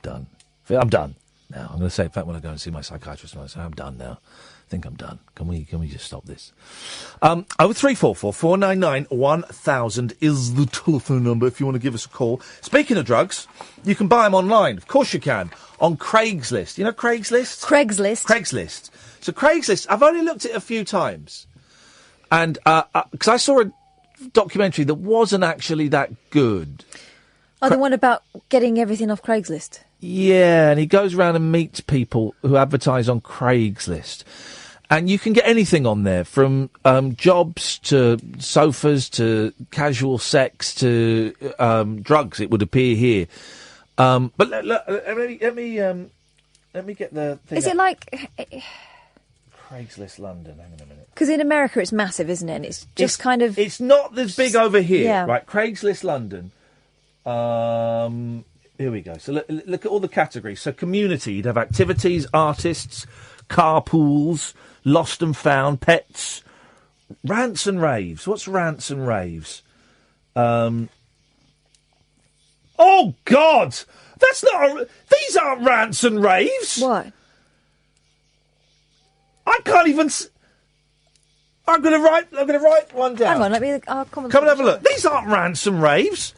done. I'm done now. I'm going to say, in fact, when I go and see my psychiatrist, I'm going to say, I'm done now. I think I'm done. Can we just stop this? 0344 499 1000 is the telephone number if you want to give us a call. Speaking of drugs, you can buy them online. Of course you can. On Craigslist. You know Craigslist? Craigslist. So Craigslist, I've only looked at it a few times. And, because I saw a documentary that wasn't actually that good. Oh, the one about getting everything off Craigslist? Yeah, and he goes around and meets people who advertise on Craigslist. And you can get anything on there, from jobs to sofas to casual sex to drugs, it would appear here. But let me get the thing. Is it like... Craigslist London, hang on a minute. Because in America it's massive, isn't it? And it's just kind of... It's not as big over here. Yeah. Right, Craigslist London. Here we go. So look at all the categories. So community, you'd have activities, artists, carpools, lost and found, pets, rants and raves. What's rants and raves? Oh, God! That's not... These aren't rants and raves! What? I can't even... I'm going to write one down. Hang on, let me... come and have a look. These aren't rants and raves.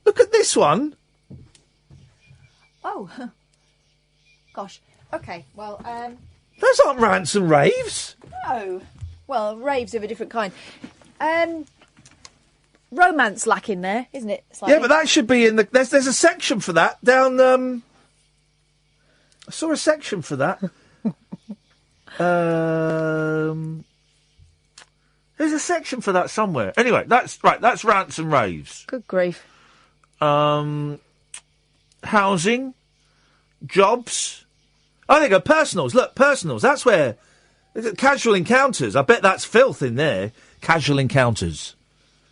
Look at this one. Oh. Gosh. Okay, well, Those aren't rants and raves. No. Well, raves of a different kind. Romance lacking there, isn't it? Slightly? Yeah, but that should be in the... There's a section for that down... I saw a section for that. There's a section for that somewhere. Anyway, that's rants and raves. Good grief. Housing, jobs. Oh, there you go, personals. Look, personals. That's where... Casual encounters. I bet that's filth in there. Casual encounters.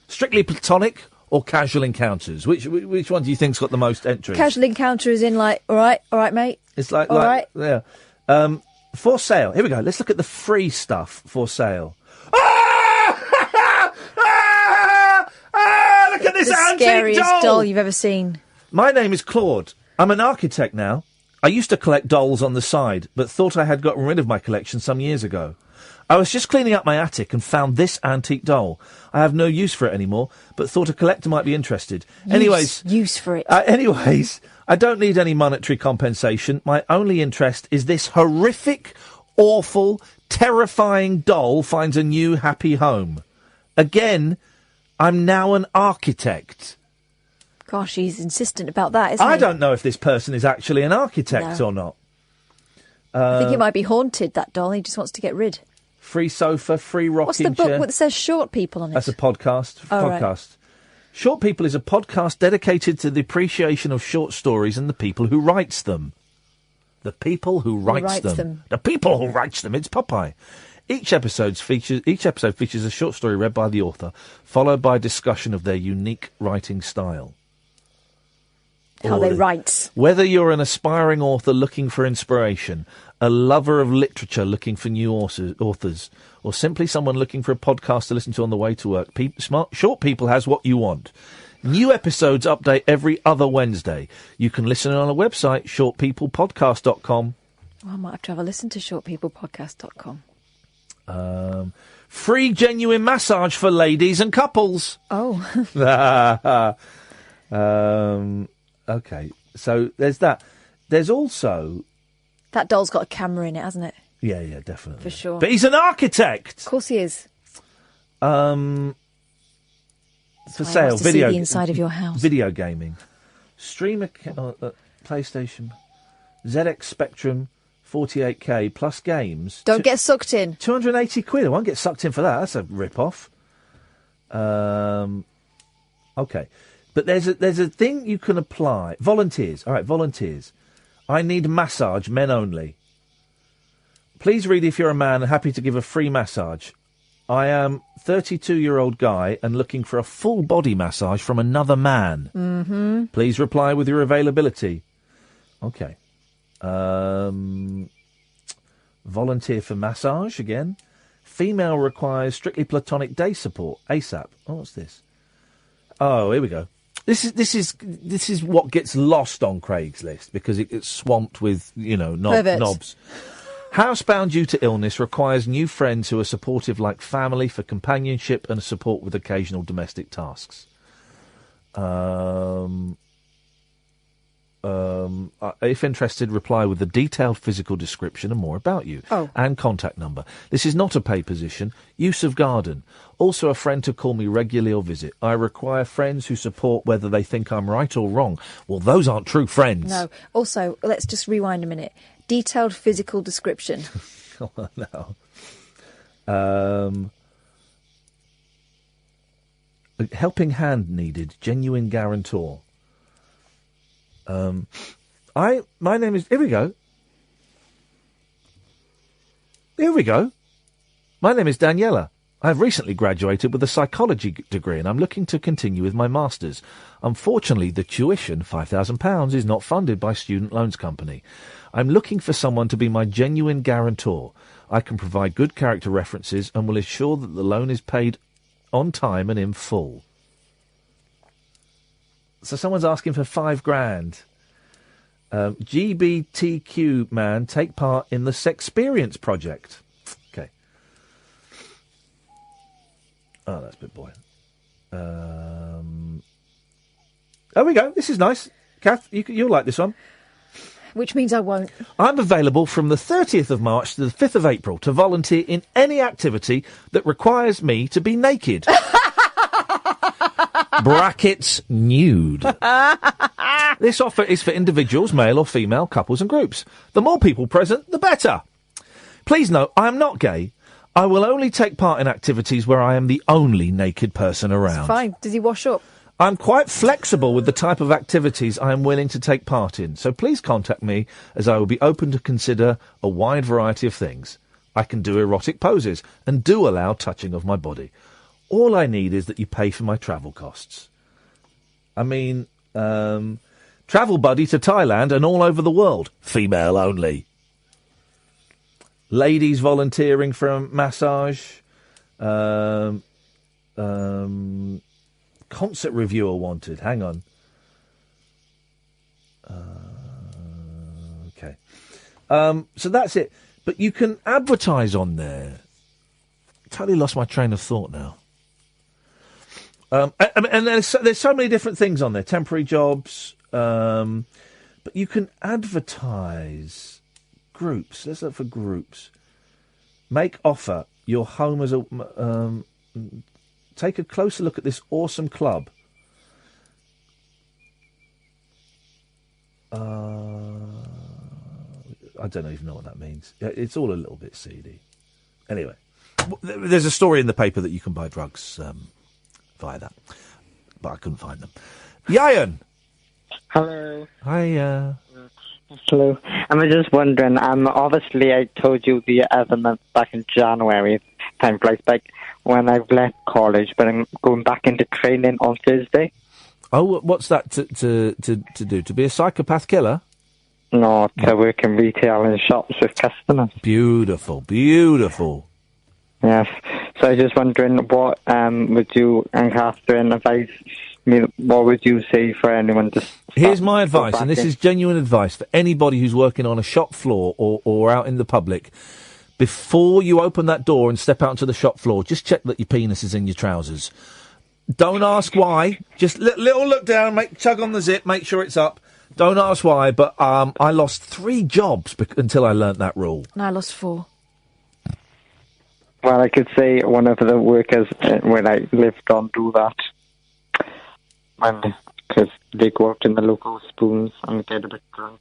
Strictly platonic or casual encounters? Which one do you think's got the most entries? Casual encounter is in like, all right, mate. It's like, all right. Yeah. For sale. Here we go. Let's look at the free stuff for sale. Look at this antique scariest doll! doll you've ever seen. My name is Claude. I'm an architect now. I used to collect dolls on the side, but thought I had gotten rid of my collection some years ago. I was just cleaning up my attic and found this antique doll. I have no use for it anymore, but thought a collector might be interested. Use for it. Anyways, I don't need any monetary compensation. My only interest is this horrific, awful, terrifying doll finds a new happy home. Again, I'm now an architect. Gosh, he's insistent about that, isn't he? I don't know if this person is actually an architect or not. I think it might be haunted, that doll. He just wants to get rid. Free sofa, free rocking What's the book chair. that says Short People on it? That's a podcast. Oh, right. Short People is a podcast dedicated to the appreciation of short stories and the people who writes them. The people who writes them. The people who writes them. It's Popeye. Each episode features a short story read by the author, followed by a discussion of their unique writing style. How they write. Whether you're an aspiring author looking for inspiration, a lover of literature looking for new authors, or simply someone looking for a podcast to listen to on the way to work, Short People has what you want. New episodes update every other Wednesday. You can listen on our website, shortpeoplepodcast.com. Oh, I might have to have a listen to shortpeoplepodcast.com. Free genuine massage for ladies and couples. Oh. Okay, so there's that. There's also... That doll's got a camera in it, hasn't it? Yeah, definitely. For sure. But he's an architect! Of course he is. For That's sale, why he wants to see the inside of your house. Video gaming. Streamer... PlayStation. ZX Spectrum 48K plus games. Don't get sucked in. 280 quid. I won't get sucked in for that. That's a rip-off. Okay. But there's a thing you can apply. Volunteers. All right, volunteers. I need massage, men only. Please read if you're a man and happy to give a free massage. I am 32-year-old guy and looking for a full body massage from another man. Mm-hmm. Please reply with your availability. Okay. Volunteer for massage again. Female requires strictly platonic day support. ASAP. Oh, what's this? Oh, here we go. This is what gets lost on Craigslist because it gets swamped with, knobs. Housebound due to illness requires new friends who are supportive like family for companionship and support with occasional domestic tasks. If interested, reply with a detailed physical description and more about you. And contact number. This is not a pay position. Use of garden. Also a friend to call me regularly or visit. I require friends who support whether they think I'm right or wrong. Well, those aren't true friends. No. Also, let's just rewind a minute. Detailed physical description. Oh, no. Helping hand needed. Genuine guarantor. My name is... Here we go. My name is Daniela. I have recently graduated with a psychology degree and I'm looking to continue with my master's. Unfortunately, the tuition, £5,000, is not funded by Student Loans Company. I'm looking for someone to be my genuine guarantor. I can provide good character references and will ensure that the loan is paid on time and in full. So someone's asking for £5,000. GBTQ man, take part in the Sexperience project. Okay. Oh, that's a bit boring. There we go. This is nice. Kath, you'll like this one. Which means I won't. I'm available from the 30th of March to the 5th of April to volunteer in any activity that requires me to be naked. Brackets nude. This offer is for individuals, male or female, couples and groups. The more people present, the better. Please note, I am not gay. I will only take part in activities where I am the only naked person around. It's fine. Does he wash up? I'm quite flexible with the type of activities I am willing to take part in, so please contact me as I will be open to consider a wide variety of things. I can do erotic poses and do allow touching of my body. All I need is that you pay for my travel costs. I mean, travel buddy to Thailand and all over the world. Female only. Ladies volunteering for a massage. Concert reviewer wanted. Hang on. Okay. So that's it. But you can advertise on there. Totally lost my train of thought now. And there's so many different things on there. Temporary jobs. But you can advertise groups. Let's look for groups. Make offer your home as a... take a closer look at this awesome club. I don't even know what that means. It's all a little bit seedy. Anyway, there's a story in the paper that you can buy drugs via that, but I couldn't find them. Iain! Hello. Hi. Hello. I'm just wondering, obviously I told you the other month back in January, time flies back, when I've left college, but I'm going back into training on Thursday. Oh, what's that to do? To be a psychopath killer? No, to work in retail and shops with customers. Beautiful, beautiful. Yes. So I was just wondering, what would you and Catherine advise me? What would you say for anyone to... Here's my advice, and this is genuine advice for anybody who's working on a shop floor or out in the public. Before you open that door and step out onto the shop floor, just check that your penis is in your trousers. Don't ask why. Just little look down, chug on the zip, make sure it's up. Don't ask why, but I lost 3 jobs until I learnt that rule. And I lost 4. Well, I could say one of the workers when I lived on do that. Because they go out in the local spoons and get a bit drunk.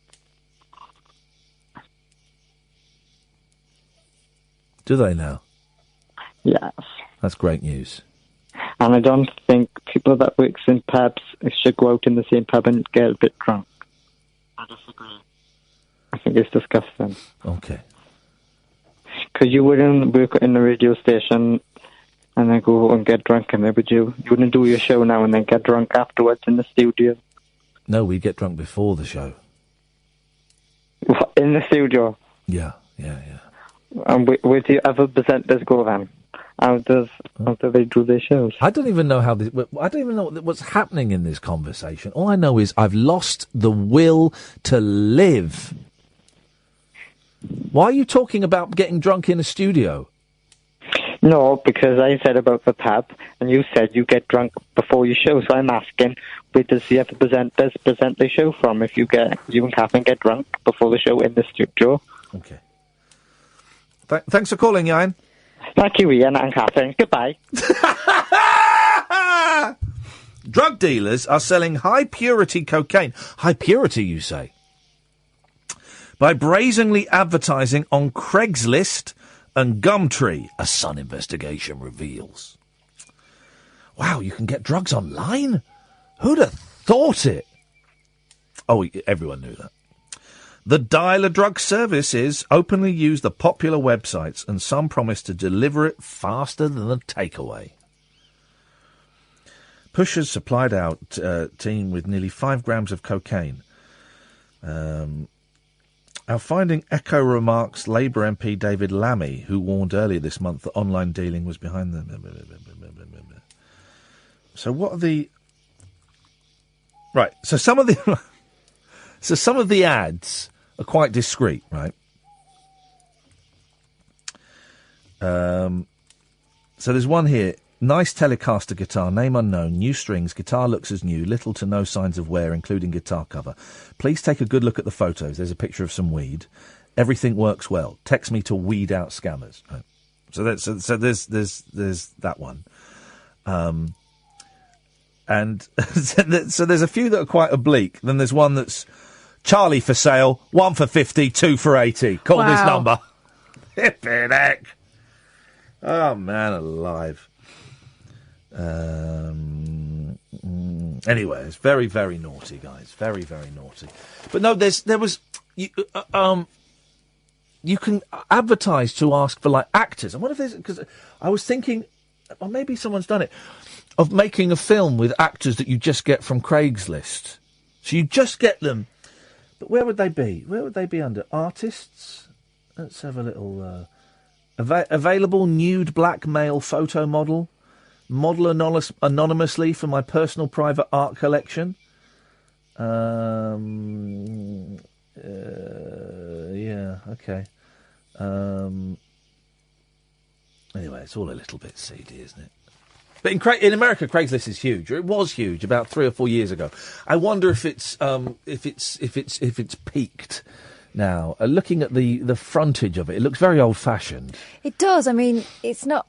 Do they now? Yes. That's great news. And I don't think people that works in pubs should go out in the same pub and get a bit drunk. I disagree. I think it's disgusting. Okay. Because you wouldn't work in the radio station and then go and get drunk in there, would you? You wouldn't do your show now and then get drunk afterwards in the studio. No, we get drunk before the show. What, in the studio? Yeah. And where do other presenters go then? How do they do their shows? I don't even know I don't even know what's happening in this conversation. All I know is I've lost the will to live. Why are you talking about getting drunk in a studio? No, because I said about the pub, and you said you get drunk before your show, so I'm asking, where does the other presenters present their show from if you and Catherine get drunk before the show in the studio? Okay. Thanks for calling, Iain. Thank you, Ian and Catherine. Goodbye. Drug dealers are selling high-purity cocaine. High purity, you say? By brazenly advertising on Craigslist and Gumtree, a Sun investigation reveals. Wow, you can get drugs online? Who'd have thought it? Oh, everyone knew that. The dial-a-drug services openly use the popular websites, and some promise to deliver it faster than the takeaway. Pushers supplied out team with nearly 5 grams of cocaine. Our finding echo remarks Labour MP David Lammy, who warned earlier this month that online dealing was behind them. So what are the... Right, so some of the ads are quite discreet, right? So there's one here. Nice Telecaster guitar, name unknown, new strings, guitar looks as new, little to no signs of wear, including guitar cover. Please take a good look at the photos. There's a picture of some weed. Everything works well. Text me to weed out scammers. Right. So there's that one. And so there's a few that are quite oblique. Then there's one that's Charlie for sale, 1 for 50, 2 for 80. Call this number. Hippin' heck. Oh, man alive. Anyway, it's very, very naughty, guys. Very, very naughty. But no, you can advertise to ask for, like, actors. I wonder if there's... Because I was thinking, or maybe someone's done it, of making a film with actors that you just get from Craigslist. So you just get them. But where would they be? Where would they be under? Artists? Let's have a little... available nude black male photo model. Model anonymously for my personal private art collection. Yeah, okay. Anyway, it's all a little bit seedy, isn't it? But in America, Craigslist is huge. Or it was huge about 3 or 4 years ago. I wonder if it's peaked now. Looking at the frontage of it, it looks very old-fashioned. It does. I mean, it's not...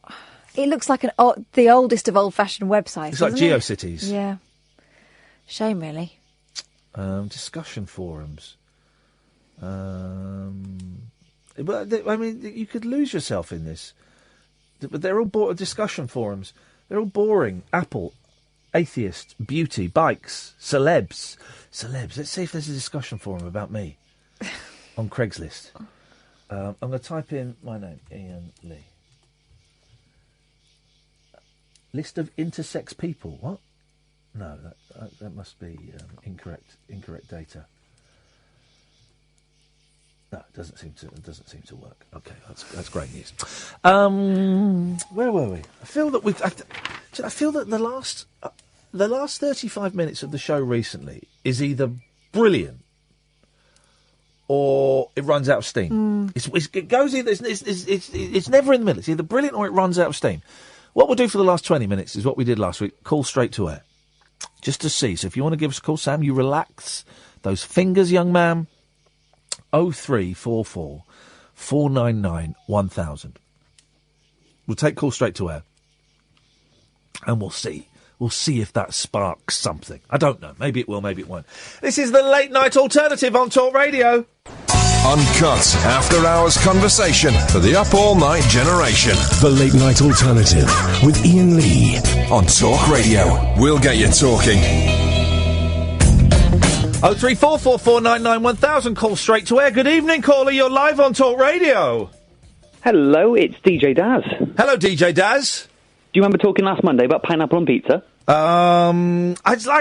It looks like the oldest of old-fashioned websites. It's like GeoCities. Yeah. Shame, really. Discussion forums. But I mean, you could lose yourself in this. But they're all discussion forums. They're all boring. Apple, atheist, beauty, bikes, celebs. Let's see if there's a discussion forum about me on Craigslist. I'm going to type in my name, Iain Lee. List of intersex people. What? No, that must be incorrect data. No, it doesn't seem to work. Okay, that's great news. Where were we? I feel that the last 35 minutes of the show recently is either brilliant or it runs out of steam. It goes either. It's never in the middle. It's either brilliant or it runs out of steam. What we'll do for the last 20 minutes is what we did last week. Call straight to air. Just to see. So if you want to give us a call, Sam, you relax those fingers, young man. 0344 499 1000. We'll take call straight to air. And we'll see. We'll see if that sparks something. I don't know. Maybe it will, maybe it won't. This is the Late Night Alternative on Talk Radio. Uncut, after-hours conversation for the up-all-night generation. The Late Night Alternative with Iain Lee on Talk Radio. We'll get you talking. 0344 499 1000. Call straight to air. Good evening, caller. You're live on Talk Radio. Hello, it's DJ Daz. Hello, DJ Daz. Do you remember talking last Monday about pineapple on pizza?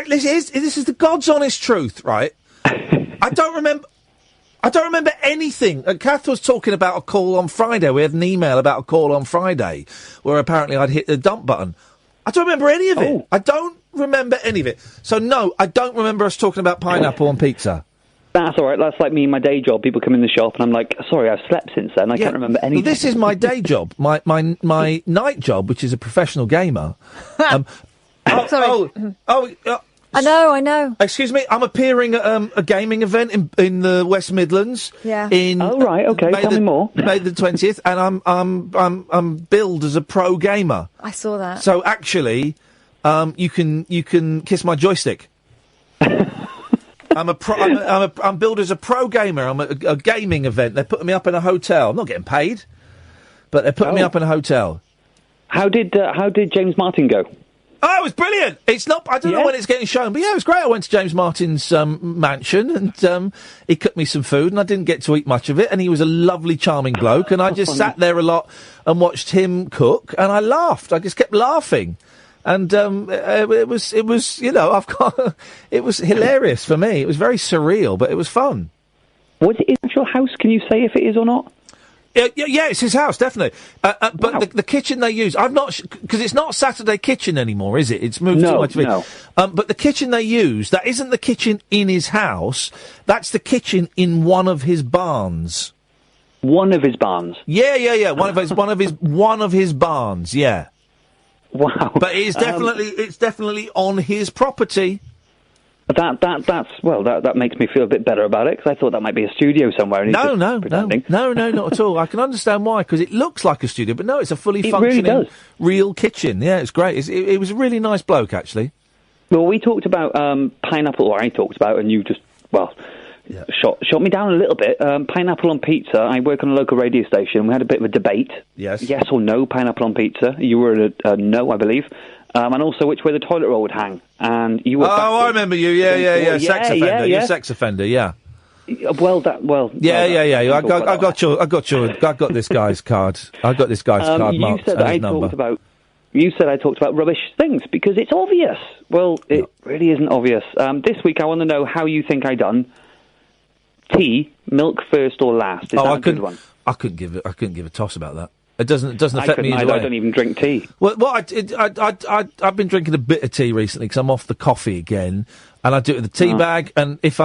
This is the God's honest truth, right? I don't remember anything. Kath was talking about a call on Friday. We had an email about a call on Friday where apparently I'd hit the dump button. I don't remember any of it. I don't remember any of it. So, no, I don't remember us talking about pineapple on pizza. That's all right. That's like me and my day job. People come in the shop and I'm like, sorry, I've slept since then. I can't remember anything. Well, this is my day job. My night job, which is a professional gamer. Sorry. I know. Excuse me, I'm appearing at a gaming event in the West Midlands. Yeah. Oh right, okay. Tell me more. May the 20th, and I'm billed as a pro gamer. I saw that. So actually, you can kiss my joystick. I'm billed as a pro gamer. I'm at a gaming event. They're putting me up in a hotel. I'm not getting paid, but they're putting me up in a hotel. How did James Martin go? Oh, it was brilliant. It's not. I don't know when it's getting shown, but yeah, it was great. I went to James Martin's mansion, and he cooked me some food, and I didn't get to eat much of it. And he was a lovely, charming bloke, and I just sat there a lot and watched him cook, and I laughed. I just kept laughing, and it was you know it was hilarious for me. It was very surreal, but it was fun. Was it in your house? Can you say if it is or not? Yeah, it's his house, definitely. But the kitchen they use, I'm not because it's not Saturday Kitchen anymore, is it? It's moved to ITV. No. But the kitchen they use, that isn't the kitchen in his house. That's the kitchen in one of his barns. One of his barns. Yeah. One of his barns. Yeah. Wow. But it's definitely on his property. That makes me feel a bit better about it, because I thought that might be a studio somewhere. And No, not at all. I can understand why, because it looks like a studio, but no, it's a fully functioning, real kitchen. Yeah, it's great. It was a really nice bloke, actually. Well, we talked about pineapple, or I talked about, and you just, shot me down a little bit. Pineapple on pizza. I work on a local radio station. We had a bit of a debate. Yes or no, pineapple on pizza. You were a no, I believe. And also which way the toilet roll would hang. And you were. Oh, I remember you. Yeah. Sex offender. You're a sex offender. Yeah. Yeah. I got this guy's card. I got this guy's card marked and his number. You said I talked about rubbish things because it's obvious. Well, it really isn't obvious. This week I want to know how you think I done. Tea, milk first or last? Is that a good one? I couldn't give a toss about that. It doesn't affect me either way. I don't even drink tea. Well, I've been drinking a bit of tea recently because I'm off the coffee again, and I do it with the tea bag. And if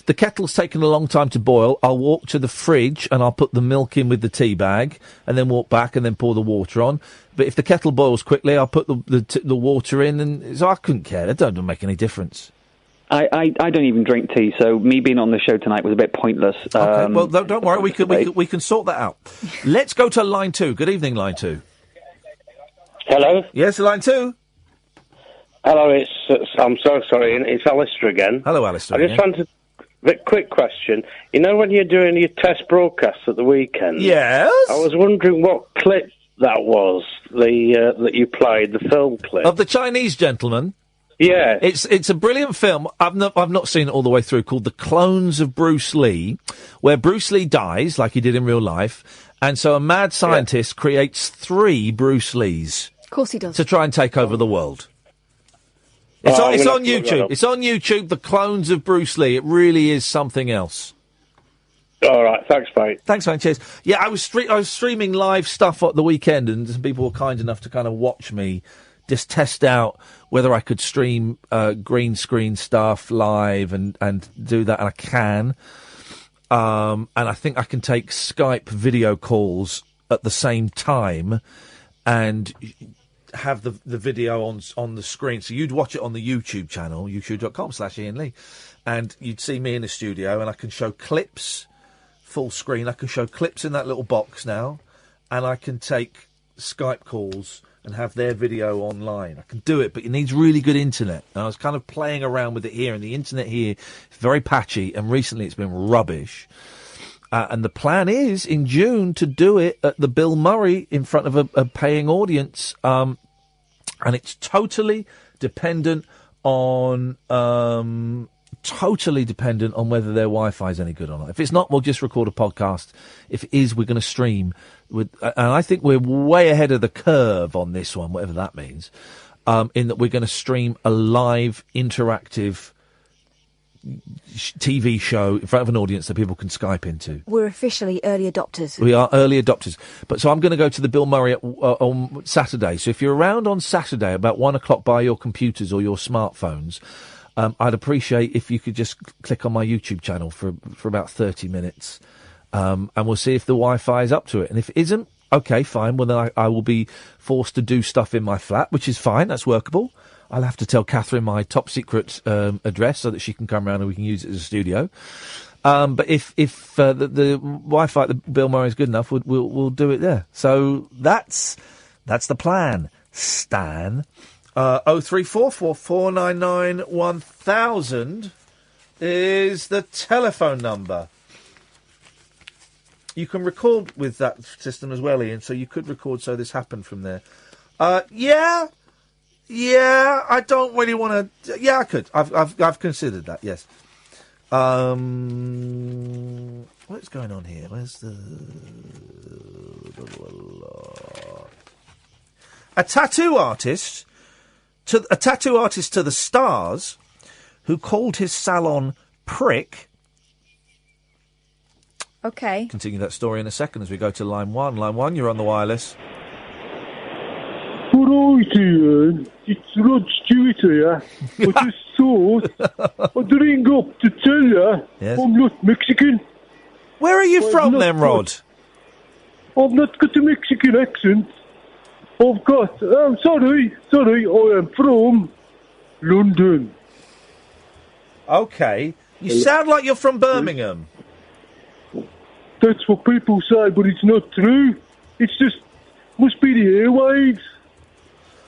the kettle's taken a long time to boil, I'll walk to the fridge and I'll put the milk in with the tea bag, and then walk back and then pour the water on. But if the kettle boils quickly, I'll put the water in, and so I couldn't care. It doesn't make any difference. I don't even drink tea, so me being on the show tonight was a bit pointless. Okay, well, don't worry, we can sort that out. Let's go to line 2. Good evening, line 2. Hello? Yes, line 2. Hello, I'm so sorry, it's Alistair again. Hello, Alistair. I just wanted a quick question. You know when you're doing your test broadcasts at the weekend? Yes? I was wondering what clip that was, that you played, the film clip. Of the Chinese gentleman? Yeah. It's a brilliant film. I've not seen it all the way through, called The Clones of Bruce Lee, where Bruce Lee dies, like he did in real life, and so a mad scientist creates 3 Bruce Lees. Of course he does. To try and take over the world. It's on YouTube. It's on YouTube, The Clones of Bruce Lee. It really is something else. All right, thanks, mate. Thanks, mate. Cheers. Yeah, I was streaming live stuff at the weekend, and some people were kind enough to kind of watch me just test out whether I could stream green screen stuff live and do that, and I can. And I think I can take Skype video calls at the same time and have the video on the screen. So you'd watch it on the YouTube channel, youtube.com/Iain Lee, and you'd see me in the studio, and I can show clips full screen. I can show clips in that little box now, and I can take Skype calls and have their video online. I can do it, but it needs really good internet. And I was kind of playing around with it here, and the internet here is very patchy, and recently it's been rubbish. And the plan is, in June, to do it at the Bill Murray in front of a paying audience. And it's totally dependent on whether their Wi-Fi is any good or not. If it's not, we'll just record a podcast. If it is, we're going to stream. And I think we're way ahead of the curve on this one, whatever that means, in that we're going to stream a live, interactive TV show in front of an audience that people can Skype into. We're officially early adopters. We are early adopters. So I'm going to go to the Bill Murray on Saturday. So if you're around on Saturday about 1 o'clock by your computers or your smartphones, I'd appreciate if you could just click on my YouTube channel for about 30 minutes. And we'll see if the Wi-Fi is up to it. And if it isn't, okay, fine. Well, then I will be forced to do stuff in my flat, which is fine. That's workable. I'll have to tell Catherine my top secret address so that she can come round and we can use it as a studio. But if the Wi-Fi at the Bill Murray is good enough, we'll do it there. So that's the plan, Stan. 0344 499 1000 is the telephone number. You can record with that system as well, Iain, so you could record so this happened from there. Yeah, Yeah, I don't really want to. Yeah, I could. I've considered that. Yes. What's going on here? Where's the a tattoo artist to the stars, who called his salon Prick. Okay. Continue that story in a second as we go to line 1. Line 1, you're on the wireless. All right, Ian. It's Rod Stewart here. I just thought I'd ring up to tell you I'm not Mexican. Where are you from then, Rod? I've not got a Mexican accent. I've got... sorry, I am from London. Okay. You sound like you're from Birmingham. That's what people say, but it's not true. It's just... must be the airwaves.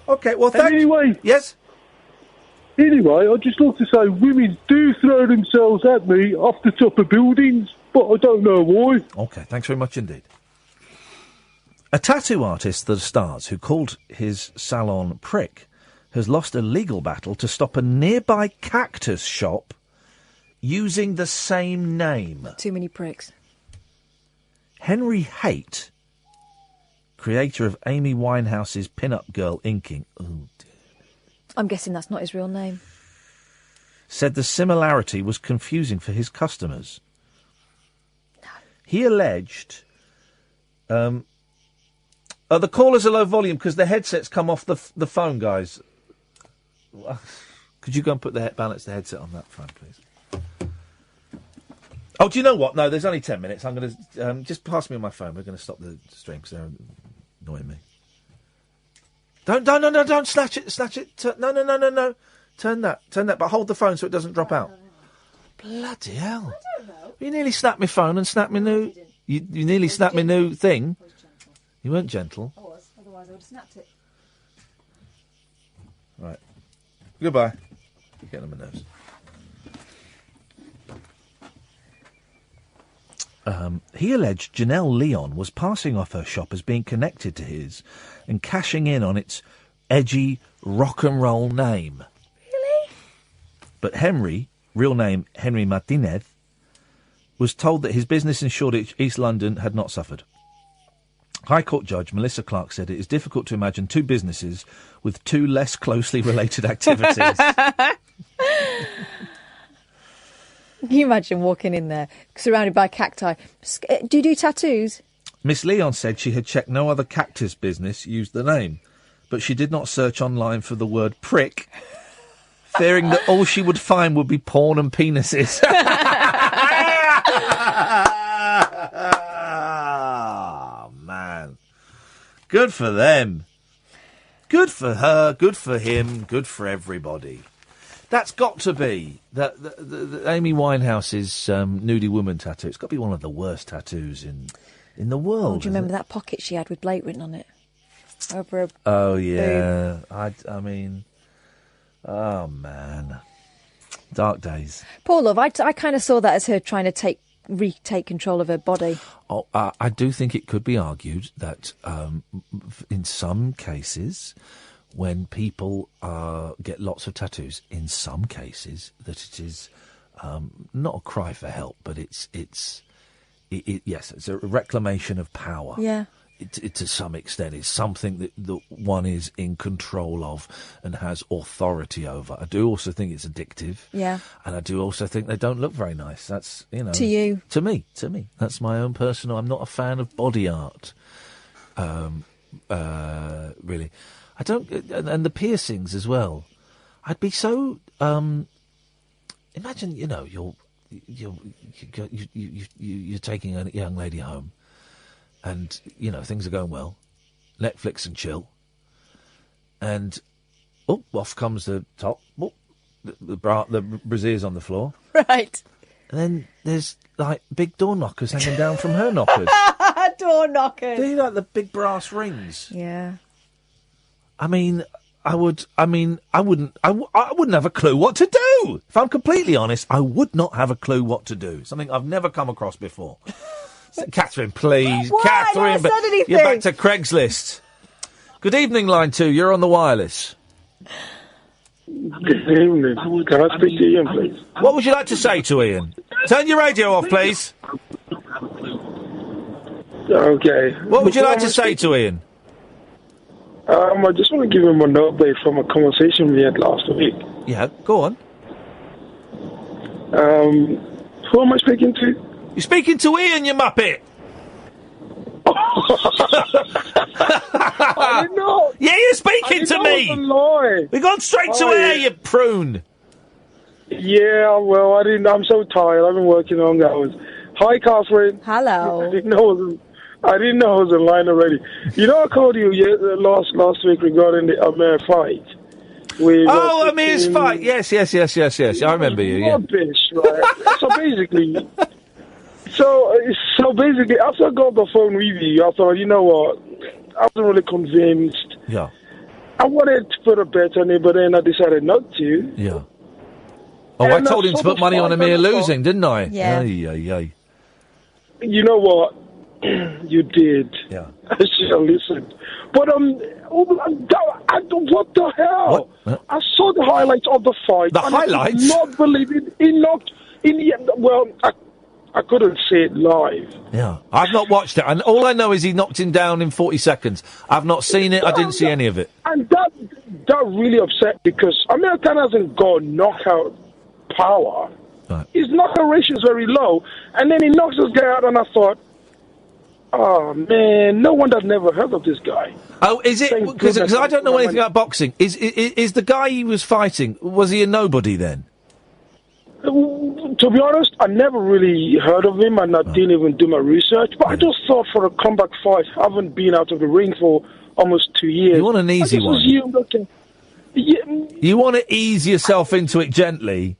Okay, well, anyway... Yes? Anyway, I'd just like to say women do throw themselves at me off the top of buildings, but I don't know why. Okay, thanks very much indeed. A tattoo artist to the stars who called his salon Prick has lost a legal battle to stop a nearby cactus shop using the same name. Too many pricks. Henry Haight, creator of Amy Winehouse's pin-up girl inking, I'm guessing that's not his real name. said the similarity was confusing for his customers. No. He alleged... the callers are low volume because the headsets come off the phone, guys. Could you go and balance the headset on that phone, please? Oh, do you know what? No, there's only 10 minutes. I'm going to... just pass me my phone. We're going to stop the stream because they're annoying me. Don't snatch it. No. Turn that, but hold the phone so it doesn't drop out. Bloody hell. I don't know. You nearly snapped my phone and snapped my new... You nearly snapped my new thing. You weren't gentle. I was, otherwise I would have snapped it. Right. Goodbye. Getting on my nerves. He alleged Janelle Leon was passing off her shop as being connected to his and cashing in on its edgy rock and roll name. Really? But Henry, real name Henry Martinez, was told that his business in Shoreditch, East London, had not suffered. High Court Judge Melissa Clark said it is difficult to imagine two businesses with two less closely related activities. Can you imagine walking in there, surrounded by cacti? Do you do tattoos? Miss Leon said she had checked no other cactus business used the name, but she did not search online for the word prick, fearing that all she would find would be porn and penises. Oh, man. Good for them. Good for her, good for him, good for everybody. That's got to be the Amy Winehouse's nudie woman tattoo. It's got to be one of the worst tattoos in the world. Oh, do you remember that pocket she had with Blake written on it? Over a oh, yeah. I mean, oh, man. Dark days. Poor love, I kind of saw that as her trying to retake control of her body. Oh, I do think it could be argued that in some cases... when people get lots of tattoos, in some cases, that it is not a cry for help, but it's a reclamation of power. Yeah. It to some extent, it's something that one is in control of and has authority over. I do also think it's addictive. Yeah. And I do also think they don't look very nice. That's, to you. To me. That's my own personal... I'm not a fan of body art, really. I don't, and the piercings as well. I'd be so. Imagine, you're taking a young lady home, and things are going well, Netflix and chill, and off comes the top. The brazier's on the floor, right? And then there's like big door knockers hanging down from her knockers. Door knockers. Do you like the big brass rings? Yeah. I wouldn't have a clue what to do. If I'm completely honest, I would not have a clue what to do. Something I've never come across before. Catherine, please. Why? Catherine, I never said anything. You're back to Craigslist. Good evening, line 2. You're on the wireless. Good evening. Can I speak to Ian, please? What would you like to say to Ian? Turn your radio off, please. Okay. What would you like to say to Ian? I just want to give him an update from a conversation we had last week. Yeah, go on. Who am I speaking to? You're speaking to Ian, you muppet! I didn't know. Yeah, you're speaking to me! We've gone straight to air, you prune! Yeah, well, I didn't. I'm so tired. I've been working long hours. Hi, Catherine. Hello. I didn't know I was in line already. You know, I called you last week regarding the Amir fight. Amir's fight. Yes. I remember you. Yeah. Rubbish, right? So basically, after I got off the phone with you, I thought, you know what? I wasn't really convinced. Yeah. I wanted to put a bet on it, but then I decided not to. Yeah. Oh, I told him to put money on Amir losing, didn't I? Yeah. Ay. You know what? You did. Yeah. I should have listened. But what the hell? What? I saw the highlights of the fight. The highlights? I could not believe it. He knocked in the end. Well, I couldn't see it live. Yeah. I've not watched it, and all I know is he knocked him down in 40 seconds. I've not seen it. I didn't see any of it. And that really upset because American hasn't got knockout power. Right. His knockout ratio is very low, and then he knocks this guy out, and I thought, oh man, no one that never heard of this guy. Oh, is it? Because I don't know anything about boxing. Is the guy he was fighting, was he a nobody then? To be honest, I never really heard of him, and I didn't even do my research. But I just thought for a comeback fight, I haven't been out of the ring for almost 2 years. You want an easy one? You want to ease yourself into it gently.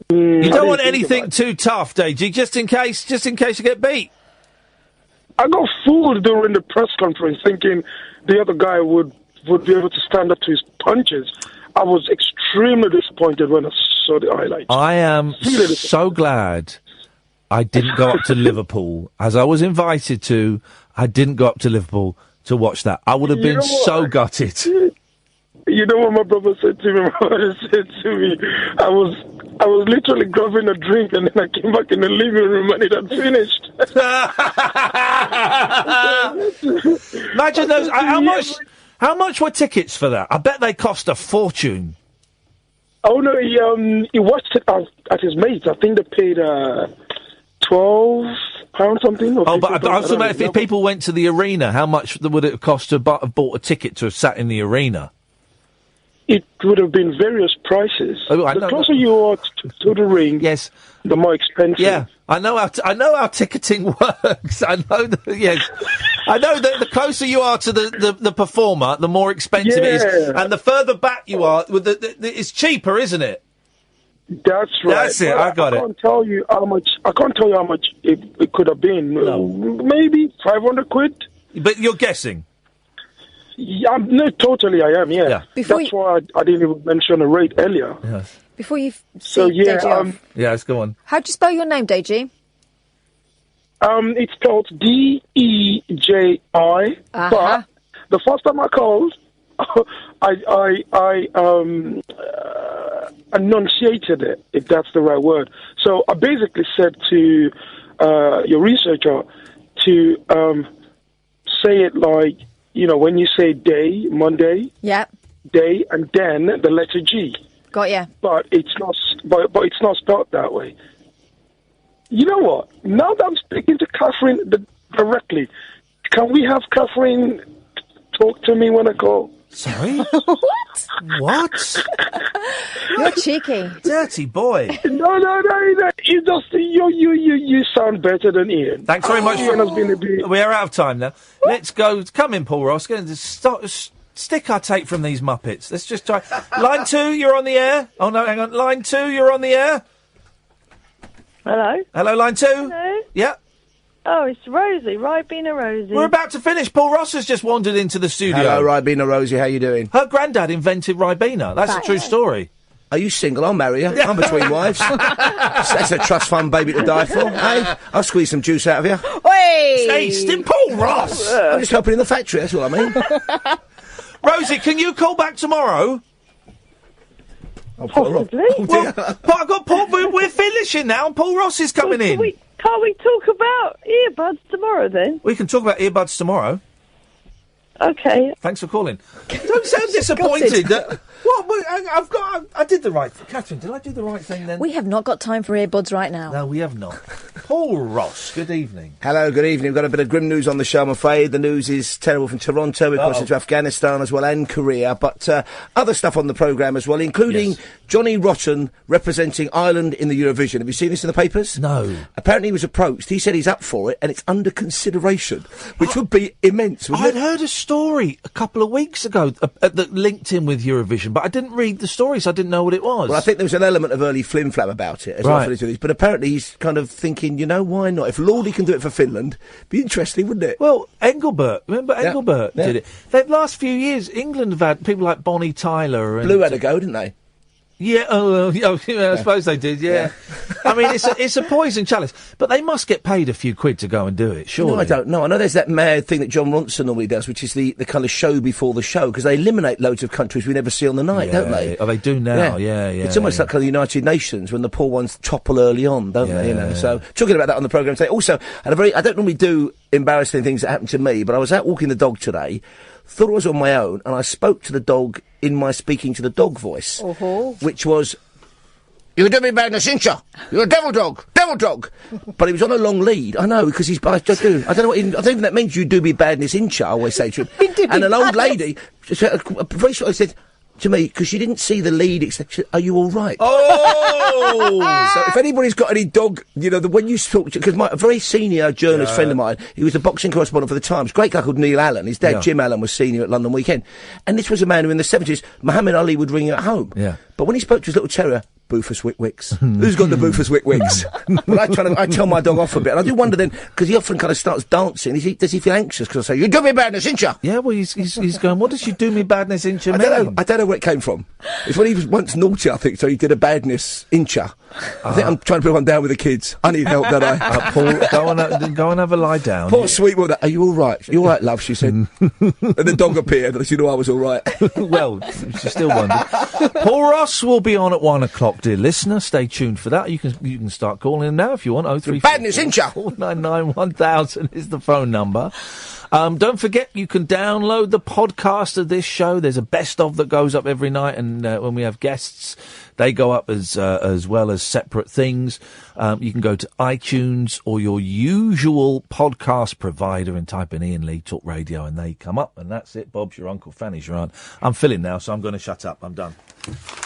You don't want anything too tough, Deji, just in case you get beat. I got fooled during the press conference thinking the other guy would be able to stand up to his punches. I was extremely disappointed when I saw the highlights. I am so glad I didn't go up to Liverpool, as I was invited to. I didn't go up to Liverpool to watch that. I would have been so gutted. You know what my brother said to me? My brother said to me, I was literally grabbing a drink, and then I came back in the living room and it had finished. Imagine those. How much were tickets for that? I bet they cost a fortune. Oh no, he watched it at his mates. I think they paid £12 something. Oh, but I was talking about if people went to the arena, how much would it have cost to have bought a ticket to have sat in the arena? It would have been various prices. Oh, the closer you are to the ring, yes, the more expensive. Yeah, I know how ticketing works. I know that. Yes, I know that the closer you are to the performer, the more expensive it is, and the further back you are, it's cheaper, isn't it? That's right. That's it. I got it. I can't tell you how much it could have been. No. Maybe 500 quid. But you're guessing. Yeah, no, totally I am, yeah. That's why I didn't even mention a rate earlier. Yes. Before you Deji off. Yeah, let's go on. How'd you spell your name, Deji? It's spelled Deji. But the first time I called, I enunciated it, if that's the right word. So I basically said to your researcher to say it like, you know, when you say day, Monday, day, and then the letter G. Got ya. But it's not. But it's not spelled that way. You know what? Now that I'm speaking to Catherine directly, can we have Catherine talk to me when I call? Sorry. What? You're cheeky, dirty boy. No. You just you sound better than Ian. Thanks very much. We are out of time now. Let's go. Come in, Paul Ross. Stick our tape from these Muppets. Let's just try. Line 2, you're on the air. Oh no, hang on. Line 2, you're on the air. Hello. Hello, line 2. Hello. Yeah. Oh, it's Rosie, Ribena Rosie. We're about to finish. Paul Ross has just wandered into the studio. Hello, Ribena Rosie. How you doing? Her granddad invented Ribena. That's a true story. Are you single? I'll marry you. I'm between wives. That's a trust fund baby to die for. Hey, I'll squeeze some juice out of you. Hey! Hey, Paul Ross! I'm just helping in the factory, that's what I mean. Rosie, can you call back tomorrow? Possibly. Well, I've got Paul. We're finishing now, and Paul Ross is coming in. Can't we talk about earbuds tomorrow then? We can talk about earbuds tomorrow. Okay. Thanks for calling. Don't sound disappointed. I did the right thing. Catherine, did I do the right thing then? We have not got time for earbuds right now. No, we have not. Paul Ross, good evening. Hello, good evening. We've got a bit of grim news on the show, I'm afraid. The news is terrible from Toronto. We're crossing to Afghanistan as well, and Korea. But other stuff on the programme as well, including Johnny Rotten representing Ireland in the Eurovision. Have you seen this in the papers? No. Apparently he was approached. He said he's up for it, and it's under consideration, which would be immense, wouldn't it? I'd heard a story a couple of weeks ago that linked in with Eurovision, but I didn't read the story, so I didn't know what it was. Well, I think there was an element of early flim-flam about it, as Right. well. But apparently he's kind of thinking, you know, why not? If Lordy can do it for Finland, be interesting, wouldn't it? Well, Engelbert, remember Engelbert Yeah. did it. The last few years, England have had people like Bonnie Tyler and Blue had a go, didn't they? Yeah, I suppose they did. Yeah, I mean it's a poison chalice, but they must get paid a few quid to go and do it. Surely. No, I don't know. I know there's that mad thing that John Ronson normally does, which is the kind of show before the show, because they eliminate loads of countries we never see on the night, don't they? Oh, they do now. Yeah. It's almost like kind of the United Nations when the poor ones topple early on, don't they? You know. So talking about that on the programme today. Also, I don't normally do embarrassing things that happen to me, but I was out walking the dog today. Thought I was on my own, and I spoke to the dog in my speaking to the dog voice, which was, "You do me badness, ain't you? You're a devil dog. But he was on a long lead. I know, because I don't know what, I don't think that means you do me badness, ain't you? I always say to him. And an old lady, very shortly said to me, because she didn't see the lead, said, "Are you all right?" Oh! So if anybody's got any dog, you know, when you talk to, because a very senior journalist friend of mine, he was the boxing correspondent for the Times, great guy called Neil Allen. His dad, Jim Allen, was senior at London Weekend. And this was a man who in the 70s, Muhammad Ali would ring him at home. Yeah. But when he spoke to his little terrier, Boofus Wickwicks. Who's got the Boofus Wickwicks? Well, I tell my dog off a bit. And I do wonder then, because he often kind of starts dancing, does he feel anxious? Because I say, "You do me badness, ain't you?" Yeah, well, he's going, "What does you do me badness, ain't you?" I don't know where it came from. It's when he was once naughty, I think, so he did a badness, ain't you? I think I'm trying to put one down with the kids. I need help, don't I? Paul, go and have a lie down. Poor sweet woman. "Are you all right?" "You all right, love?" she said. And the dog appeared, and she knew I was all right. Well, she still wondered. Paul Ross will be on at 1 o'clock, dear listener. Stay tuned for that. You can start calling him now if you want. 03 badness, ain't you? 499 1000 is the phone number. Don't forget, you can download the podcast of this show. There's a best of that goes up every night, and when we have guests, they go up as well as separate things. You can go to iTunes or your usual podcast provider and type in Iain Lee Talk Radio, and they come up, and that's it. Bob's your uncle, Fanny's your aunt. I'm filling now, so I'm going to shut up. I'm done.